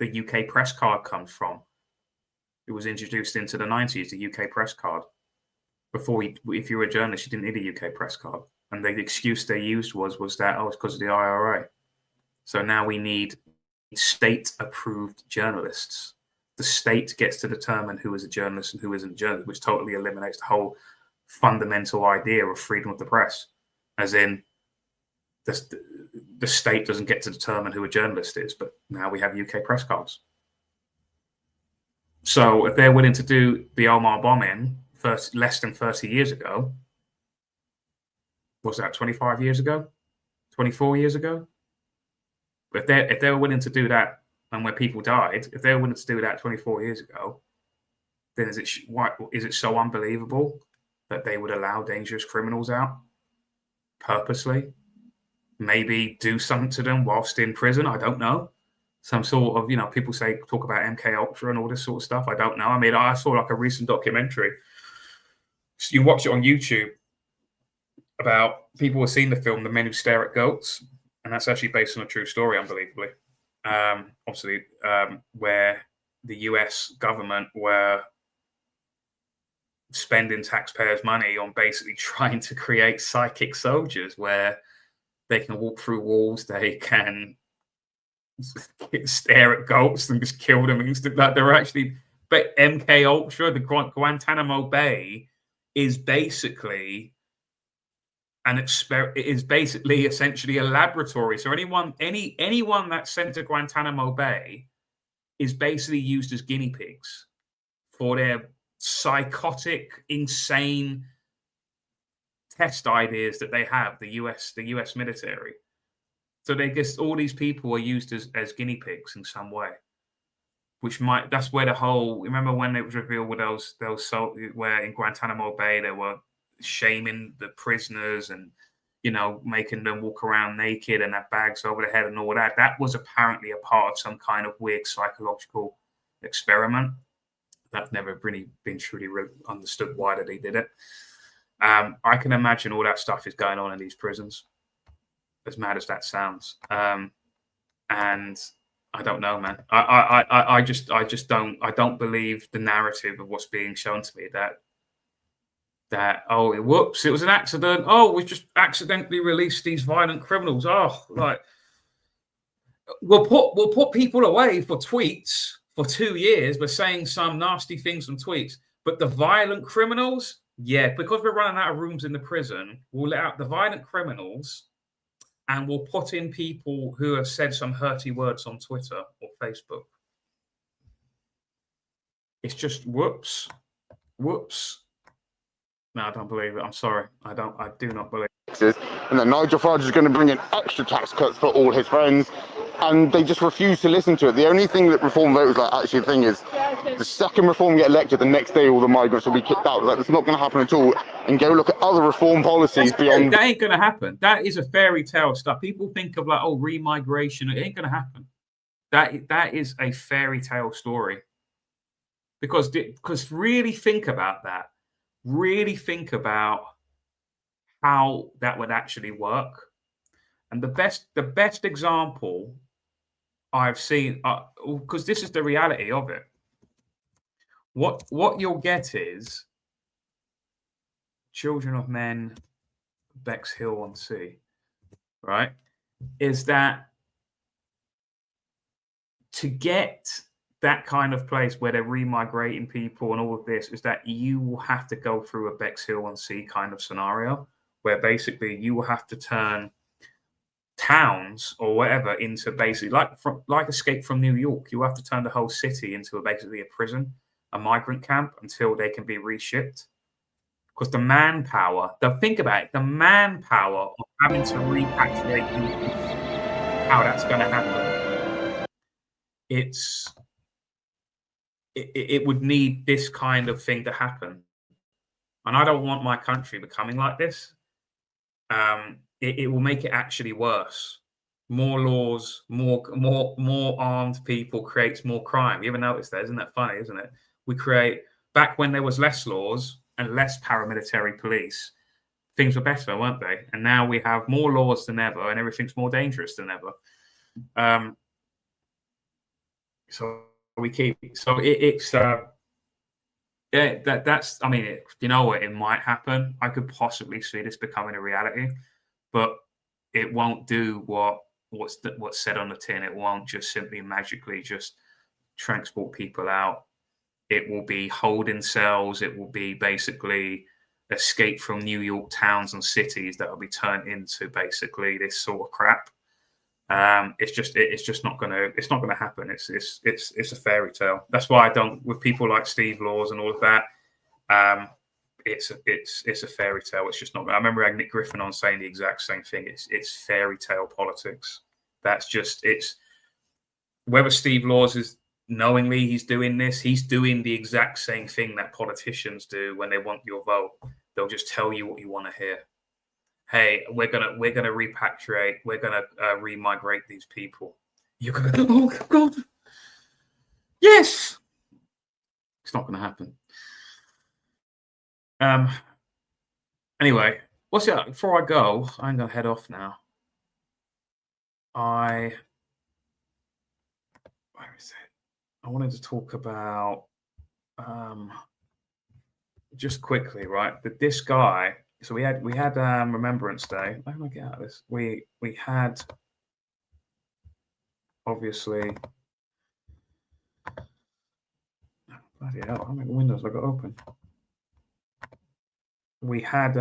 UK press card comes from. It was introduced into the 90s, the UK press card. Before, if you were a journalist, you didn't need a UK press card, and the excuse they used was that it's because of the IRA. So now we need state-approved journalists. The state gets to determine who is a journalist and who isn't a journalist, which totally eliminates the whole fundamental idea of freedom of the press, as in the state doesn't get to determine who a journalist is, but now we have UK press cards. So if they're willing to do the Omar bombing less than 30 years ago, was that 25 years ago, 24 years ago? But if they were willing to do that, and where people died, if they were willing to do that 24 years ago, then is it so unbelievable that they would allow dangerous criminals out purposely? Maybe do something to them whilst in prison. I don't know. Some sort of, people talk about MK Ultra and all this sort of stuff. I don't know. I mean, I saw like a recent documentary. So you watch it on YouTube about people who have seen the film The Men Who Stare at Goats, and that's actually based on a true story, unbelievably. Obviously, where the US government were spending taxpayers' money on basically trying to create psychic soldiers where they can walk through walls, they can stare at goats and just kill them instantly. Like they're actually, but MK Ultra, the Guantanamo Bay, is basically essentially a laboratory. So anyone that's sent to Guantanamo Bay is basically used as guinea pigs for their psychotic, insane test ideas that they have. The US military. So all these people are used as guinea pigs in some way, that's where the whole. Remember when it was revealed with those where in Guantanamo Bay they were shaming the prisoners and making them walk around naked and have bags over their head and all that. That was apparently a part of some kind of weird psychological experiment. That's never really been truly understood why they did it. I can imagine all that stuff is going on in these prisons, as mad as that sounds. And I don't know, man. I just don't believe the narrative of what's being shown to me that whoops, it was an accident. Oh, we just accidentally released these violent criminals. Oh, like we'll put people away for tweets for 2 years. We're saying some nasty things from tweets, but the violent criminals, yeah, because we're running out of rooms in the prison, we'll let out the violent criminals, and we'll put in people who have said some hurty words on Twitter or Facebook. It's just whoops. No, I don't believe it. I'm sorry. I do not believe it. And then Nigel Farage is going to bring in extra tax cuts for all his friends, and they just refuse to listen to it. The only thing that reform voters like actually think is the second reform get elected, the next day all the migrants will be kicked out. Like, that's not going to happen at all. And go look at other reform policies beyond. That ain't going to happen. That is a fairy tale stuff. People think of like, oh, remigration. It ain't going to happen. That is a fairy tale story. Because really think about that. Really think about how that would actually work. And the best example I've seen, because this is the reality of it. What you'll get is Children of Men, Bexhill-on-Sea, right? Is that to get that kind of place where they're remigrating people and all of this, is that you will have to go through a Bexhill-on-Sea kind of scenario where basically you will have to turn towns or whatever into basically like Escape from New York. You have to turn the whole city into basically a prison, a migrant camp, until they can be reshipped. Because the manpower, think about it, the manpower of having to repatriate people, how that's going to happen. It would need this kind of thing to happen. And I don't want my country becoming like this. It will make it actually worse. More laws, more armed people creates more crime. You ever notice that? Isn't that funny, isn't it? We create, back when there was less laws and less paramilitary police, things were better, weren't they? And now we have more laws than ever and everything's more dangerous than ever. So we keep, so it's yeah, that's, I mean, you know what, it might happen. I could possibly see this becoming a reality, but it won't do what's said on the tin. It won't just simply magically just transport people out. It will be holding cells. It will be basically Escape from New York towns and cities that will be turned into basically this sort of crap. It's just not gonna happen. It's a fairy tale. That's why I don't, with people like Steve Laws and all of that. It's a fairy tale. It's just not. I remember I had Nick Griffin on saying the exact same thing. It's fairy tale politics. That's just, it's whether Steve Laws is knowingly he's doing this, he's doing the exact same thing that politicians do when they want your vote. They'll just tell you what you want to hear. Hey, we're gonna repatriate, we're gonna remigrate these people. You're gonna go, oh God, yes. It's not gonna happen. Anyway, what's it? Before I go, I'm gonna head off now. Where is it? I wanted to talk about just quickly, right? That this guy. So we had Remembrance Day. How do I get out of this? We had obviously. Bloody hell! How many windows have I got open? We had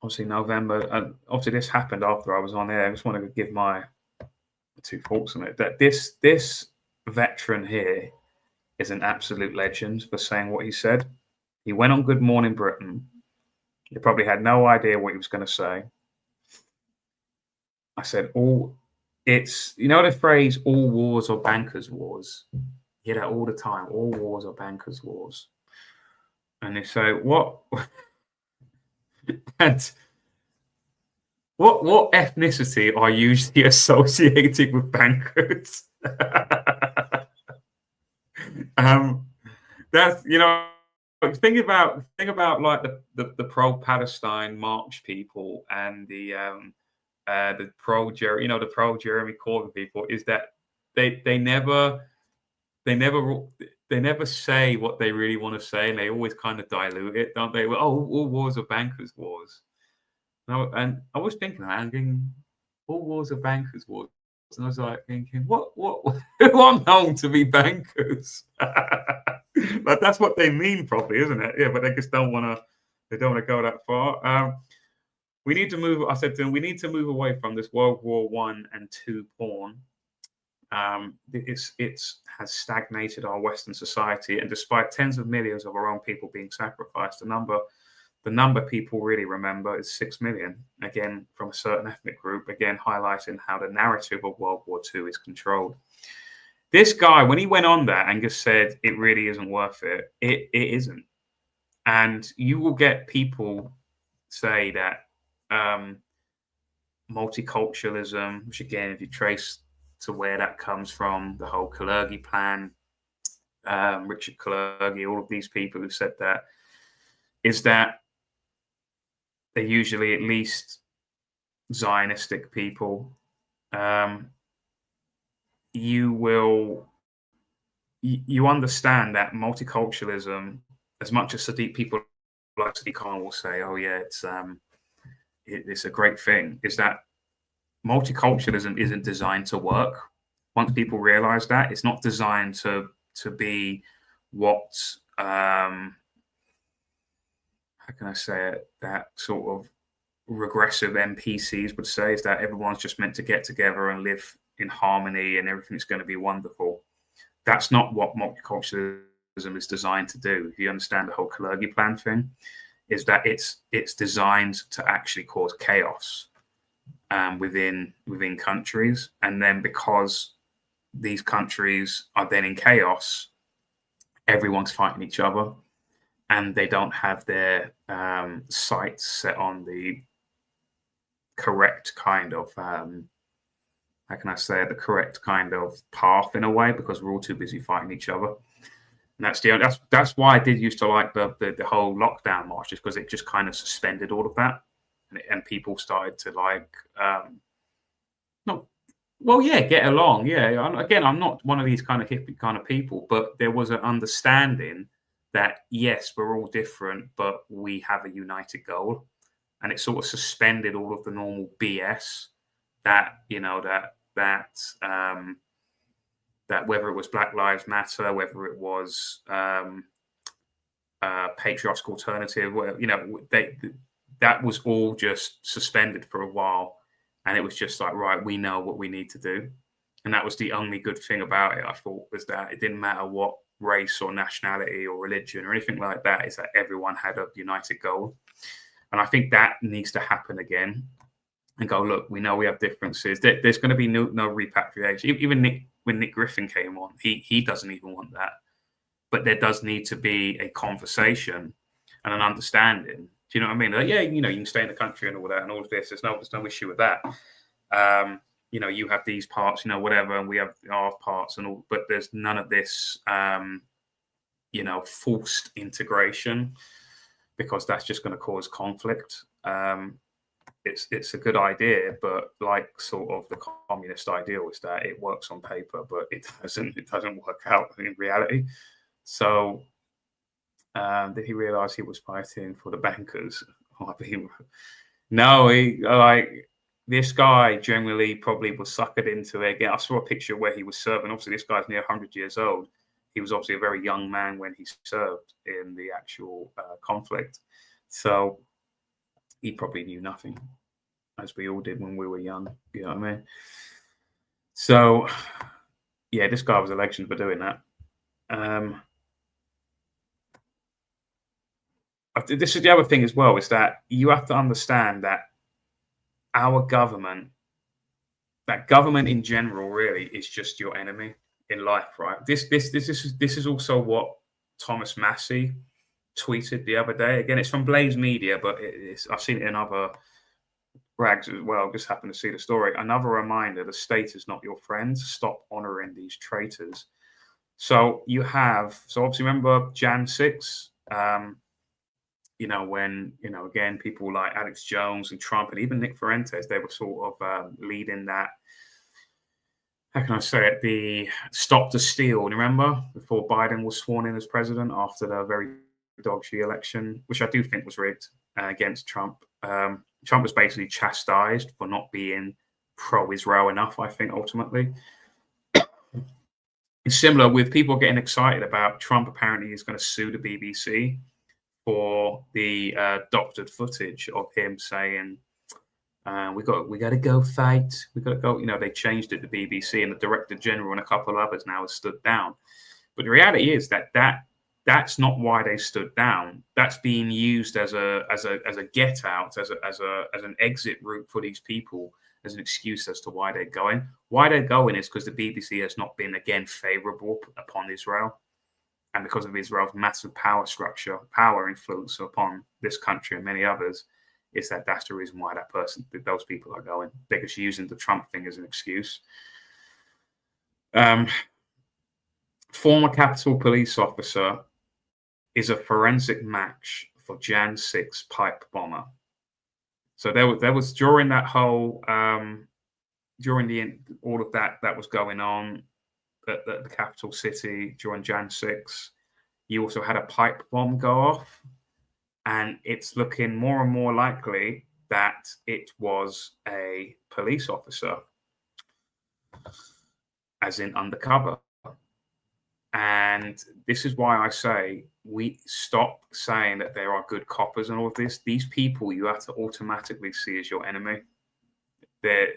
obviously November, and obviously this happened after I was on air. I just wanted to give my 2 thoughts on it. That this veteran here is an absolute legend for saying what he said. He went on Good Morning Britain. He probably had no idea what he was going to say. I said, it's, you know the phrase, all wars are bankers' wars? You hear that all the time, all wars are bankers' wars. And they say, what? And what ethnicity are usually associated with bankers? That's, you know, think about like the pro-Palestine March people and the pro-Jeremy Corbyn people, is that they never say what they really want to say, and they always kind of dilute it, don't they? Well, oh, all wars are bankers' wars. No, and I was thinking, all wars are bankers' wars. And I was like thinking, what who are known to be bankers? But that's what they mean, probably, isn't it? Yeah, but they just don't want to. They don't want to go that far. We need to move. I said to them, we need to move away from this World War One and Two porn. It has stagnated our Western society, and despite tens of millions of our own people being sacrificed, the number people really remember is 6 million, again, from a certain ethnic group, again, highlighting how the narrative of World War II is controlled. This guy, when he went on that and just said, it really isn't worth it, it isn't. And you will get people say that multiculturalism, which again, if you trace to where that comes from, the whole Kalergi plan, Richard Kalergi, all of these people who said that, is that they're usually at least Zionistic people. You understand that multiculturalism, as much as people like Sadiq Khan will say, oh yeah, it's a great thing, is that multiculturalism isn't designed to work. Once people realize that, it's not designed to be what how can I say it, that sort of regressive NPCs would say, is that everyone's just meant to get together and live in harmony and everything's going to be wonderful. That's not what multiculturalism is designed to do. If you understand the whole Kalergi plan thing, is that it's designed to actually cause chaos within countries. And then because these countries are then in chaos, everyone's fighting each other, and they don't have their sights set on the correct kind of how can I say it, the correct kind of path in a way, because we're all too busy fighting each other. And that's why I did used to like the whole lockdown march, just because it just kind of suspended all of that, and people started to like get along. Yeah, again, I'm not one of these kind of hippie kind of people, but there was an understanding that yes, we're all different, but we have a united goal, and it sort of suspended all of the normal BS that that whether it was Black Lives Matter, whether it was patriotic alternative, that was all just suspended for a while, and it was just like, right, we know what we need to do, and that was the only good thing about it. I thought was that it didn't matter what race or nationality or religion or anything like that, is that everyone had a united goal. And I think that needs to happen again, and go, look, we know we have differences. There's going to be no repatriation. Even when Nick Griffin came on, he doesn't even want that. But there does need to be a conversation and an understanding. Do you know what I mean? Like, yeah, you can stay in the country and all that and all of this. There's no issue with that. You have these parts, whatever, and we have our parts and all, but there's none of this, forced integration, because that's just going to cause conflict. It's a good idea, but like sort of the communist ideal is that it works on paper, but it doesn't work out in reality. So did he realize he was fighting for the bankers? No, this guy generally probably was suckered into it. Again, I saw a picture where he was serving. Obviously, this guy's near 100 years old. He was obviously a very young man when he served in the actual conflict. So he probably knew nothing, as we all did when we were young. You know what I mean? So, yeah, this guy was elected for doing that. This is the other thing as well, is that you have to understand that our government, that government in general, really is just your enemy in life, right? This is also what Thomas Massey tweeted the other day. Again, it's from Blaze Media, but I've seen it in other rags as well. Just happened to see the story. Another reminder: the state is not your friend. Stop honoring these traitors. So obviously remember Jan 6. When again, people like Alex Jones and Trump and even Nick Fuentes, they were sort of leading that. How can I say it? The stop the steal. Remember, before Biden was sworn in as president after the very dodgy election, which I do think was rigged against Trump. Trump was basically chastised for not being pro-Israel enough, I think, ultimately. It's similar with people getting excited about Trump apparently is going to sue the BBC for the doctored footage of him saying, we got to go fight. We got to go. You know, they changed it to BBC, and the Director General and a couple of others now have stood down. But the reality is that's not why they stood down. That's being used as a get out, as an exit route for these people, as an excuse as to why they're going. Why they're going is because the BBC has not been again favourable upon Israel, and because of Israel's massive power structure, power influence upon this country and many others. Is that's the reason why those people are going. They're just using the Trump thing as an excuse. Former Capitol Police officer is a forensic match for Jan 6 pipe bomber. So there was during that whole all of that was going on at the capital city during Jan 6. You also had a pipe bomb go off. And it's looking more and more likely that it was a police officer, as in undercover. And this is why I say we stop saying that there are good coppers and all of this. These people you have to automatically see as your enemy. They're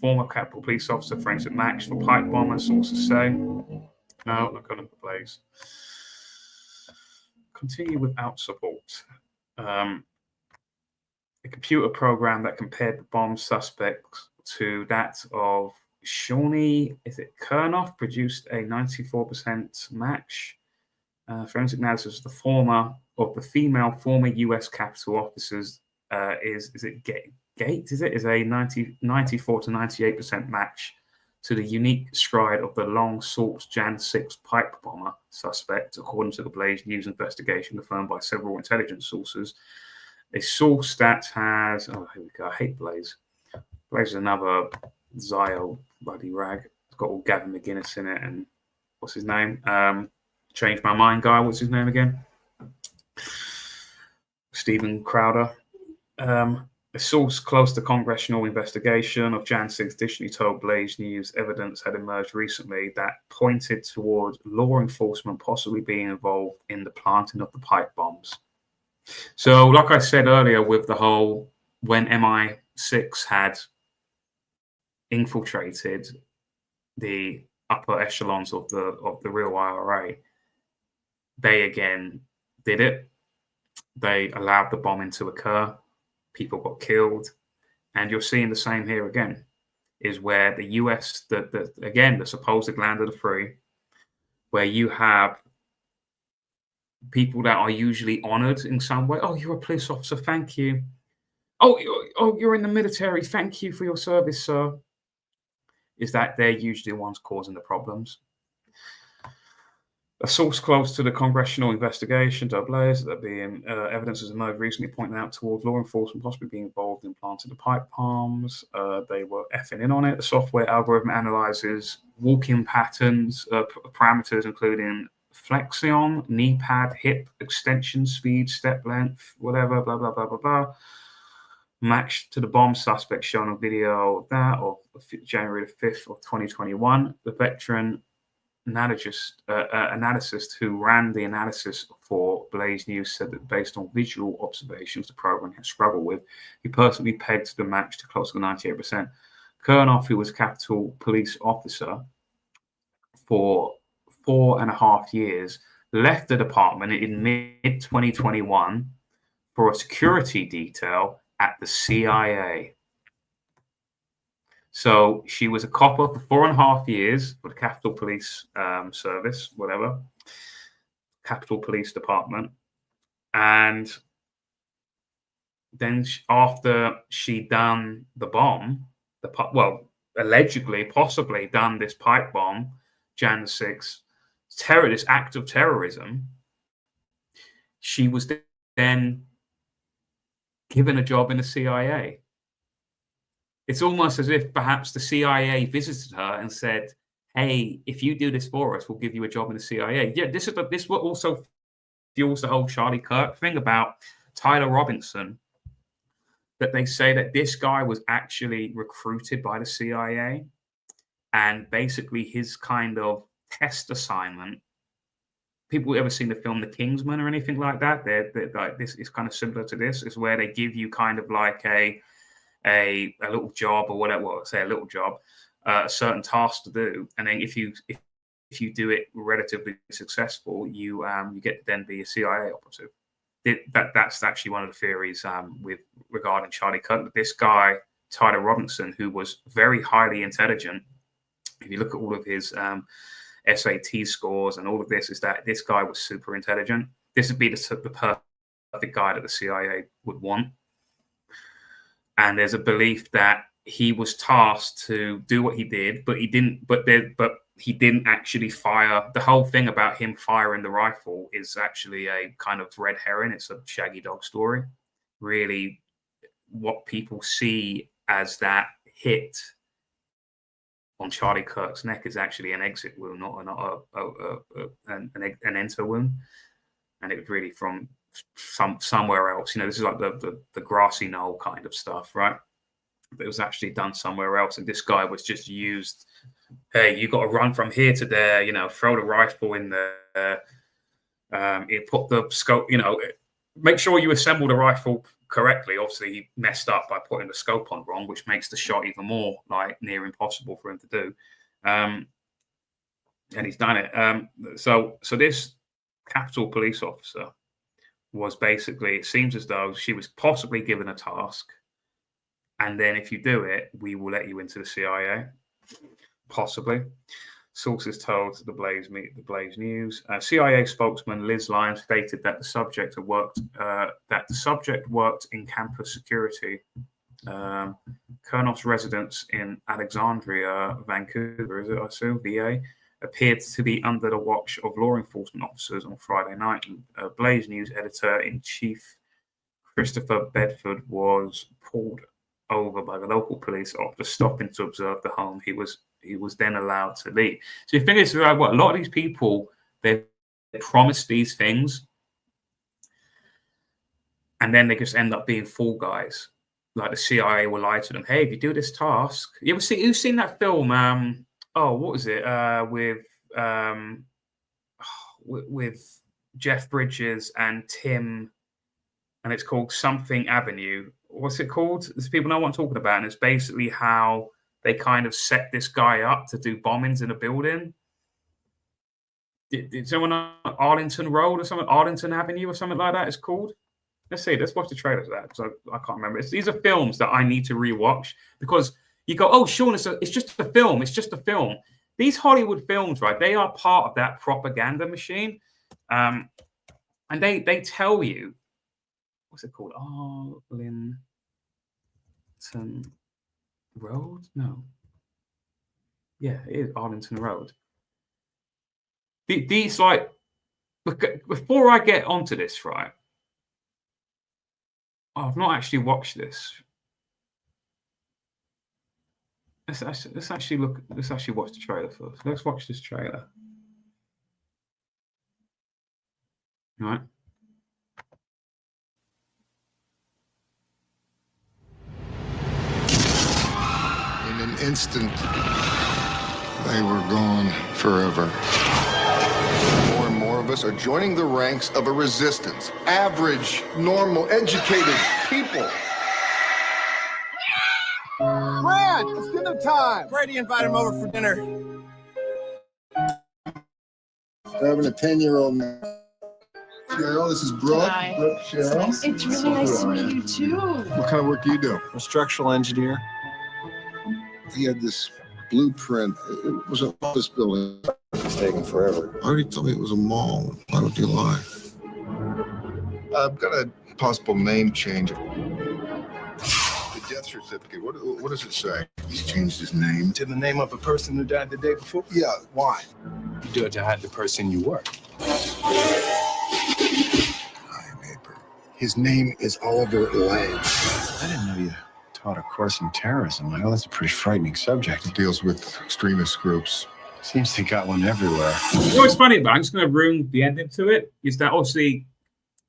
former Capitol Police officer, forensic match for pipe bomber, sources say. No, not going to place. Continue without support. A computer program that compared the bomb suspects to that of Shawnee, is it Kernoff, produced a 94% match. Forensic analysis of the female former U.S. Capitol officers is it Gate? Is a 94 to 98% match to the unique stride of the long-sought Jan 6 pipe bomber suspect, according to the Blaze News investigation confirmed by several intelligence sources. A source that has... Oh, here we go. I hate Blaze. Blaze is another Zio bloody rag. It's got all Gavin McGuinness in it and... What's his name? Changed my mind guy. What's his name again? Stephen Crowder. A source close to congressional investigation of Jan 6 additionally told Blaze News evidence had emerged recently that pointed toward law enforcement possibly being involved in the planting of the pipe bombs. So, like I said earlier, with the whole when MI6 had infiltrated the upper echelons of the real IRA, they again did it. They allowed the bombing to occur. People got killed, and you're seeing the same here again. Is where the US, the supposed land of the free, where you have people that are usually honored in some way. Oh, you're a police officer, thank you. Oh, you're in the military, thank you for your service, sir. Is that they're usually the ones causing the problems. A source close to the congressional investigation, Blaze, that being evidence has emerged recently pointing out towards law enforcement possibly being involved in planting the pipe bombs. They were effing in on it. The software algorithm analyzes walking patterns, parameters including flexion, knee pad, hip extension, speed, step length, whatever, blah, blah, blah, blah, blah. Matched to the bomb suspect shown on video of that of January the 5th of 2021. The veteran analyst who ran the analysis for Blaze News said that based on visual observations the program has struggled with, he personally pegged the match to close to 98%. Kernoff, who was Capitol Police officer for 4.5 years, left the department in mid-2021 for a security detail at the CIA. So she was a copper for 4.5 years for the Capitol Police Service, whatever, Capitol Police Department. And then after she done the bomb, allegedly, possibly done this pipe bomb, Jan 6, this act of terrorism, she was then given a job in the CIA. It's almost as if perhaps the CIA visited her and said, hey, if you do this for us, we'll give you a job in the CIA. Yeah, this will also fuels the whole Charlie Kirk thing about Tyler Robinson that they say that this guy was actually recruited by the CIA, and basically his kind of test assignment. People ever seen the film The Kingsman or anything like that? They're like, this is kind of similar to this. Is where they give you kind of like a little job or whatever. Well, say a little job, a certain task to do, and then if you do it relatively successful, you get to then be a CIA operative. That's actually one of the theories with regarding Charlie Kirk. This guy Tyler Robinson, who was very highly intelligent. If you look at all of his SAT scores and all of this, is that this guy was super intelligent. This would be the perfect guy that the CIA would want. And there's a belief that he was tasked to do what he did, but he didn't. But he didn't actually fire. The whole thing about him firing the rifle is actually a kind of red herring. It's a Shaggy Dog story. Really, what people see as that hit on Charlie Kirk's neck is actually an exit wound, not an enter wound, and it was really from somewhere else. You know, this is like the grassy knoll kind of stuff, right? But it was actually done somewhere else, and this guy was just used. Hey, you got to run from here to there. You know, throw the rifle in there. Put the scope. You know, make sure you assemble the rifle correctly. Obviously, he messed up by putting the scope on wrong, which makes the shot even more like near impossible for him to do. And he's done it. So this Capitol police officer was basically, it seems as though she was possibly given a task, and then if you do it, we will let you into the CIA. Possibly. Sources told the Blaze News. CIA spokesman Liz Lyons stated that the subject worked in campus security. Kernoff's residence in Alexandria, Vancouver, is it, I assume, VA, appeared to be under the watch of law enforcement officers on Friday night. Blaze News editor-in-chief Christopher Bedford was pulled over by the local police after stopping to observe the home. He was then allowed to leave. So you think it's like what a lot of these people, they promise these things and then they just end up being fool guys. Like the CIA will lie to them. Hey, if you do this task, you've seen that film? What was it? With Jeff Bridges and Tim, and it's called Something Avenue. What's it called? There's people know what I'm talking about, and it's basically how they kind of set this guy up to do bombings in a building. Did someone know Arlington Road or something? Arlington Avenue or something like that it's called? Let's see. Let's watch the trailer for that, because I can't remember. These are films that I need to rewatch, because you go, oh, Sean, it's just a film. It's just a film. These Hollywood films, right, they are part of that propaganda machine. And they tell you, what's it called? Arlington Road? No. Yeah, it is Arlington Road. These, like, before I get onto this, right, I've not actually watched this. Let's actually watch the trailer first. Let's watch this trailer. All right. In an instant, they were gone forever. More and more of us are joining the ranks of a resistance. Average, normal, educated people. Brad, it's dinner time. Brady invited him over for dinner. Having a 10-year-old now. Cheryl, this is Brooke. Hi. Brooke, Cheryl. It's really nice to meet you too. What kind of work do you do? I'm a structural engineer. He had this blueprint. It was an office building. It's taking forever. I already told me it was a mall. Why don't you lie? I've got a possible name change. The death certificate, what does it say? He's changed his name. To the name of a person who died the day before? Yeah, why? You do it to hide the person you were. Hi, neighbor. His name is Oliver Lang. I didn't know you taught a course in terrorism. I know that's a pretty frightening subject. It deals with extremist groups. Seems they got one everywhere. You know what's funny about it? I'm just going to ruin the ending to it. Is that obviously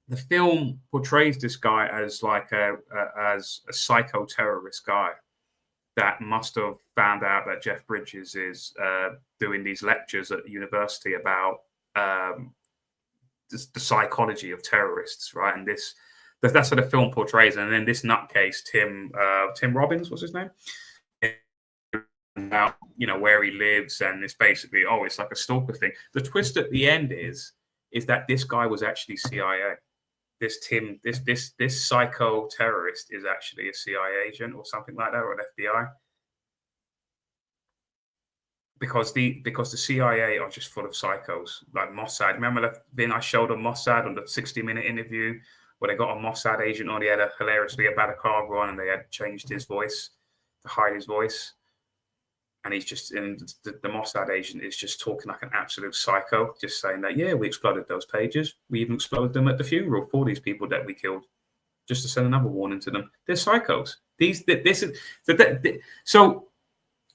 the film portrays this guy as like as a psycho terrorist guy that must have found out that Jeff Bridges is doing these lectures at the university about the psychology of terrorists, right? And that's what the film portrays. And then this nutcase, Tim Robbins, what's his name? About where he lives, and it's basically it's like a stalker thing. The twist at the end is that this guy was actually CIA. This psycho terrorist is actually a CIA agent or something like that, or an FBI. Because the CIA are just full of psychos, like Mossad. Remember then I showed a Mossad on the 60-minute interview where they got a Mossad agent on. He had a hilariously a balaclava on, and they had changed his voice to hide his voice. And he's just the Mossad agent is just talking like an absolute psycho, just saying that, yeah, we exploded those pages. We even exploded them at the funeral for these people that we killed, just to send another warning to them. They're psychos. So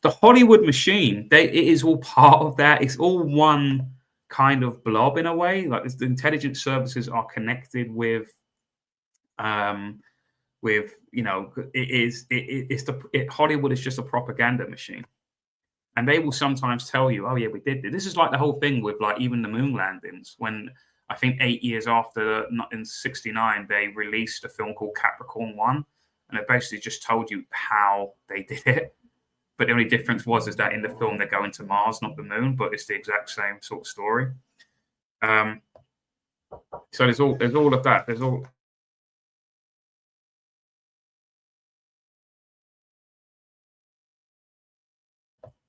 the Hollywood machine, it is all part of that. It's all one kind of blob in a way. Like the intelligence services are connected with Hollywood is just a propaganda machine. And they will sometimes tell you, oh, yeah, we did this. This is like the whole thing with like even the moon landings. When I think 8 years after, in 1969, they released a film called Capricorn 1. And it basically just told you how they did it. But the only difference is that in the film, they're going to Mars, not the moon. But it's the exact same sort of story. So there's all of that. There's all.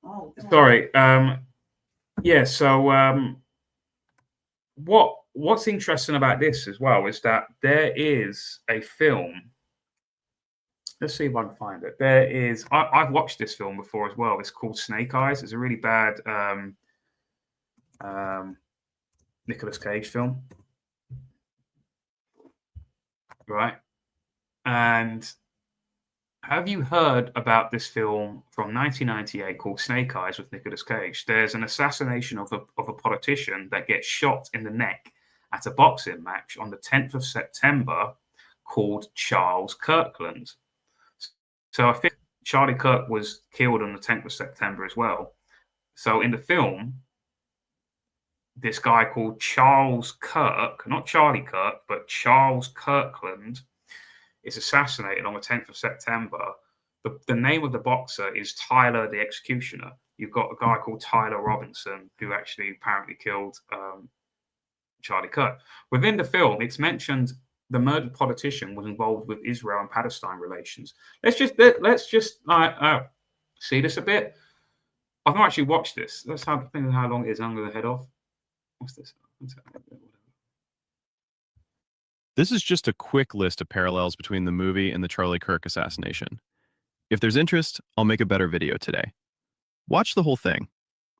Oh, sorry. Yeah. So what's interesting about this as well is that there is a film. Let's see if I can find it. There is. I've watched this film before as well. It's called Snake Eyes. It's a really bad Nicolas Cage film, right? And have you heard about this film from 1998 called Snake Eyes with Nicolas Cage? There's an assassination of a politician that gets shot in the neck at a boxing match on the 10th of September called Charles Kirkland. So I think Charlie Kirk was killed on the 10th of September as well. So in the film, this guy called Charles Kirk, not Charlie Kirk, but Charles Kirkland, is assassinated on the 10th of September. The name of the boxer is Tyler the Executioner. You've got a guy called Tyler Robinson who actually apparently killed Charlie Kirk. Within the film, it's mentioned the murdered politician was involved with Israel and Palestine relations. Let's just see this a bit. I've not actually watched this. Let's have a think of how long it is. I'm going to head off. What's this? This is just a quick list of parallels between the movie and the Charlie Kirk assassination. If there's interest, I'll make a better video today. Watch the whole thing,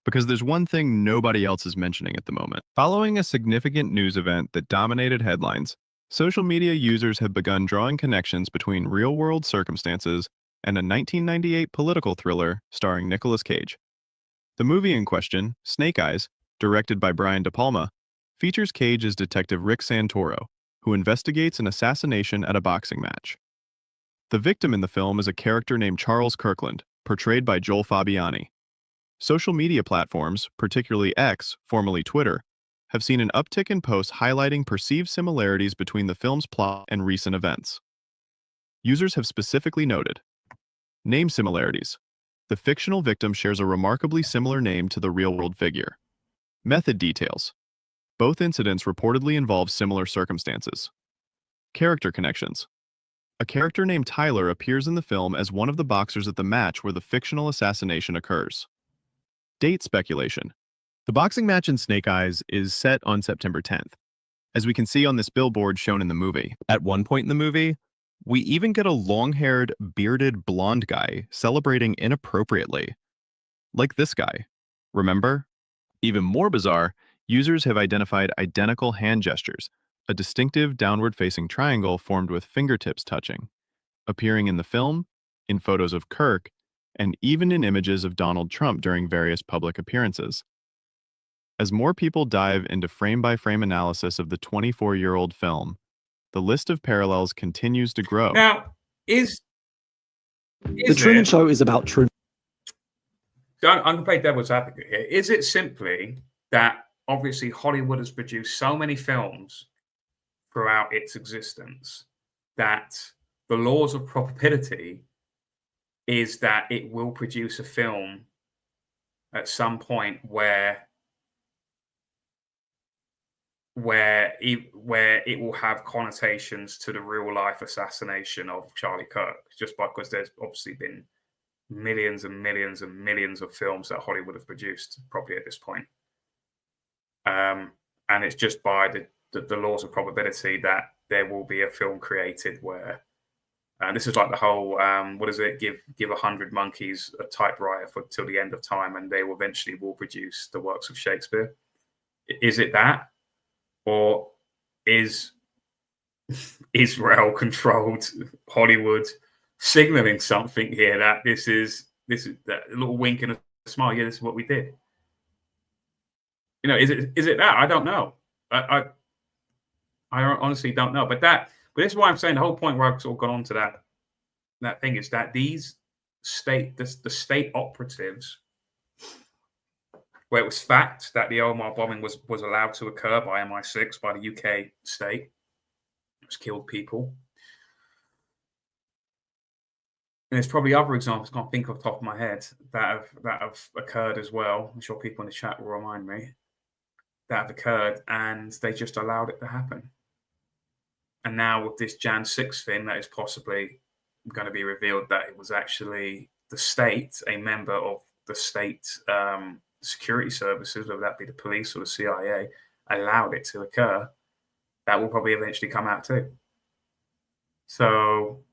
because there's one thing nobody else is mentioning at the moment. Following a significant news event that dominated headlines, social media users have begun drawing connections between real-world circumstances and a 1998 political thriller starring Nicolas Cage. The movie in question, Snake Eyes, directed by Brian De Palma, features Cage as Detective Rick Santoro, who investigates an assassination at a boxing match. The victim in the film is a character named Charles Kirkland, portrayed by Joel Fabiani. Social media platforms, particularly X, formerly Twitter, have seen an uptick in posts highlighting perceived similarities between the film's plot and recent events. Users have specifically noted name similarities. The fictional victim shares a remarkably similar name to the real-world figure. Method details. Both incidents reportedly involve similar circumstances. Character connections. A character named Tyler appears in the film as one of the boxers at the match where the fictional assassination occurs. Date speculation. The boxing match in Snake Eyes is set on September 10th, as we can see on this billboard shown in the movie. At one point in the movie, we even get a long-haired, bearded blonde guy celebrating inappropriately. Like this guy. Remember? Even more bizarre, users have identified identical hand gestures, a distinctive downward-facing triangle formed with fingertips touching, appearing in the film, in photos of Kirk, and even in images of Donald Trump during various public appearances. As more people dive into frame-by-frame analysis of the 24-year-old film, the list of parallels continues to grow. Now, is The Truman Show is about Truman. I'm going to play devil's advocate here. Is it simply that obviously Hollywood has produced so many films throughout its existence that the laws of probability is that it will produce a film at some point where it will have connotations to the real life assassination of Charlie Kirk, just because there's obviously been millions and millions and millions of films that Hollywood have produced probably at this point. And it's just by the laws of probability that there will be a film created where, and this is like the whole, what is it? Give 100 monkeys a typewriter till the end of time, and they will eventually produce the works of Shakespeare. Is it that, or is Israel-controlled Hollywood signaling something here that this is that little wink and a smile? Yeah, this is what we did. You know, is it that? I don't know. I honestly don't know. But this is why I'm saying the whole point where I've sort of gone on to that thing is that these the state operatives, where it was fact that the Omar bombing was allowed to occur by MI6, by the UK state, it's killed people. And there's probably other examples I can't think off the top of my head that have occurred as well. I'm sure people in the chat will remind me that have occurred, and they just allowed it to happen. And now with this Jan 6 thing, that is possibly going to be revealed that it was actually the state, a member of the state security services, whether that be the police or the CIA, allowed it to occur. That will probably eventually come out too. So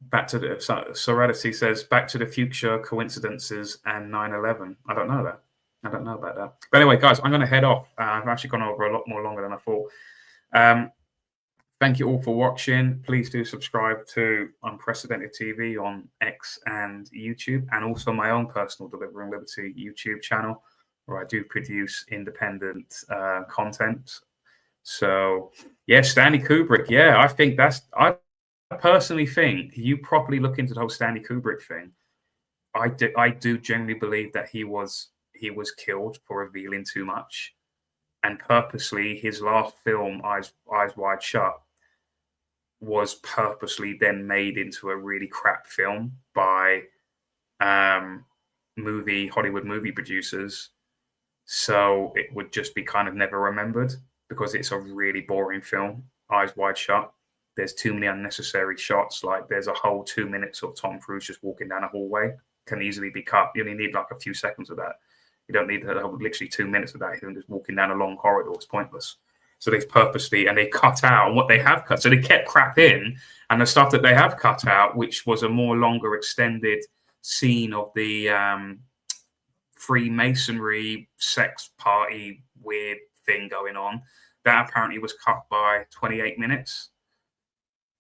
back to the Serenity says, Back to the Future, coincidences, and 9/11. I don't know that. I don't know about that. But anyway, guys, I'm going to head off. I've actually gone over a lot more longer than I thought. Thank you all for watching. Please do subscribe to Unprecedented TV on X and YouTube, and also my own personal Delivering Liberty YouTube channel, where I do produce independent content. So, yeah, Stanley Kubrick. Yeah, I think I personally think you properly look into the whole Stanley Kubrick thing. I do genuinely believe that he was killed for revealing too much, and purposely his last film, Eyes Wide Shut, was purposely then made into a really crap film by Hollywood movie producers, so it would just be kind of never remembered, because it's a really boring film, Eyes Wide Shut. There's too many unnecessary shots. Like there's a whole 2 minutes of Tom Cruise just walking down a hallway, can easily be cut. You only need like a few seconds of that. You don't need literally 2 minutes of that. You're just walking down a long corridor. It's pointless. So they've purposely, and they cut out what they have cut. So they kept crap in, and the stuff that they have cut out, which was a more longer extended scene of the Freemasonry sex party weird thing going on, that apparently was cut by 28 minutes.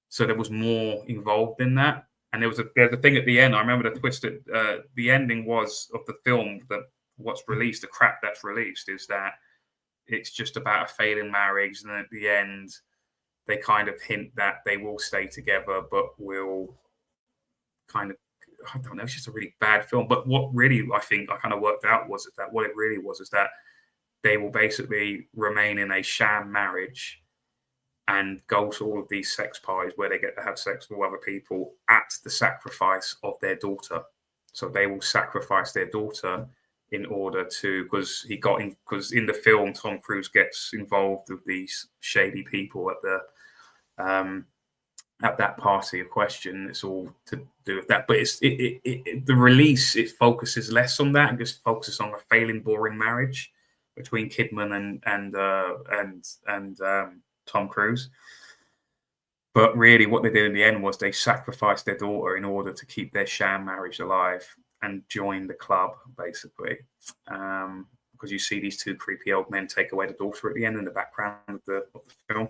So there was more involved in that. And there's a thing at the end. I remember the twist. The ending was of the film, that what's released, the crap that's released, is that it's just about a failing marriage, and at the end, they kind of hint that they will stay together, but will kind of, I don't know, it's just a really bad film. But what really I think I kind of worked out was that what it really was is that they will basically remain in a sham marriage and go to all of these sex parties where they get to have sex with other people at the sacrifice of their daughter. So they will sacrifice their daughter in order to, because in the film, Tom Cruise gets involved with these shady people at that party of question. It's all to do with that. But the release, it focuses less on that and just focuses on a failing, boring marriage between Kidman and Tom Cruise. But really what they did in the end was they sacrificed their daughter in order to keep their sham marriage alive and join the club, basically. Because you see these two creepy old men take away the daughter at the end in the background of the film.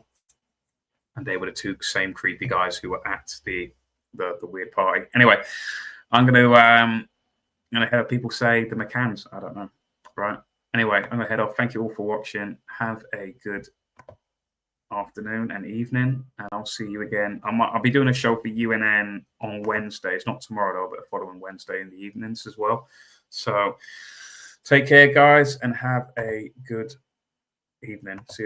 And they were the two same creepy guys who were at the weird party. Anyway, I'm gonna hear people say the McCanns. I don't know. Right. Anyway, I'm gonna head off. Thank you all for watching. Have a good afternoon and evening, and I'll see you again. I'll be doing a show for UNN on Wednesday. It's not tomorrow though, but the following Wednesday in the evenings as well. So take care, guys, and have a good evening. See you soon.